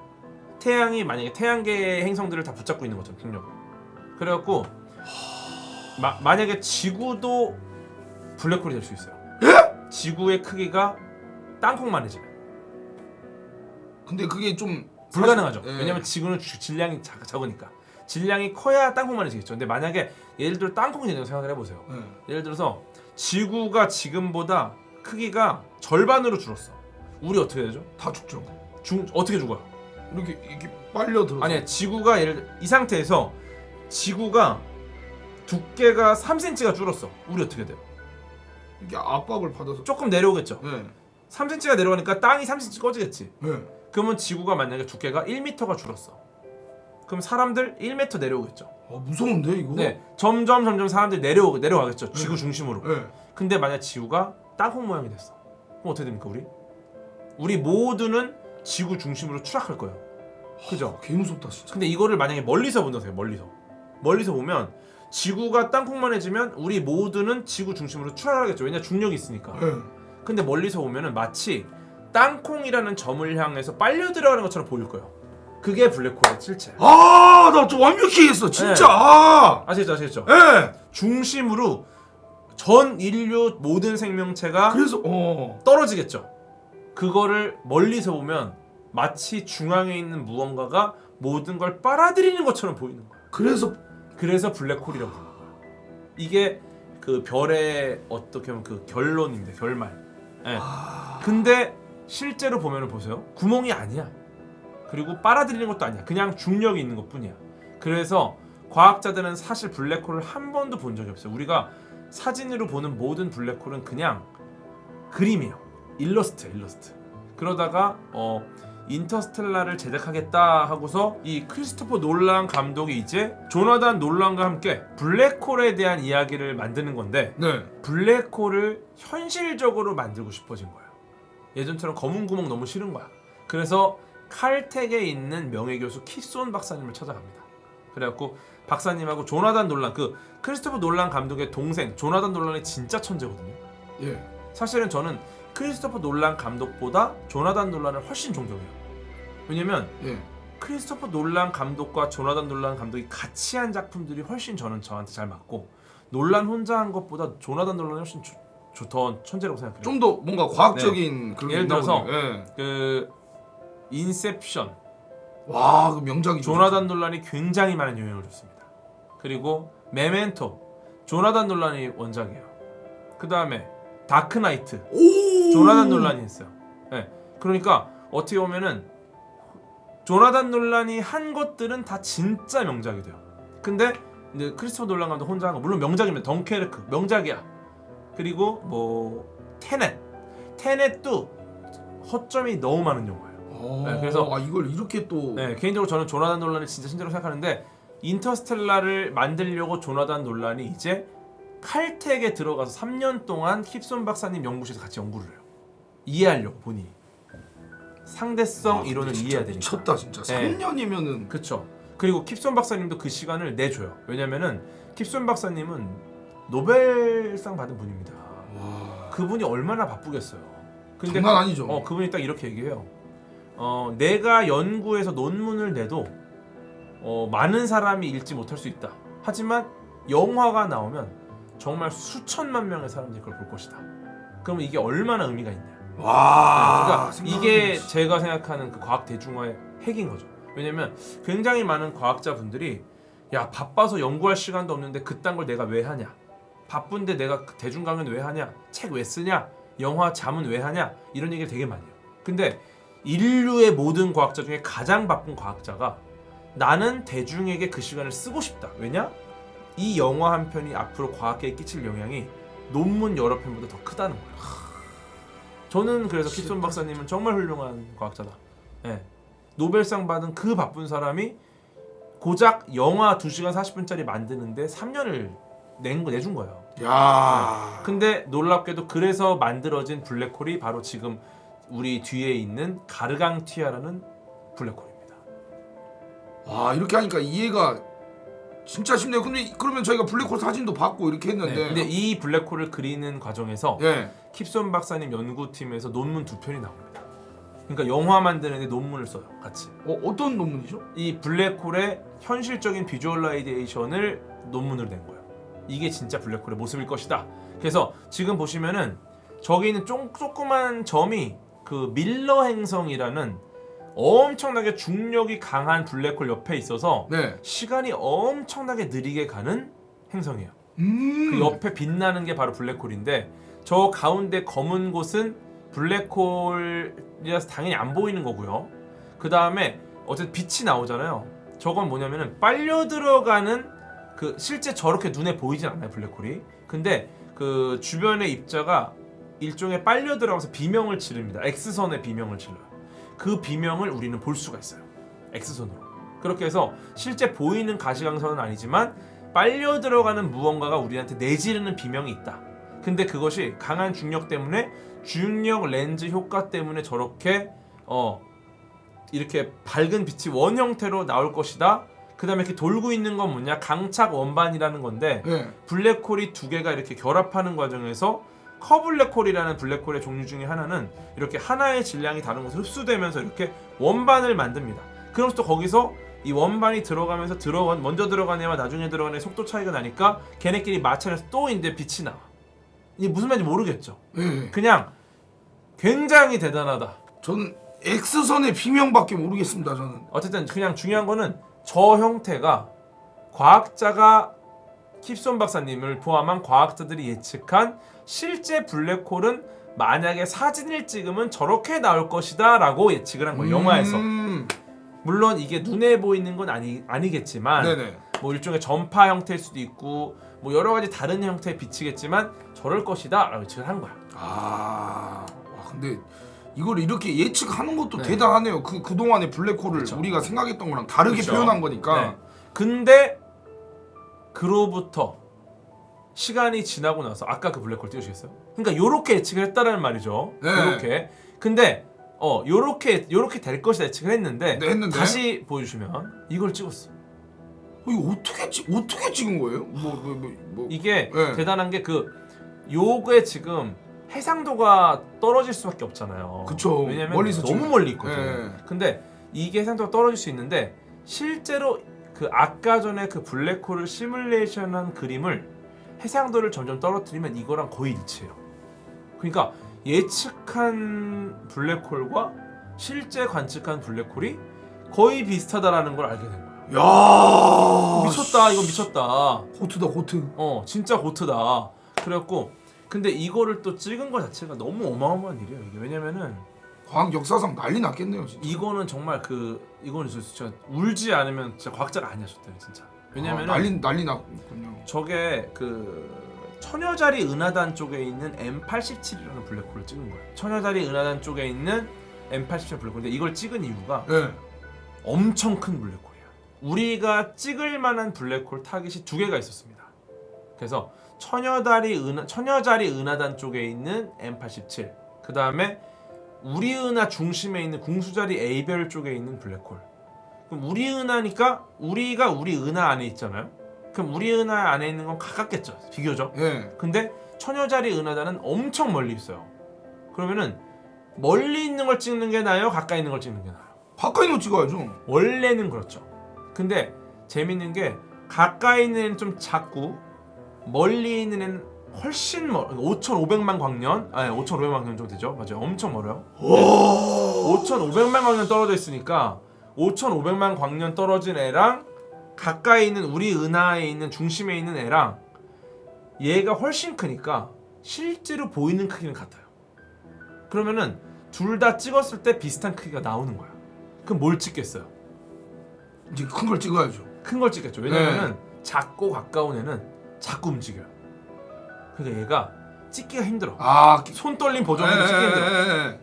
[SPEAKER 2] 태양이 만약에 태양계의 행성들을 다 붙잡고 있는 것처럼 중력으로. 그래갖고 만약에 지구도 블랙홀이 될 수 있어요. 지구의 크기가 땅콩만해지면.
[SPEAKER 1] 근데 그게 좀
[SPEAKER 2] 불가능하죠.
[SPEAKER 1] 예.
[SPEAKER 2] 왜냐면 지구는 질량이 작으니까. 질량이 커야 땅콩만해지겠죠. 근데 만약에 예를 들어 땅콩이 된다고 생각을 해보세요.
[SPEAKER 1] 네.
[SPEAKER 2] 예를 들어서 지구가 지금보다 크기가 절반으로 줄었어. 우리 어떻게 되죠?
[SPEAKER 1] 다 죽죠.
[SPEAKER 2] 어떻게 죽어요?
[SPEAKER 1] 이렇게 빨려 들어서.
[SPEAKER 2] 아니 지구가 이 상태에서 지구가 두께가 3cm가 줄었어. 우리 어떻게 돼요?
[SPEAKER 1] 이게 압박을 받아서.
[SPEAKER 2] 조금 내려오겠죠.
[SPEAKER 1] 네.
[SPEAKER 2] 3cm가 내려가니까 땅이 3cm 꺼지겠지.
[SPEAKER 1] 네.
[SPEAKER 2] 그러면 지구가 만약에 두께가 1m가 줄었어. 그럼 사람들 1m 내려오겠죠.
[SPEAKER 1] 무서운데 이거.
[SPEAKER 2] 네, 점점 사람들이 내려가겠죠. 지구 중심으로.
[SPEAKER 1] 네.
[SPEAKER 2] 근데 만약 지구가 땅콩 모양이 됐어. 그럼 어떻게 됩니까 우리 모두는 지구 중심으로 추락할 거예요. 그죠?
[SPEAKER 1] 개 무섭다 진짜.
[SPEAKER 2] 근데 이거를 만약에 멀리서 본다세요. 멀리서 보면 지구가 땅콩만해지면 우리 모두는 지구 중심으로 추락하겠죠. 왜냐 중력이 있으니까.
[SPEAKER 1] 네.
[SPEAKER 2] 근데 멀리서 보면은 마치 땅콩이라는 점을 향해서 빨려 들어가는 것처럼 보일 거예요. 그게 블랙홀의 실체야.
[SPEAKER 1] 나 좀 완벽히 이해했어 진짜.
[SPEAKER 2] 네. 아시겠죠?
[SPEAKER 1] 네.
[SPEAKER 2] 중심으로 전 인류 모든 생명체가
[SPEAKER 1] 그래서
[SPEAKER 2] 떨어지겠죠. 그거를 멀리서 보면 마치 중앙에 있는 무언가가 모든 걸 빨아들이는 것처럼 보이는 거야. 그래서 블랙홀이라고 부르는 거야. 이게 그 별의 어떻게 보면 그 결론입니다. 결말. 네. 근데 실제로 보면은 보세요. 구멍이 아니야. 그리고 빨아들이는 것도 아니야. 그냥 중력이 있는 것뿐이야. 그래서 과학자들은 사실 블랙홀을 한 번도 본 적이 없어요. 우리가 사진으로 보는 모든 블랙홀은 그냥 그림이에요. 일러스트야. 그러다가 인터스텔라를 제작하겠다 하고서 이 크리스토퍼 놀란 감독이 이제 조나단 놀란과 함께 블랙홀에 대한 이야기를 만드는 건데
[SPEAKER 1] 네.
[SPEAKER 2] 블랙홀을 현실적으로 만들고 싶어진 거예요. 예전처럼 검은 구멍 너무 싫은 거야. 그래서 칼텍에 있는 명예교수 키손 박사님을 찾아갑니다. 그래갖고 박사님하고 조나단 놀란 그 크리스토퍼 놀란 감독의 동생 조나단 놀란이 진짜 천재거든요.
[SPEAKER 1] 예.
[SPEAKER 2] 사실은 저는 크리스토퍼 놀란 감독보다 조나단 놀란을 훨씬 존경해요. 왜냐면
[SPEAKER 1] 예.
[SPEAKER 2] 크리스토퍼 놀란 감독과 조나단 놀란 감독이 같이 한 작품들이 훨씬 저한테 잘 맞고 놀란 혼자 한 것보다 조나단 놀란이 훨씬 더 천재라고 생각해요.
[SPEAKER 1] 좀 더 뭔가 과학적인 그런 게
[SPEAKER 2] 예를
[SPEAKER 1] 있나
[SPEAKER 2] 들어서
[SPEAKER 1] 보네요. 예.
[SPEAKER 2] 그 인셉션
[SPEAKER 1] 와, 그 명작이죠.
[SPEAKER 2] 조나단 놀란이 굉장히 많은 영향을 줬습니다. 그리고 메멘토 조나단 놀란이 원작이에요. 그 다음에 다크나이트
[SPEAKER 1] 오!
[SPEAKER 2] 조나단 놀란이 했어요. 네. 그러니까 어떻게 보면은 조나단 놀란이 한 것들은 다 진짜 명작이 돼요. 근데 이제 크리스토퍼 놀란 감독 혼자 한 거 물론 명작이면 덩케르크 명작이야. 그리고 뭐 테넷도 허점이 너무 많은 영화예요. 네, 그래서
[SPEAKER 1] 이걸 이렇게 또
[SPEAKER 2] 네, 개인적으로 저는 조나단 놀란이 진짜 신작으로 생각하는데 인터스텔라를 만들려고 조나단 놀란이 이제 칼텍에 들어가서 3년 동안 킵손 박사님 연구실에서 같이 연구를 해요. 이해하려고 본인이 상대성 이론을 이해해야 되니까.
[SPEAKER 1] 미쳤다 진짜.
[SPEAKER 2] 네.
[SPEAKER 1] 3년이면은
[SPEAKER 2] 그쵸. 그리고 킵손 박사님도 그 시간을 내줘요. 왜냐면은 킵손 박사님은 노벨상 받은 분입니다.
[SPEAKER 1] 와,
[SPEAKER 2] 그분이 얼마나 바쁘겠어요. 근데
[SPEAKER 1] 장난 아니죠.
[SPEAKER 2] 그분이 딱 이렇게 얘기해요. 내가 연구해서 논문을 내도 많은 사람이 읽지 못할 수 있다. 하지만 영화가 나오면 정말 수천만 명의 사람들이 그걸 볼 것이다. 그럼 이게 얼마나 의미가 있냐.
[SPEAKER 1] 와,
[SPEAKER 2] 그러니까 이게 제가 생각하는 그 과학 대중화의 핵인 거죠. 왜냐면 굉장히 많은 과학자분들이 야 바빠서 연구할 시간도 없는데 그딴 걸 내가 왜 하냐. 바쁜데 내가 대중 강연 왜 하냐. 책 왜 쓰냐. 영화 자문 왜 하냐. 이런 얘기를 되게 많이 해요. 근데 인류의 모든 과학자 중에 가장 바쁜 과학자가 나는 대중에게 그 시간을 쓰고 싶다. 왜냐? 이 영화 한 편이 앞으로 과학계에 끼칠 영향이 논문 여러 편보다 더 크다는 거예요. 저는 그래서 킵손 박사님은 정말 훌륭한 과학자다. 네. 노벨상 받은 그 바쁜 사람이 고작 영화 2시간 40분짜리 만드는데 3년을 내준 거예요.
[SPEAKER 1] 야.
[SPEAKER 2] 근데 놀랍게도 그래서 만들어진 블랙홀이 바로 지금 우리 뒤에 있는 가르강티아라는 블랙홀입니다.
[SPEAKER 1] 와, 이렇게 하니까 이해가 진짜 쉽네요. 근데 그러면 저희가 블랙홀 사진도 받고 이렇게 했는데.
[SPEAKER 2] 네, 근데 이 블랙홀을 그리는 과정에서
[SPEAKER 1] 예.
[SPEAKER 2] 킵손 박사님 연구팀에서 논문 2편이 나옵니다. 그러니까 영화 만드는데 논문을 써요, 같이.
[SPEAKER 1] 어떤 논문이죠?
[SPEAKER 2] 이 블랙홀의 현실적인 비주얼라이제이션을 논문으로 낸 거예요. 이게 진짜 블랙홀의 모습일 것이다. 그래서 지금 보시면은 저기 있는 조그만 점이 그 밀러 행성이라는 엄청나게 중력이 강한 블랙홀 옆에 있어서
[SPEAKER 1] 네.
[SPEAKER 2] 시간이 엄청나게 느리게 가는 행성이에요. 그 옆에 빛나는 게 바로 블랙홀인데 저 가운데 검은 곳은 블랙홀이라서 당연히 안 보이는 거고요. 그 다음에 어쨌든 빛이 나오잖아요. 저건 뭐냐면은 빨려 들어가는 그 실제 저렇게 눈에 보이진 않아요, 블랙홀이. 근데 그 주변의 입자가 일종의 빨려 들어가서 비명을 지릅니다. X선의 비명을 질러요. 그 비명을 우리는 볼 수가 있어요. X선으로. 그렇게 해서 실제 보이는 가시광선은 아니지만 빨려 들어가는 무언가가 우리한테 내지르는 비명이 있다. 근데 그것이 강한 중력 때문에 중력 렌즈 효과 때문에 저렇게 이렇게 밝은 빛이 원 형태로 나올 것이다. 그 다음에 이렇게 돌고 있는 건 뭐냐? 강착 원반이라는 건데
[SPEAKER 1] 네.
[SPEAKER 2] 블랙홀이 두 개가 이렇게 결합하는 과정에서 커블랙홀이라는 블랙홀의 종류 중에 하나는 이렇게 하나의 질량이 다른 곳에 흡수되면서 이렇게 원반을 만듭니다. 그럼 또 거기서 이 원반이 들어가면서 먼저 들어간 애와 나중에 들어간 애 속도 차이가 나니까 걔네끼리 마찰해서 또 이제 빛이 나와. 이게 무슨 말인지 모르겠죠.
[SPEAKER 1] 네.
[SPEAKER 2] 그냥 굉장히 대단하다.
[SPEAKER 1] 저는 X선의 비명밖에 모르겠습니다. 저는.
[SPEAKER 2] 어쨌든 그냥 중요한 거는 저 형태가 과학자가 킵손 박사님을 포함한 과학자들이 예측한 실제 블랙홀은 만약에 사진을 찍으면 저렇게 나올 것이다 라고 예측을 한 거예요. 영화에서. 물론 이게 눈에 보이는 건 아니겠지만
[SPEAKER 1] 네네.
[SPEAKER 2] 뭐 일종의 전파 형태일 수도 있고 뭐 여러 가지 다른 형태의 빛이겠지만 저럴 것이다 라고 예측을 한 거야.
[SPEAKER 1] 와, 근데 이걸 이렇게 예측하는 것도
[SPEAKER 2] 네.
[SPEAKER 1] 대단하네요. 그동안의 블랙홀을
[SPEAKER 2] 그쵸.
[SPEAKER 1] 우리가 생각했던 거랑 다르게
[SPEAKER 2] 그쵸.
[SPEAKER 1] 표현한 거니까.
[SPEAKER 2] 네. 근데 그로부터 시간이 지나고 나서 아까 그 블랙홀 띄우시겠어요? 그러니까 요렇게 예측을 했다라는 말이죠.
[SPEAKER 1] 네.
[SPEAKER 2] 요렇게. 근데 요렇게 될 것이다 예측을 했는데,
[SPEAKER 1] 네, 했는데?
[SPEAKER 2] 다시 보여주시면 이걸 찍었어.
[SPEAKER 1] 이거 어떻게 찍은 거예요?
[SPEAKER 2] 이게
[SPEAKER 1] 네.
[SPEAKER 2] 대단한 게 요게 지금 해상도가 떨어질 수밖에 없잖아요.
[SPEAKER 1] 그쵸.
[SPEAKER 2] 왜냐면
[SPEAKER 1] 멀리서
[SPEAKER 2] 너무
[SPEAKER 1] 찍으면.
[SPEAKER 2] 멀리 있거든.
[SPEAKER 1] 네.
[SPEAKER 2] 근데 이게 해상도가 떨어질 수 있는데 실제로 그 아까 전에 그 블랙홀을 시뮬레이션한 그림을 해상도를 점점 떨어뜨리면 이거랑 거의 일치해요. 그러니까 예측한 블랙홀과 실제 관측한 블랙홀이 거의 비슷하다라는 걸 알게 된 거예요.
[SPEAKER 1] 야
[SPEAKER 2] 미쳤다. 이건 미쳤다.
[SPEAKER 1] 고트다 고트.
[SPEAKER 2] 진짜 고트다. 그래갖고 근데 이거를 또 찍은 것 자체가 너무 어마어마한 일이에요. 이게 왜냐면은
[SPEAKER 1] 과학 역사상 난리 났겠네요 진짜.
[SPEAKER 2] 이거는 정말 이거는 진짜 울지 않으면 진짜 과학자가 아니었대 진짜. 왜냐면은
[SPEAKER 1] 난리 났군요.
[SPEAKER 2] 저게 처녀자리 은하단 쪽에 있는 M87이라는 블랙홀을 찍은 거예요. 처녀자리 은하단 쪽에 있는 M87 블랙홀인데 이걸 찍은 이유가
[SPEAKER 1] 네.
[SPEAKER 2] 엄청 큰 블랙홀이에요. 우리가 찍을 만한 블랙홀 타깃이 2개가 있었습니다. 그래서 처녀자리 은하단 쪽에 있는 M87, 그 다음에 우리 은하 중심에 있는 궁수자리 A별 쪽에 있는 블랙홀. 그럼 우리 은하니까 우리가 우리 은하 안에 있잖아요. 그럼 우리 은하 안에 있는 건 가깝겠죠, 비교적.
[SPEAKER 1] 네.
[SPEAKER 2] 근데 처녀자리 은하단은 엄청 멀리 있어요. 그러면은 멀리 있는 걸 찍는 게 나아요, 가까이 있는 걸 찍는 게 나아요?
[SPEAKER 1] 가까이 있는 거 찍어야죠.
[SPEAKER 2] 원래는 그렇죠. 근데 재밌는 게 가까이 있는 애는 좀 작고 멀리 있는 애는 훨씬 5,500만 광년, 5,500만 광년 정도 되죠. 맞아요. 엄청 멀어요. 5,500만 광년 떨어져 있으니까 5,500만 광년 떨어진 애랑 가까이 있는 우리 은하에 있는 중심에 있는 애랑 얘가 훨씬 크니까 실제로 보이는 크기는 같아요. 그러면은 둘 다 찍었을 때 비슷한 크기가 나오는 거야. 그럼 뭘 찍겠어요?
[SPEAKER 1] 이제 큰 걸 찍어야죠.
[SPEAKER 2] 큰 걸 찍겠죠. 왜냐면은 작고 가까운 애는 자꾸 움직여요. 그러니까 얘가 찍기가 힘들어. 손 떨림 보정해도 찍기 힘들어.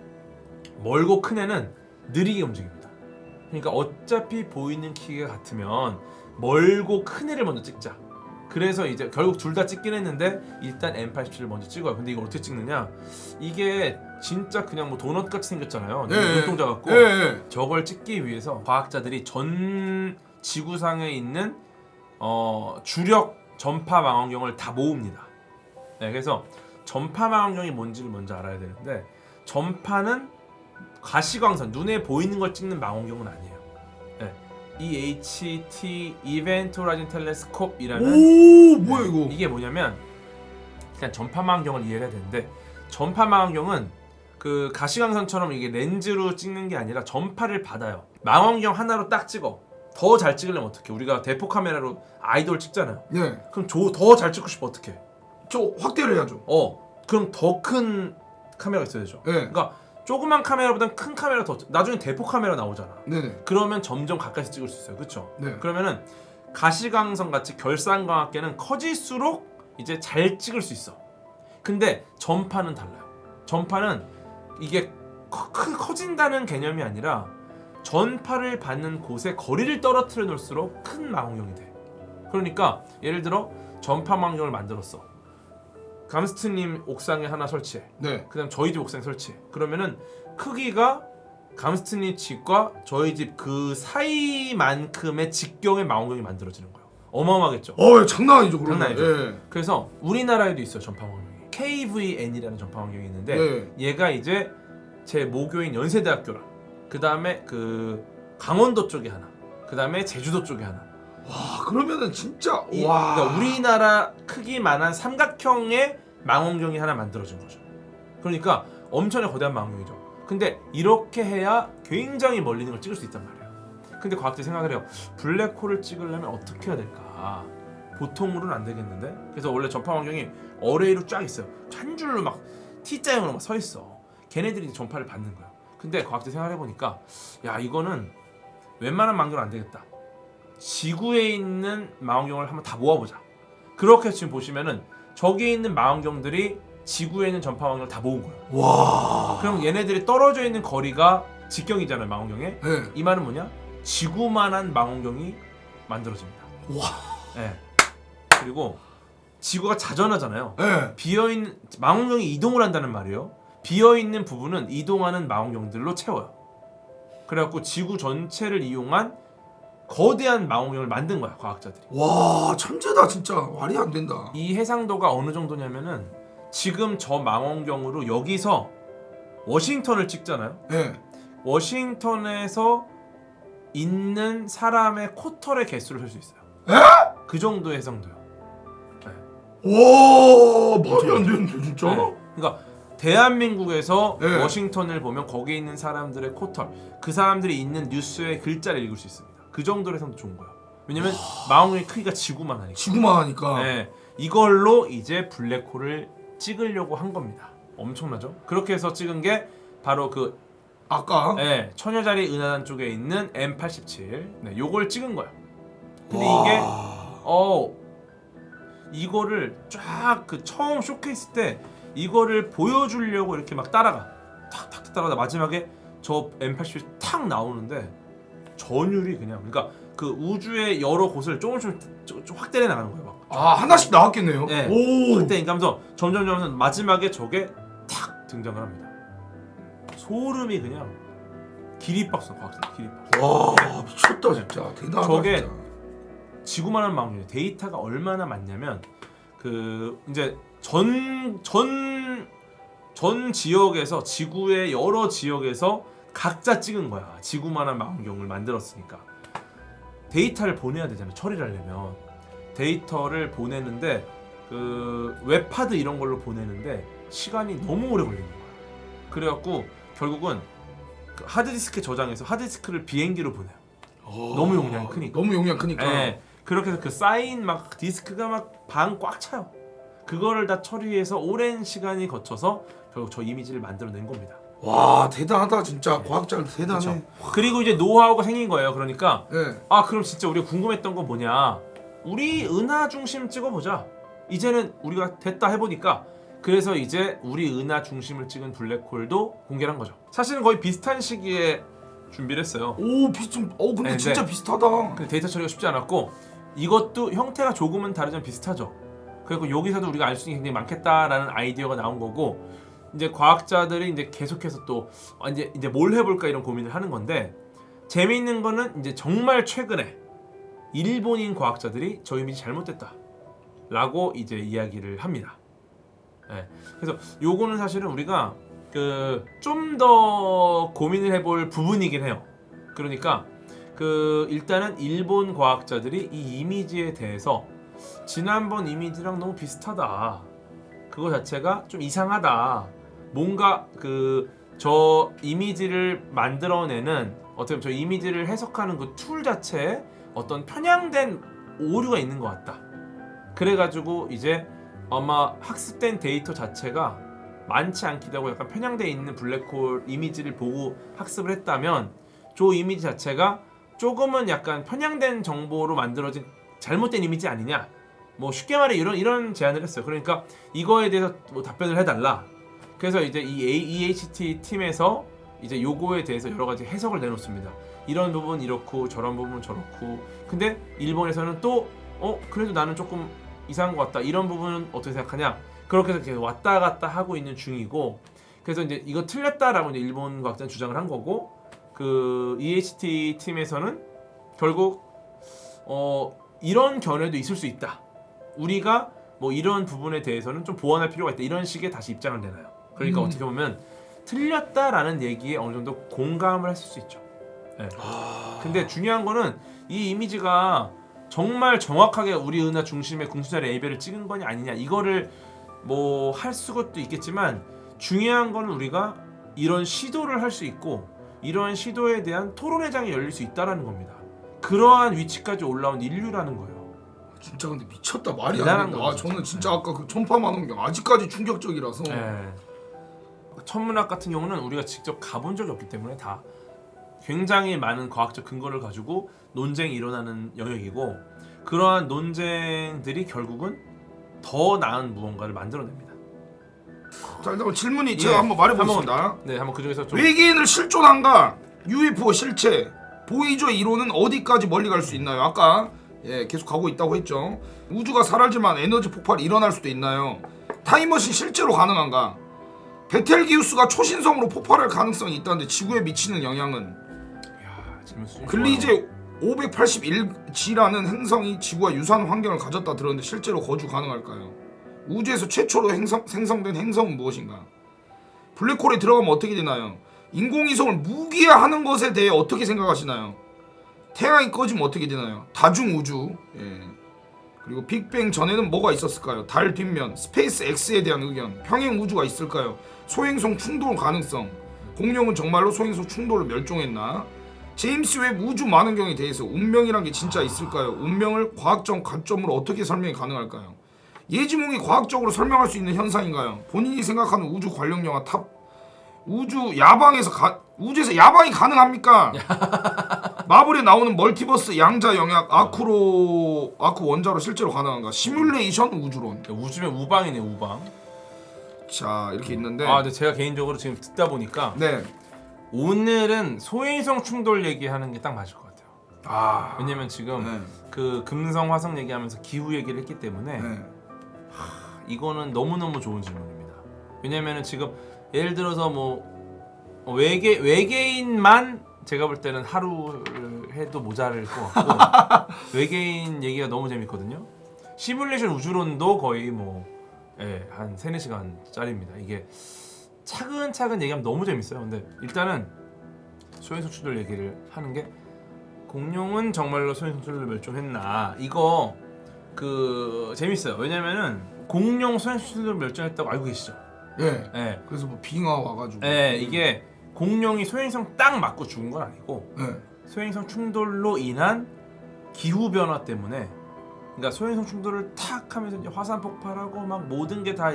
[SPEAKER 2] 멀고 큰 애는 느리게 움직입니다. 그러니까 어차피 보이는 크기가 같으면 멀고 큰 애를 먼저 찍자. 그래서 이제 결국 둘 다 찍긴 했는데 일단 M87을 먼저 찍어요. 근데 이걸 어떻게 찍느냐? 이게 진짜 그냥 뭐 도넛 같이 생겼잖아요. 눈동자 같고. 저걸 찍기 위해서 과학자들이 전 지구상에 있는 주력 전파 망원경을 다 모읍니다. 네, 그래서 전파 망원경이 뭔지를 먼저 알아야 되는데 전파는 가시광선, 눈에 보이는 걸 찍는 망원경은 아니에요. 네, EHT Event Horizon Telescope이라는
[SPEAKER 1] 오 뭐야 이거?
[SPEAKER 2] 이게 뭐냐면 그냥 전파 망원경을 이해해야 되는데 전파 망원경은 그 가시광선처럼 이게 렌즈로 찍는 게 아니라 전파를 받아요. 망원경 하나로 딱 찍어. 더 잘 찍으려면 어떡해? 우리가 대포 카메라로 아이돌 찍잖아요.
[SPEAKER 1] 네.
[SPEAKER 2] 그럼 더 잘 찍고 싶어 어떡해?
[SPEAKER 1] 저 확대를 해야죠.
[SPEAKER 2] 그럼 더 큰 카메라가 있어야 되죠.
[SPEAKER 1] 네.
[SPEAKER 2] 그러니까 조그만 카메라보단 큰 카메라 나중에 대포 카메라 나오잖아.
[SPEAKER 1] 네네.
[SPEAKER 2] 그러면 점점 가까이서 찍을 수 있어요. 그렇죠?
[SPEAKER 1] 네.
[SPEAKER 2] 그러면은 가시광선 같이 결산광학계는 커질수록 이제 잘 찍을 수 있어. 근데 전파는 달라요. 전파는 이게 커진다는 개념이 아니라 전파를 받는 곳에 거리를 떨어뜨려 놓을수록 큰 망원경이 돼. 그러니까 예를 들어 전파 망원경을 만들었어. 감스트님 옥상에 하나 설치해.
[SPEAKER 1] 네.
[SPEAKER 2] 그다음 저희 집 옥상에 설치해. 그러면은 크기가 감스트님 집과 저희 집 그 사이만큼의 직경의 망원경이 만들어지는 거예요. 어마어마하겠죠.
[SPEAKER 1] 장난 아니죠. 그러면.
[SPEAKER 2] 장난 아니죠.
[SPEAKER 1] 예.
[SPEAKER 2] 그래서 우리나라에도 있어요 전파 망원경이. KVN이라는 전파 망원경이 있는데
[SPEAKER 1] 네.
[SPEAKER 2] 얘가 이제 제 모교인 연세대학교랑 그 다음에 그 강원도 쪽에 하나, 그 다음에 제주도 쪽에 하나.
[SPEAKER 1] 와 그러면은 진짜
[SPEAKER 2] 그러니까 우리나라 크기만한 삼각형의 망원경이 하나 만들어진 거죠. 그러니까 엄청나게 거대한 망원경이죠. 근데 이렇게 해야 굉장히 멀리 있는 걸 찍을 수 있단 말이에요. 근데 과학자들이 생각을 해요. 블랙홀을 찍으려면 어떻게 해야 될까? 보통으로는 안 되겠는데? 그래서 원래 전파 망원경이 어레이로 쫙 있어요. 한 줄로 막 T자형으로 막 서 있어. 걔네들이 전파를 받는 거야. 근데 과학자들이 생각을 해보니까 야 이거는 웬만한 망원경은 안 되겠다. 지구에 있는 망원경을 한번 다 모아보자. 그렇게 지금 보시면은 저기에 있는 망원경들이 지구에 있는 전파 망원경을 다 모은 거예요.
[SPEAKER 1] 와.
[SPEAKER 2] 그럼 얘네들이 떨어져 있는 거리가 직경이잖아요 망원경에.
[SPEAKER 1] 네.
[SPEAKER 2] 이 말은 뭐냐? 지구만한 망원경이 만들어집니다.
[SPEAKER 1] 와.
[SPEAKER 2] 네. 그리고 지구가 자전하잖아요.
[SPEAKER 1] 네.
[SPEAKER 2] 비어있는 망원경이 이동을 한다는 말이에요. 비어있는 부분은 이동하는 망원경들로 채워요. 그래갖고 지구 전체를 이용한 거대한 망원경을 만든 거야 과학자들이.
[SPEAKER 1] 와 천재다 진짜. 말이 안 된다.
[SPEAKER 2] 이 해상도가 어느 정도냐면은 지금 저 망원경으로 여기서 워싱턴을 찍잖아요.
[SPEAKER 1] 네.
[SPEAKER 2] 워싱턴에서 있는 사람의 코털의 개수를 셀 수 있어요.
[SPEAKER 1] 에?
[SPEAKER 2] 그 정도의 해상도요.
[SPEAKER 1] 와 말이 안 되는데 진짜.
[SPEAKER 2] 네. 그러니까 대한민국에서
[SPEAKER 1] 네.
[SPEAKER 2] 워싱턴을 보면 거기에 있는 사람들의 코털, 그 사람들이 있는 뉴스의 글자를 읽을 수 있습니다. 그 정도로 해서 좋은 거예요. 왜냐면 망원경의 크기가 지구만 하니까.
[SPEAKER 1] 지구만 하니까.
[SPEAKER 2] 네. 이걸로 이제 블랙홀을 찍으려고 한 겁니다. 엄청나죠? 그렇게 해서 찍은 게 바로 그
[SPEAKER 1] 아까
[SPEAKER 2] 네, 처녀자리 은하단 쪽에 있는 M87. 네, 요걸 찍은 거예요. 근데
[SPEAKER 1] 와.
[SPEAKER 2] 이게 이거를 쫙 그 처음 쇼케이스 때 이거를 보여주려고 이렇게 막 따라가 탁탁탁 따라가다 마지막에 저 M87이 탁 나오는데 전율이 그냥 그러니까 그 우주의 여러 곳을 조금씩 좀 확대해 나가는 거예요. 막.
[SPEAKER 1] 아 하나씩 나왔겠네요.
[SPEAKER 2] 네.
[SPEAKER 1] 오.
[SPEAKER 2] 확대니까 하면서 점점 마지막에 저게 탁 등장을 합니다. 소름이 그냥 기립박수 과학자 기립박수.
[SPEAKER 1] 와 미쳤다 진짜 대단하다.
[SPEAKER 2] 저게
[SPEAKER 1] 진짜.
[SPEAKER 2] 지구만한 망원경 데이터가 얼마나 많냐면 그 이제 전 지역에서 지구의 여러 지역에서 각자 찍은 거야. 지구만한 망원경을 만들었으니까 데이터를 보내야 되잖아. 처리를 하려면 데이터를 보내는데 그 웹하드 이런 걸로 보내는데 시간이 너무 오래 걸리는 거야. 그래갖고 결국은 그 하드디스크에 저장해서 하드디스크를 비행기로 보내요. 너무 용량이 크니까.
[SPEAKER 1] 너무 용량 크니까.
[SPEAKER 2] 네, 그렇게 해서 그 쌓인 막 디스크가 막 반 꽉 차요. 그거를 다 처리해서 오랜 시간이 거쳐서 결국 저 이미지를 만들어낸 겁니다.
[SPEAKER 1] 와 대단하다 진짜. 과학자들 대단해.
[SPEAKER 2] 그렇죠. 그리고 이제 노하우가 생긴 거예요. 그러니까
[SPEAKER 1] 네.
[SPEAKER 2] 그럼 진짜 우리가 궁금했던 건 뭐냐? 우리 은하 중심 찍어보자. 이제는 우리가 됐다 해보니까 그래서 이제 우리 은하 중심을 찍은 블랙홀도 공개를 한 거죠. 사실은 거의 비슷한 시기에 준비를 했어요.
[SPEAKER 1] 오 비좀. 근데
[SPEAKER 2] 네,
[SPEAKER 1] 진짜
[SPEAKER 2] 네.
[SPEAKER 1] 비슷하다.
[SPEAKER 2] 근데 데이터 처리가 쉽지 않았고 이것도 형태가 조금은 다르지만 비슷하죠. 그리고 여기서도 우리가 알 수 있는 게 굉장히 많겠다라는 아이디어가 나온 거고 이제 과학자들이 이제 계속해서 또 이제 뭘 해볼까 이런 고민을 하는 건데 재미있는 거는 이제 정말 최근에 일본인 과학자들이 저 이미지 잘못됐다라고 이제 이야기를 합니다. 네. 그래서 요거는 사실은 우리가 그 좀 더 고민을 해볼 부분이긴 해요. 그러니까 그 일단은 일본 과학자들이 이 이미지에 대해서 지난번 이미지랑 너무 비슷하다. 그거 자체가 좀 이상하다. 뭔가 그 저 이미지를 만들어내는 어떻게 보면 저 이미지를 해석하는 그 툴 자체에 어떤 편향된 오류가 있는 것 같다. 그래가지고 이제 아마 학습된 데이터 자체가 많지 않기도 하고 약간 편향되어 있는 블랙홀 이미지를 보고 학습을 했다면 저 이미지 자체가 조금은 약간 편향된 정보로 만들어진 잘못된 이미지 아니냐. 뭐 쉽게 말해 이런 제안을 했어요. 그러니까 이거에 대해서 뭐 답변을 해달라. 그래서 이제 이 EHT 팀에서 이제 요거에 대해서 여러 가지 해석을 내놓습니다. 이런 부분 이렇고 저런 부분 저렇고. 근데 일본에서는 또 그래도 나는 조금 이상한 것 같다. 이런 부분은 어떻게 생각하냐? 그렇게 해서 계속 왔다 갔다 하고 있는 중이고. 그래서 이제 이거 틀렸다라고 이제 일본 과학자는 주장을 한 거고. 그 EHT 팀에서는 결국 이런 견해도 있을 수 있다. 우리가 뭐 이런 부분에 대해서는 좀 보완할 필요가 있다. 이런 식의 다시 입장을 내놔요. 그러니까 어떻게 보면 틀렸다라는 얘기에 어느 정도 공감을 했을 수 있죠. 네. 근데 중요한 거는 이 이미지가 정말 정확하게 우리 은하 중심의 궁수자리 A별을 찍은 거냐 아니냐 이거를 뭐 할 수도 있겠지만 중요한 거는 우리가 이런 시도를 할 수 있고 이런 시도에 대한 토론회장이 열릴 수 있다라는 겁니다. 그러한 위치까지 올라온 인류라는 거예요.
[SPEAKER 1] 진짜 근데 미쳤다. 말이
[SPEAKER 2] 대단한
[SPEAKER 1] 안 된다.
[SPEAKER 2] 거죠,
[SPEAKER 1] 저는
[SPEAKER 2] 진짜.
[SPEAKER 1] 진짜 아까 그 천파만원경 아직까지 충격적이라서.
[SPEAKER 2] 네. 천문학 같은 경우는 우리가 직접 가본 적이 없기 때문에 다 굉장히 많은 과학적 근거를 가지고 논쟁이 일어나는 영역이고 그러한 논쟁들이 결국은 더 나은 무언가를 만들어냅니다.
[SPEAKER 1] 자 일단 질문이
[SPEAKER 2] 예.
[SPEAKER 1] 제가 한번 말해보겠습니다.
[SPEAKER 2] 한번 그 중에서 좀
[SPEAKER 1] 외계인을 실존한가? UFO 실체 보이저 이론은 어디까지 멀리 갈 수 있나요? 아까 계속 가고 있다고 했죠. 우주가 사라지만 에너지 폭발이 일어날 수도 있나요? 타임머신 실제로 가능한가? 베텔기우스가 초신성으로 폭발할 가능성이 있다는데 지구에 미치는 영향은?
[SPEAKER 2] 야, 질문 수준
[SPEAKER 1] 글리제 581G라는 행성이 지구와 유사한 환경을 가졌다 들었는데 실제로 거주 가능할까요? 우주에서 최초로 생성된 행성은 무엇인가? 블랙홀에 들어가면 어떻게 되나요? 인공위성을 무기화하는 것에 대해 어떻게 생각하시나요? 태양이 꺼지면 어떻게 되나요? 다중우주. 그리고 빅뱅 전에는 뭐가 있었을까요? 달 뒷면, 스페이스 X에 대한 의견, 평행 우주가 있을까요? 소행성 충돌 가능성, 공룡은 정말로 소행성 충돌로 멸종했나? 제임스 웹 우주 만원경에 대해서 운명이란 게 진짜 있을까요? 운명을 과학적 관점으로 어떻게 설명이 가능할까요? 예지몽이 과학적으로 설명할 수 있는 현상인가요? 본인이 생각하는 우주 관련 영화 탑 우주에서 야방이 가능합니까? 마블에 나오는 멀티버스 양자 영역 아크 원자로 실제로 가능한가? 시뮬레이션 우주론.
[SPEAKER 2] 우주면 우방이네 우방.
[SPEAKER 1] 자 이렇게 있는데.
[SPEAKER 2] 근데 제가 개인적으로 지금 듣다 보니까
[SPEAKER 1] 네.
[SPEAKER 2] 오늘은 소행성 충돌 얘기하는 게 딱 맞을 것 같아요. 왜냐면 지금
[SPEAKER 1] 네.
[SPEAKER 2] 그 금성 화성 얘기하면서 기후 얘기를 했기 때문에
[SPEAKER 1] 네.
[SPEAKER 2] 이거는 너무너무 좋은 질문입니다. 왜냐면은 지금 예를 들어서 뭐 외계인만 제가 볼 때는 하루를 해도 모자랄 것 같고 외계인 얘기가 너무 재밌거든요. 시뮬레이션 우주론도 거의 한 3-4시간짜리입니다. 이게 차근차근 얘기하면 너무 재밌어요. 근데 일단은 소행성 충돌 얘기를 하는 게 공룡은 정말로 소행성 충돌로 멸종했나 이거 재밌어요. 왜냐면은 공룡 소행성 충돌로 멸종했다고 알고 계시죠?
[SPEAKER 1] 예.
[SPEAKER 2] 예.
[SPEAKER 1] 그래서 뭐 빙하 와가지고.
[SPEAKER 2] 예, 이게 공룡이 소행성 딱 맞고 죽은 건 아니고
[SPEAKER 1] 예.
[SPEAKER 2] 소행성 충돌로 인한 기후 변화 때문에 그러니까 소행성 충돌을 탁 하면서 이제 화산 폭발하고 막 모든 게 다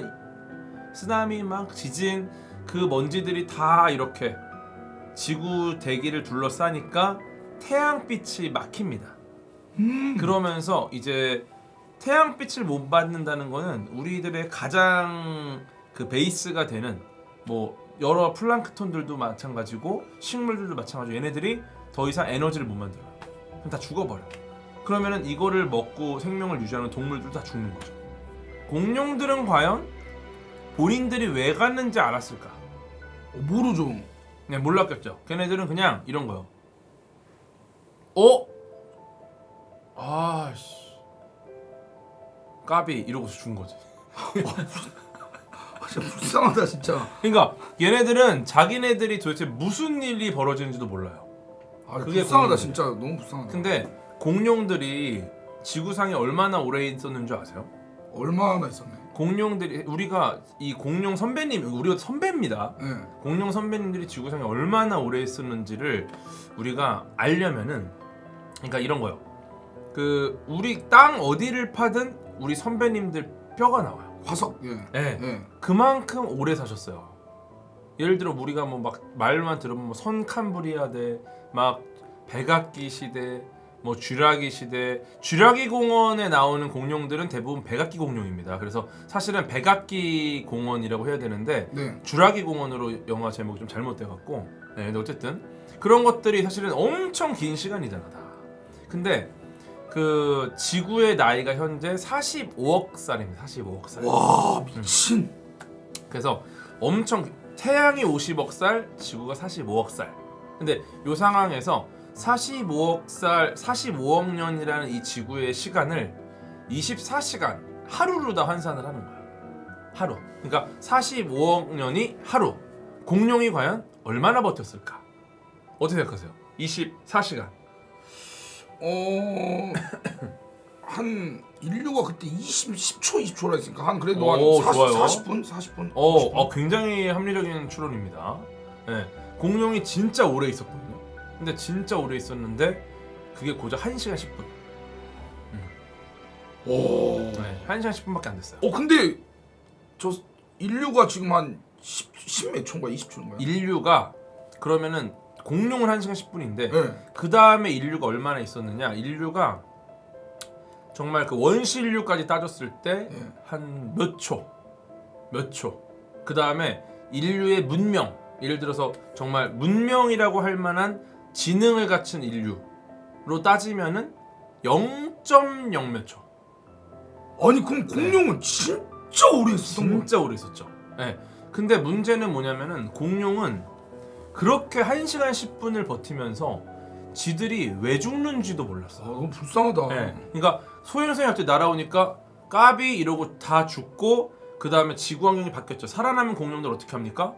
[SPEAKER 2] 쓰나미 막 지진 그 먼지들이 다 이렇게 지구 대기를 둘러싸니까 태양빛이 막힙니다. 그러면서 이제 태양빛을 못 받는다는 거는 우리들의 가장 그 베이스가 되는 뭐 여러 플랑크톤들도 마찬가지고 식물들도 마찬가지고 얘네들이 더 이상 에너지를 못 만들어요. 그럼 다 죽어버려. 그러면은 이거를 먹고 생명을 유지하는 동물들도 다 죽는 거죠. 공룡들은 과연 본인들이 왜 갔는지 알았을까?
[SPEAKER 1] 모르죠.
[SPEAKER 2] 그냥 몰랐겠죠. 걔네들은 그냥 이런 거요. 아씨 까비 이러고서 죽은 거지.
[SPEAKER 1] 진짜 불쌍하다 진짜.
[SPEAKER 2] 그러니까 얘네들은 자기네들이 도대체 무슨 일이 벌어지는지도 몰라요.
[SPEAKER 1] 그게 불쌍하다 진짜. 너무 불쌍하다.
[SPEAKER 2] 근데 공룡들이 지구상에 얼마나 오래 있었는 줄 아세요?
[SPEAKER 1] 얼마나 있었네.
[SPEAKER 2] 공룡들이 우리가 이 공룡 선배님 우리가 선배입니다.
[SPEAKER 1] 네.
[SPEAKER 2] 공룡 선배님들이 지구상에 얼마나 오래 있었는지를 우리가 알려면은 그러니까 이런 거요. 우리 땅 어디를 파든 우리 선배님들 뼈가 나와요.
[SPEAKER 1] 화석. 예.
[SPEAKER 2] 네.
[SPEAKER 1] 예.
[SPEAKER 2] 그만큼 오래 사셨어요. 예를 들어 우리가 뭐 막 말만 들으면 뭐 선캄브리아대, 막 백악기 시대, 뭐 쥐라기 시대, 쥐라기 공원에 나오는 공룡들은 대부분 백악기 공룡입니다. 그래서 사실은 백악기 공원이라고 해야 되는데
[SPEAKER 1] 네.
[SPEAKER 2] 쥐라기 공원으로 영화 제목이 좀 잘못돼갖고. 네, 근데 어쨌든 그런 것들이 사실은 엄청 긴 시간이잖아 다. 근데 그 지구의 나이가 현재 45억 살입니다. 45억 살.
[SPEAKER 1] 와 미친.
[SPEAKER 2] 그래서 엄청 태양이 50억 살, 지구가 45억 살. 근데 이 상황에서 45억 살, 45억 년이라는 이 지구의 시간을 24시간 하루로 다 환산을 하는 거야. 하루. 그러니까 45억 년이 하루. 공룡이 과연 얼마나 버텼을까? 어떻게 생각하세요? 24시간.
[SPEAKER 1] 한 인류가 그때 10초 20초라 했으니까 한 그래도
[SPEAKER 2] 오,
[SPEAKER 1] 한
[SPEAKER 2] 좋아요.
[SPEAKER 1] 40분? 40분?
[SPEAKER 2] 굉장히 합리적인 추론입니다. 네. 공룡이 진짜 오래 있었거든요. 근데 진짜 오래 있었는데 그게 고작 1시간 10분.
[SPEAKER 1] 오.
[SPEAKER 2] 네, 1시간 10분밖에 안 됐어요.
[SPEAKER 1] 근데 저 인류가 지금 한 10 몇 초인가 20초인가요?
[SPEAKER 2] 인류가 그러면은 공룡은 1시간 10분인데
[SPEAKER 1] 네.
[SPEAKER 2] 그 다음에 인류가 얼마나 있었느냐? 인류가 정말 그 원시인류까지 따졌을 때 한 몇 초. 그 다음에 인류의 문명, 예를 들어서 정말 문명이라고 할 만한 지능을 갖춘 인류로 따지면은 0.0 몇 초.
[SPEAKER 1] 아니 그럼 공룡은 진짜 오래 있었던 거야?
[SPEAKER 2] 진짜 오래 있었죠. 네. 근데 문제는 뭐냐면은 공룡은 그렇게 1시간 10분을 버티면서 지들이 왜 죽는지도 몰랐어.
[SPEAKER 1] 너무 불쌍하다.
[SPEAKER 2] 네. 그러니까 소행성이 갑자기 날아오니까 까비 이러고 다 죽고 그 다음에 지구 환경이 바뀌었죠. 살아남은 공룡들 어떻게 합니까?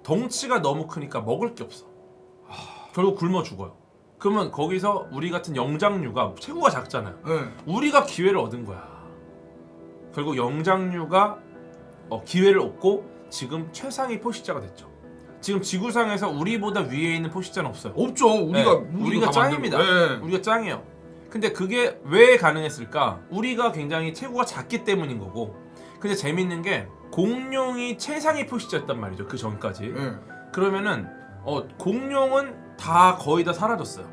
[SPEAKER 2] 덩치가 너무 크니까 먹을 게 없어. 결국 굶어 죽어요. 그러면 거기서 우리 같은 영장류가 체구가 작잖아요.
[SPEAKER 1] 네.
[SPEAKER 2] 우리가 기회를 얻은 거야. 결국 영장류가 기회를 얻고 지금 최상위 포식자가 됐죠. 지금 지구상에서 우리보다 위에 있는 포식자는 없어요.
[SPEAKER 1] 없죠.
[SPEAKER 2] 우리가
[SPEAKER 1] 다
[SPEAKER 2] 짱입니다.
[SPEAKER 1] 만들고. 네.
[SPEAKER 2] 우리가 짱이에요. 근데 그게 왜 가능했을까? 우리가 굉장히 체구가 작기 때문인 거고. 근데 재밌는 게 공룡이 최상위 포식자였단 말이죠. 그 전까지.
[SPEAKER 1] 네.
[SPEAKER 2] 그러면은 공룡은 다 거의 다 사라졌어요.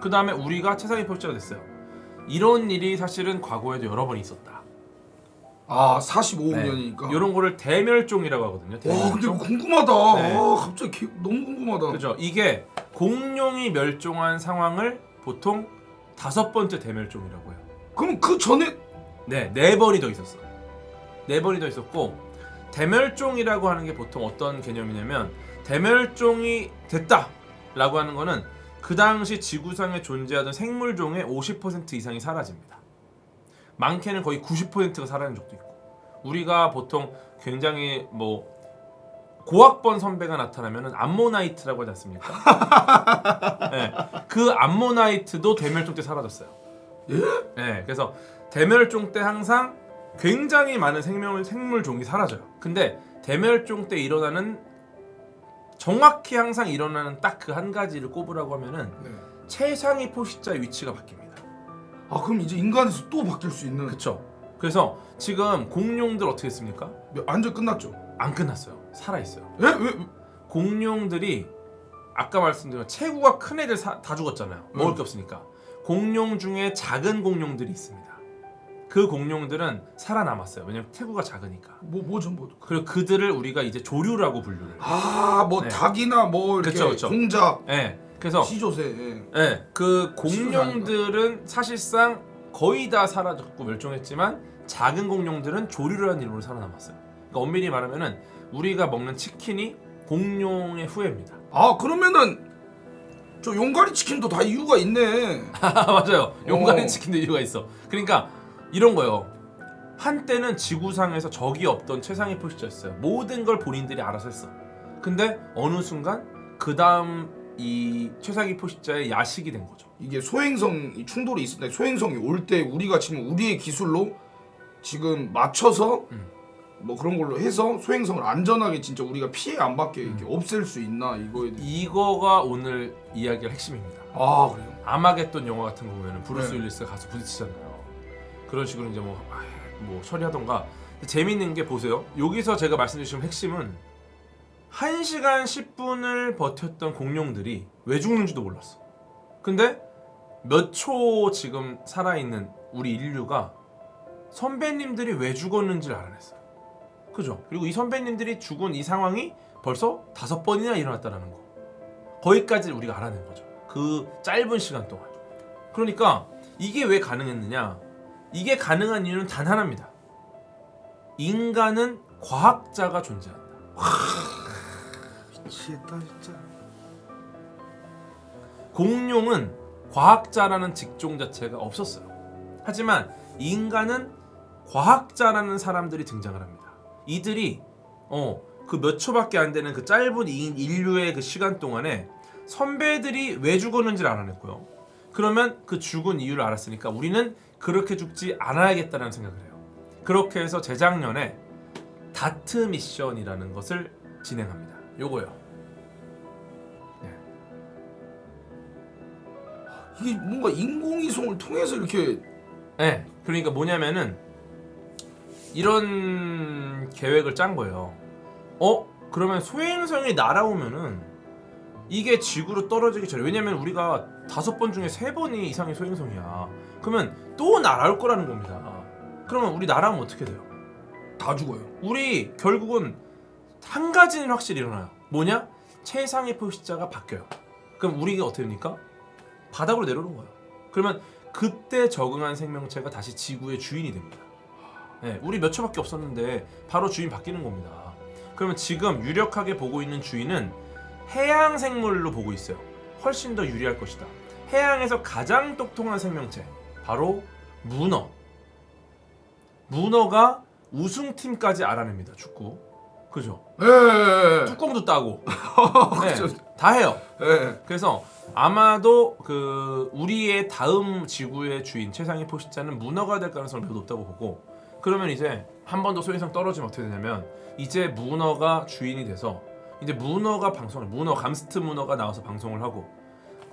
[SPEAKER 2] 그 다음에 우리가 최상위 포식자가 됐어요. 이런 일이 사실은 과거에도 여러 번 있었다.
[SPEAKER 1] 아 45억 년이니까.
[SPEAKER 2] 이런 거를 대멸종이라고 하거든요.
[SPEAKER 1] 와 근데
[SPEAKER 2] 대멸종.
[SPEAKER 1] 이거 궁금하다.
[SPEAKER 2] 네.
[SPEAKER 1] 아 갑자기 너무 궁금하다.
[SPEAKER 2] 그죠? 이게 공룡이 멸종한 상황을 보통 5번째 대멸종이라고 해요.
[SPEAKER 1] 그럼 그 전에
[SPEAKER 2] 네 4번이 더 있었어. 4번이 더 있었고 대멸종이라고 하는 게 보통 어떤 개념이냐면 대멸종이 됐다라고 하는 거는 그 당시 지구상에 존재하던 생물종의 50% 이상이 사라집니다. 많게는 거의 90%가 사라진 적도 있고. 우리가 보통 굉장히 고학번 선배가 나타나면은 암모나이트라고 하지 않습니까? 네, 그 암모나이트도 대멸종 때 사라졌어요.
[SPEAKER 1] 예?
[SPEAKER 2] 네, 그래서 대멸종 때 항상 굉장히 많은 생물종이 사라져요. 근데 대멸종 때 일어나는 정확히 항상 일어나는 딱 그 한 가지를 꼽으라고 하면은
[SPEAKER 1] 네.
[SPEAKER 2] 최상위 포식자의 위치가 바뀝니다.
[SPEAKER 1] 아 그럼 이제 인간에서 또 바뀔 수 있는.
[SPEAKER 2] 그쵸? 그래서 지금 공룡들 어떻게 했습니까?
[SPEAKER 1] 완전 끝났죠.
[SPEAKER 2] 안 끝났어요. 살아있어요.
[SPEAKER 1] 예? 왜?
[SPEAKER 2] 공룡들이 아까 말씀드린 체구가 큰 애들 다 죽었잖아요. 먹을 게 없으니까. 공룡 중에 작은 공룡들이 있습니다. 그 공룡들은 살아남았어요. 왜냐면 체구가 작으니까.
[SPEAKER 1] 뭐죠?
[SPEAKER 2] 그리고 그들을 우리가 이제 조류라고 분류를 해요.
[SPEAKER 1] 네. 닭이나 이렇게
[SPEAKER 2] 그쵸.
[SPEAKER 1] 공작,
[SPEAKER 2] 네. 그래서
[SPEAKER 1] 시조새.
[SPEAKER 2] 네, 그 공룡들은 사실상 거의 다 사라졌고 멸종했지만 작은 공룡들은 조류라는 이름으로 살아남았어요. 그러니까 엄밀히 말하면은 우리가 먹는 치킨이 공룡의 후예입니다.
[SPEAKER 1] 아 그러면은 저 용가리 치킨도 다 이유가 있네.
[SPEAKER 2] 맞아요. 용가리 치킨도 이유가 있어. 그러니까 이런 거요. 한때는 지구상에서 적이 없던 최상위 포식자였어요. 모든 걸 본인들이 알아서 했어. 근데 어느 순간 그 다음 이 최상위 포식자의 야식이 된 거죠.
[SPEAKER 1] 이게 소행성 충돌이 있을 때 소행성이 올 때 우리가 지금 우리의 기술로 지금 맞춰서 그런 걸로 해서 소행성을 안전하게 진짜 우리가 피해 안 받게 이렇게 없앨 수 있나 이거에 대해.
[SPEAKER 2] 이거가 오늘 이야기할 핵심입니다.
[SPEAKER 1] 아 그래요?
[SPEAKER 2] 아마겟돈 영화 같은 거 보면은 브루스
[SPEAKER 1] 네.
[SPEAKER 2] 윌리스가 가서 부딪히잖아요. 그런 식으로 이제 처리하던가. 재밌는 게 보세요. 여기서 제가 말씀드린 핵심은 1시간 10분을 버텼던 공룡들이 왜 죽는지도 몰랐어. 근데 몇 초 지금 살아있는 우리 인류가 선배님들이 왜 죽었는지를 알아냈어요. 그죠? 그리고 이 선배님들이 죽은 이 상황이 벌써 5번이나 일어났다는 거. 거기까지 우리가 알아낸 거죠. 그 짧은 시간 동안. 그러니까 이게 왜 가능했느냐? 이게 가능한 이유는 단 하나입니다. 인간은 과학자가 존재한다.
[SPEAKER 1] 미치겠다 진짜.
[SPEAKER 2] 공룡은 과학자라는 직종 자체가 없었어요. 하지만 인간은 과학자라는 사람들이 등장을 합니다. 이들이 그 몇 초밖에 안 되는 그 짧은 인류의 그 시간 동안에 선배들이 왜 죽었는지를 알아냈고요. 그러면 그 죽은 이유를 알았으니까 우리는 그렇게 죽지 않아야겠다는 생각을 해요. 그렇게 해서 재작년에 다트 미션이라는 것을 진행합니다. 요거요.
[SPEAKER 1] 이게 뭔가 인공위성을 통해서 이렇게.
[SPEAKER 2] 네, 그러니까 뭐냐면은 이런 계획을 짠 거예요. 그러면 소행성이 날아오면은 이게 지구로 떨어지기 전에, 왜냐면 우리가 5번 중에 3번이 이상의 소행성이야. 그러면 또 날아올 거라는 겁니다. 그러면 우리 날아오면 어떻게 돼요?
[SPEAKER 1] 다 죽어요.
[SPEAKER 2] 우리 결국은 한 가지는 확실히 일어나요. 뭐냐? 최상위 포식자가 바뀌어요. 그럼 우리가 어떻게 됩니까? 바닥으로 내려오는 거예요. 그러면 그때 적응한 생명체가 다시 지구의 주인이 됩니다. 네, 우리 몇 초밖에 없었는데 바로 주인 바뀌는 겁니다. 그러면 지금 유력하게 보고 있는 주인은 해양 생물로 보고 있어요. 훨씬 더 유리할 것이다. 해양에서 가장 똑똑한 생명체, 바로 문어. 문어가 우승팀까지 알아냅니다. 축구. 그죠?
[SPEAKER 1] 예.
[SPEAKER 2] 뚜껑도 따고 네,
[SPEAKER 1] 그죠.
[SPEAKER 2] 다 해요.
[SPEAKER 1] 예.
[SPEAKER 2] 그래서 아마도 그 우리의 다음 지구의 주인 최상위 포식자는 문어가 될 가능성이 매우 높다고 보고, 그러면 이제 한 번 더 소행성 떨어지면 어떻게 되냐면 이제 문어가 주인이 돼서 이제 문어가 방송을 문어 감스트 문어가 나와서 방송을 하고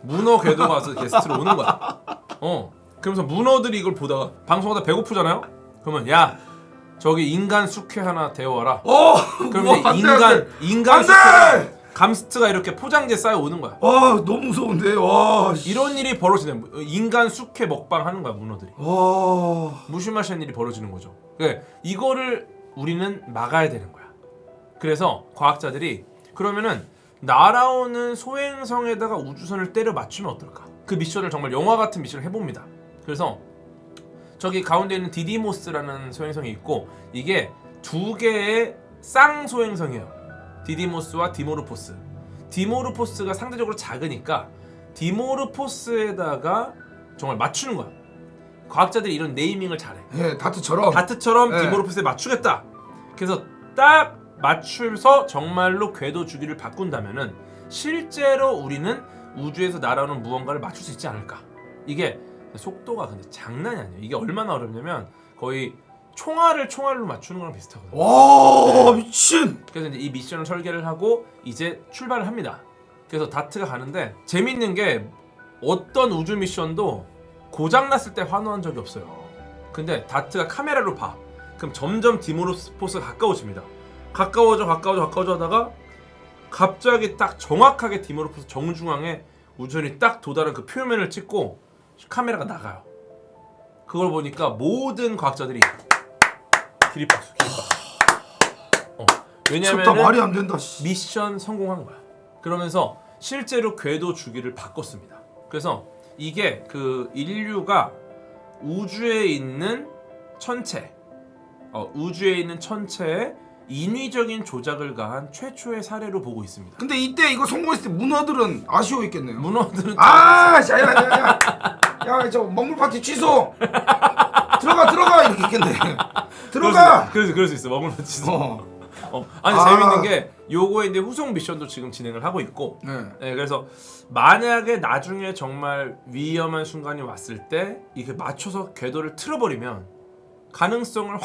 [SPEAKER 2] 문어 궤도가 와서 게스트로 오는 거야. 그러면서 문어들이 이걸 보다가 방송하다 배고프잖아요. 그러면 야 저기 인간 숙회 하나 데워와라. 그럼 이제 인간 숙회가 감스트가 이렇게 포장지에 쌓여 오는 거야.
[SPEAKER 1] 와 너무 무서운데. 와.
[SPEAKER 2] 이런 일이 벌어지네. 인간 숙회 먹방 하는 거야 문어들이.
[SPEAKER 1] 와.
[SPEAKER 2] 무시무시한 일이 벌어지는 거죠. 그러니까 이거를 우리는 막아야 되는 거야. 그래서 과학자들이 그러면은 날아오는 소행성에다가 우주선을 때려 맞추면 어떨까? 그 미션을 정말 영화 같은 미션을 해봅니다. 그래서 저기 가운데 있는 디디모스라는 소행성이 있고 이게 두 개의 쌍 소행성이에요. 디디모스와 디모르포스. 디모르포스가 상대적으로 작으니까 디모르포스에다가 정말 맞추는 거야. 과학자들이 이런 네이밍을 잘해.
[SPEAKER 1] 예, 다트처럼.
[SPEAKER 2] 다트처럼
[SPEAKER 1] 예.
[SPEAKER 2] 디모르포스에 맞추겠다. 그래서 딱 맞춰서 정말로 궤도 주기를 바꾼다면은 실제로 우리는 우주에서 날아오는 무언가를 맞출 수 있지 않을까. 이게 속도가 근데 장난이 아니에요. 이게 얼마나 어렵냐면 거의 총알로 맞추는 거랑 비슷하거든요.
[SPEAKER 1] 와 미친.
[SPEAKER 2] 그래서 이제 이 미션을 설계를 하고 이제 출발을 합니다. 그래서 다트가 가는데 재밌는 게 어떤 우주 미션도 고장 났을 때 환호한 적이 없어요. 근데 다트가 카메라로 봐. 그럼 점점 디모르포스가 가까워집니다. 가까워져 하다가 갑자기 딱 정확하게 디모르포스 정중앙에 우주선이 딱 도달한 그 표면을 찍고 카메라가 나가요. 그걸 보니까 모든 과학자들이 기립박수.
[SPEAKER 1] 미쳤다.
[SPEAKER 2] 왜냐면
[SPEAKER 1] 말이 안 된다. 씨.
[SPEAKER 2] 미션 성공한 거야. 그러면서 실제로 궤도 주기를 바꿨습니다. 그래서 이게 그 인류가 우주에 있는 천체에 인위적인 조작을 가한 최초의 사례로 보고 있습니다.
[SPEAKER 1] 근데 이때 이거 성공했을 때 문어들은 아쉬워했겠네요.
[SPEAKER 2] 문어들은
[SPEAKER 1] 야저 먹물 파티 취소. 들어가 이렇게 했겠네. 들어가.
[SPEAKER 2] 그럴 수 있어. 먹물 치서. 아니
[SPEAKER 1] 아.
[SPEAKER 2] 재밌는 게 요거에 이제 후속 미션도 지금 진행을 하고 있고.
[SPEAKER 1] 네.
[SPEAKER 2] 그래서 만약에 나중에 정말 위험한 순간이 왔을 때 이게 맞춰서 궤도를 틀어버리면 가능성을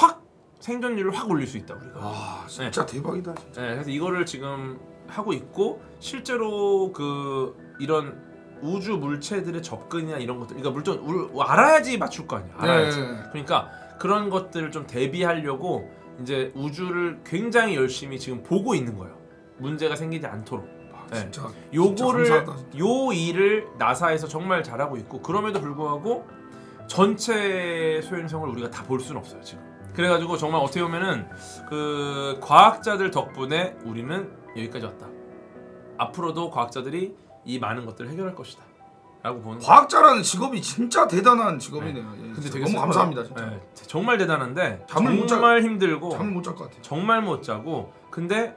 [SPEAKER 2] 생존율을 확 올릴 수 있다 우리가.
[SPEAKER 1] 아 진짜 대박이다. 진짜.
[SPEAKER 2] 그래서 이거를 지금 하고 있고 실제로 그 이런 우주 물체들의 접근이나 이런 것들, 그러니까 물론 알아야지 맞출 거 아니야. 알아야지.
[SPEAKER 1] 네.
[SPEAKER 2] 그러니까 그런 것들을 좀 대비하려고 이제 우주를 굉장히 열심히 지금 보고 있는 거예요. 문제가 생기지 않도록.
[SPEAKER 1] 진짜.
[SPEAKER 2] 요거를
[SPEAKER 1] 진짜 감사하다, 진짜.
[SPEAKER 2] 요 일을 나사에서 정말 잘하고 있고 그럼에도 불구하고 전체 소행성을 우리가 다 볼 수는 없어요 지금. 그래가지고 정말 어떻게 보면은 그 과학자들 덕분에 우리는 여기까지 왔다. 앞으로도 과학자들이 이 많은 것들을 해결할 것이다 라고 보는.
[SPEAKER 1] 과학자라는 직업이 진짜 대단한 직업이네요. 예,
[SPEAKER 2] 근데
[SPEAKER 1] 진짜
[SPEAKER 2] 되게
[SPEAKER 1] 너무 감사합니다 진짜.
[SPEAKER 2] 정말 대단한데
[SPEAKER 1] 잠을
[SPEAKER 2] 정말 힘들고
[SPEAKER 1] 잠을 못 잘 것 같아요.
[SPEAKER 2] 정말 못 자고 근데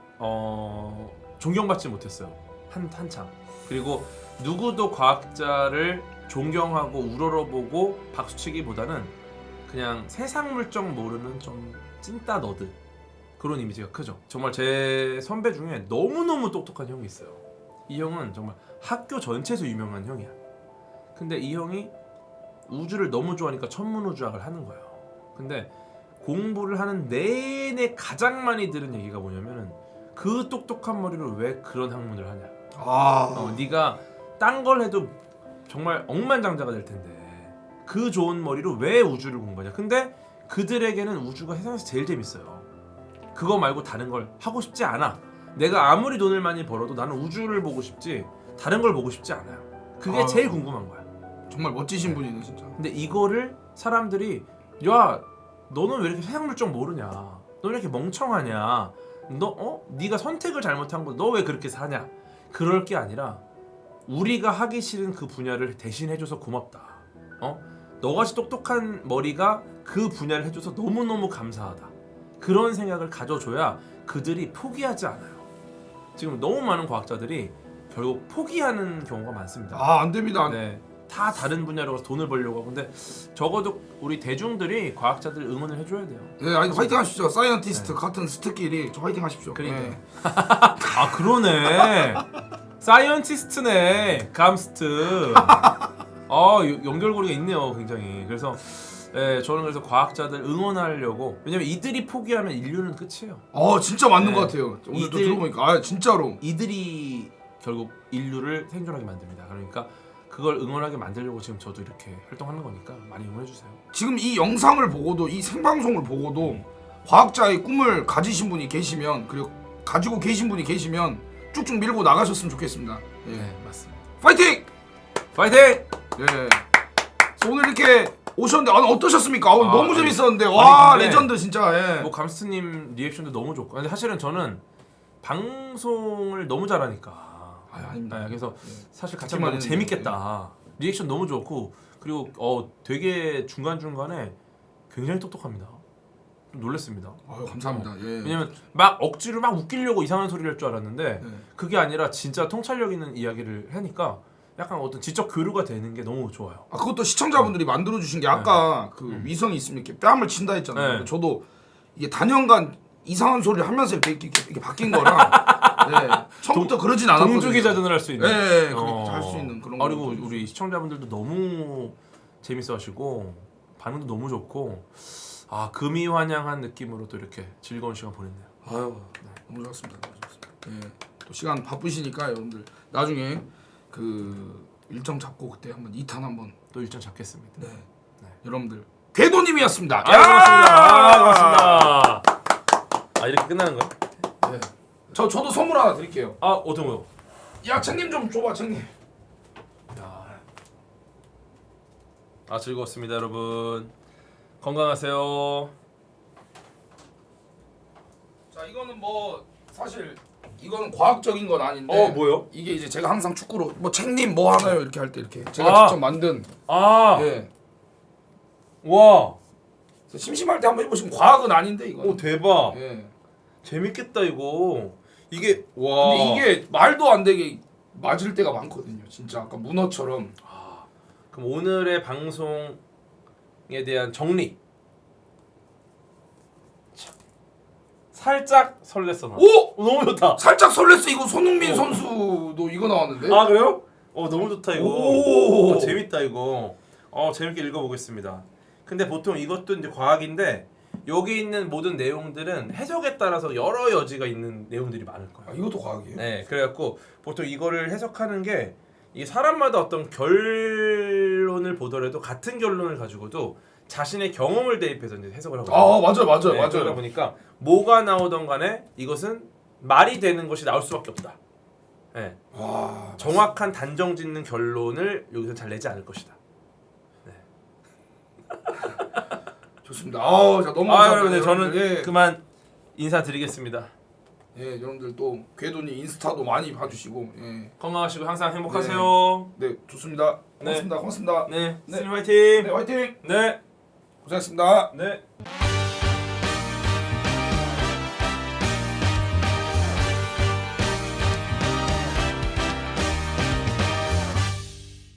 [SPEAKER 2] 존경받지 못했어요. 한참. 그리고 누구도 과학자를 존경하고 우러러보고 박수치기보다는 그냥 세상 물정 모르는 좀 찐따 너드 그런 이미지가 크죠. 정말 제 선배 중에 너무너무 똑똑한 형이 있어요. 이 형은 정말 학교 전체에서 유명한 형이야. 근데 이 형이 우주를 너무 좋아하니까 천문우주학을 하는 거예요. 근데 공부를 하는 내내 가장 많이 들은 얘기가 뭐냐면은 그 똑똑한 머리로 왜 그런 학문을 하냐. 네가 딴 걸 해도 정말 억만장자가 될 텐데 그 좋은 머리로 왜 우주를 공부하냐. 근데 그들에게는 우주가 세상에서 제일 재밌어요. 그거 말고 다른 걸 하고 싶지 않아. 내가 아무리 돈을 많이 벌어도 나는 우주를 보고 싶지 다른 걸 보고 싶지 않아요. 그게 제일 궁금한 거야.
[SPEAKER 1] 정말 멋지신 분이네 진짜.
[SPEAKER 2] 근데 이거를 사람들이 야 너는 왜 이렇게 세상 물정 모르냐, 너 왜 이렇게 멍청하냐, 네가 선택을 잘못한 거 너 왜 그렇게 사냐. 그럴 게 아니라 우리가 하기 싫은 그 분야를 대신 해줘서 고맙다. 너같이 똑똑한 머리가 그 분야를 해줘서 너무너무 감사하다. 그런 생각을 가져줘야 그들이 포기하지 않아요. 지금 너무 많은 과학자들이 결국 포기하는 경우가 많습니다.
[SPEAKER 1] 안 됩니다.
[SPEAKER 2] 네. 다 다른 분야로 가서 돈을 벌려고 하고 근데 적어도 우리 대중들이 과학자들 응원을 해줘야 돼요.
[SPEAKER 1] 네, 아니 화이팅 하십시오. 사이언티스트 같은 스트끼리 좀 화이팅 하십시오.
[SPEAKER 2] 그러니까.
[SPEAKER 1] 네.
[SPEAKER 2] 아 그러네. 사이언티스트네. 감스트. 연결고리가 있네요, 굉장히. 그래서 저는 그래서 과학자들 응원하려고. 왜냐면 이들이 포기하면 인류는 끝이에요.
[SPEAKER 1] 진짜 맞는
[SPEAKER 2] 네.
[SPEAKER 1] 것 같아요. 오늘 또
[SPEAKER 2] 이들-
[SPEAKER 1] 들어보니까 진짜로.
[SPEAKER 2] 이들이 결국 인류를 생존하게 만듭니다. 그러니까 그걸 응원하게 만들려고 지금 저도 이렇게 활동하는 거니까 많이 응원해 주세요.
[SPEAKER 1] 지금 이 영상을 보고도 이 생방송을 보고도 과학자의 꿈을 가지신 분이 계시면 그리고 가지고 계신 분이 계시면 쭉쭉 밀고 나가셨으면 좋겠습니다. 예.
[SPEAKER 2] 네, 맞습니다.
[SPEAKER 1] 파이팅!
[SPEAKER 2] 파이팅!
[SPEAKER 1] 예. 그래서 오늘 이렇게 오셨는데 어떠셨습니까? 너무
[SPEAKER 2] 아니,
[SPEAKER 1] 재밌었는데 와
[SPEAKER 2] 근데
[SPEAKER 1] 레전드 진짜. 예.
[SPEAKER 2] 뭐 감스트님 리액션도 너무 좋고 근데 사실은 저는 방송을 너무 잘하니까
[SPEAKER 1] 아닙니다.
[SPEAKER 2] 그래서
[SPEAKER 1] 예.
[SPEAKER 2] 사실 같이
[SPEAKER 1] 듣기만
[SPEAKER 2] 하면
[SPEAKER 1] 했는데,
[SPEAKER 2] 재밌겠다. 리액션 너무 좋고 그리고 되게 중간중간에 굉장히 똑똑합니다. 좀 놀랐습니다.
[SPEAKER 1] 감사합니다. 예.
[SPEAKER 2] 왜냐면 막 억지로 막 웃기려고 이상한 소리를 할 줄 알았는데
[SPEAKER 1] 예.
[SPEAKER 2] 그게 아니라 진짜 통찰력 있는 이야기를 하니까 약간 어떤 지적 교류가 되는 게 너무 좋아요.
[SPEAKER 1] 그것도 시청자분들이 만들어 주신 게 아까 그 위성이 있으면 이렇게 뺨을 친다 했잖아요.
[SPEAKER 2] 네.
[SPEAKER 1] 저도 이게 단연간 이상한 소리를 하면서 이렇게 바뀐 거라 처음부터 그러진 않았거든요.
[SPEAKER 2] 동족이 자전을 할 수 있는.
[SPEAKER 1] 네, 그렇게 할 수 있는 그런
[SPEAKER 2] 그리고
[SPEAKER 1] 거죠.
[SPEAKER 2] 우리 시청자분들도 너무 재밌어하시고 반응도 너무 좋고 금이환영한 느낌으로 또 이렇게 즐거운 시간 보냈네요.
[SPEAKER 1] 너무 좋았습니다. 너무 좋았습니다. 예. 또 시간 바쁘시니까 여러분들 나중에 그 일정 잡고 그때 한번 2탄 한번
[SPEAKER 2] 또 일정 잡겠습니다.
[SPEAKER 1] 네. 여러분들 궤도님이었습니다.
[SPEAKER 2] 고맙습니다. 이렇게 끝나는 거야?
[SPEAKER 1] 네. 저도 선물 하나 드릴게요.
[SPEAKER 2] 어떤 거요?
[SPEAKER 1] 야 책님 좀 줘봐 책님.
[SPEAKER 2] 즐거웠습니다, 여러분. 건강하세요.
[SPEAKER 1] 자 이거는 뭐 사실 이거는 과학적인 건 아닌데.
[SPEAKER 2] 뭐요?
[SPEAKER 1] 이게 이제 제가 항상 축구로 뭐 책님 뭐 하나요 이렇게 할 때 이렇게 제가 직접 만든. 예.
[SPEAKER 2] 와.
[SPEAKER 1] 그래서 심심할 때 한번 해보시면 과학은 아닌데 이거.
[SPEAKER 2] 대박.
[SPEAKER 1] 예.
[SPEAKER 2] 재밌겠다 이거. 이게 와.
[SPEAKER 1] 근데 이게 말도 안 되게 맞을 때가 많거든요. 진짜 아까 문어처럼.
[SPEAKER 2] 그럼 오늘의 방송에 대한 정리. 살짝 설렜어 나.
[SPEAKER 1] 오!
[SPEAKER 2] 너무 좋다.
[SPEAKER 1] 살짝 설렜어. 이거 손흥민 선수도 이거 나왔는데.
[SPEAKER 2] 그래요? 너무 좋다 이거.
[SPEAKER 1] 오!
[SPEAKER 2] 재밌다 이거. 재밌게 읽어보겠습니다. 근데 보통 이것도 이제 과학인데 여기 있는 모든 내용들은 해석에 따라서 여러 여지가 있는 내용들이 많을 거예요.
[SPEAKER 1] 이것도 과학이에요?
[SPEAKER 2] 네, 그래갖고 보통 이거를 해석하는 게 이 사람마다 어떤 결론을 보더라도 같은 결론을 가지고도 자신의 경험을 대입해서 이제 해석을 하거든요.
[SPEAKER 1] 맞아요.
[SPEAKER 2] 그러다 보니까 뭐가 나오던 간에 이것은 말이 되는 것이 나올 수밖에 없다. 네. 정확한 단정짓는 결론을 여기서 잘 내지 않을 것이다.
[SPEAKER 1] 좋습니다. 자 너무 감사합니다.
[SPEAKER 2] 저는
[SPEAKER 1] 예.
[SPEAKER 2] 그만 인사드리겠습니다.
[SPEAKER 1] 예, 여러분들 또 궤도님 인스타도 많이 봐주시고. 예.
[SPEAKER 2] 건강하시고 항상 행복하세요.
[SPEAKER 1] 네, 좋습니다. 고맙습니다.
[SPEAKER 2] 네,
[SPEAKER 1] 고맙습니다.
[SPEAKER 2] 네,
[SPEAKER 1] 네.
[SPEAKER 2] 스님 화이팅.
[SPEAKER 1] 네, 화이팅.
[SPEAKER 2] 네,
[SPEAKER 1] 고생하셨습니다.
[SPEAKER 2] 네.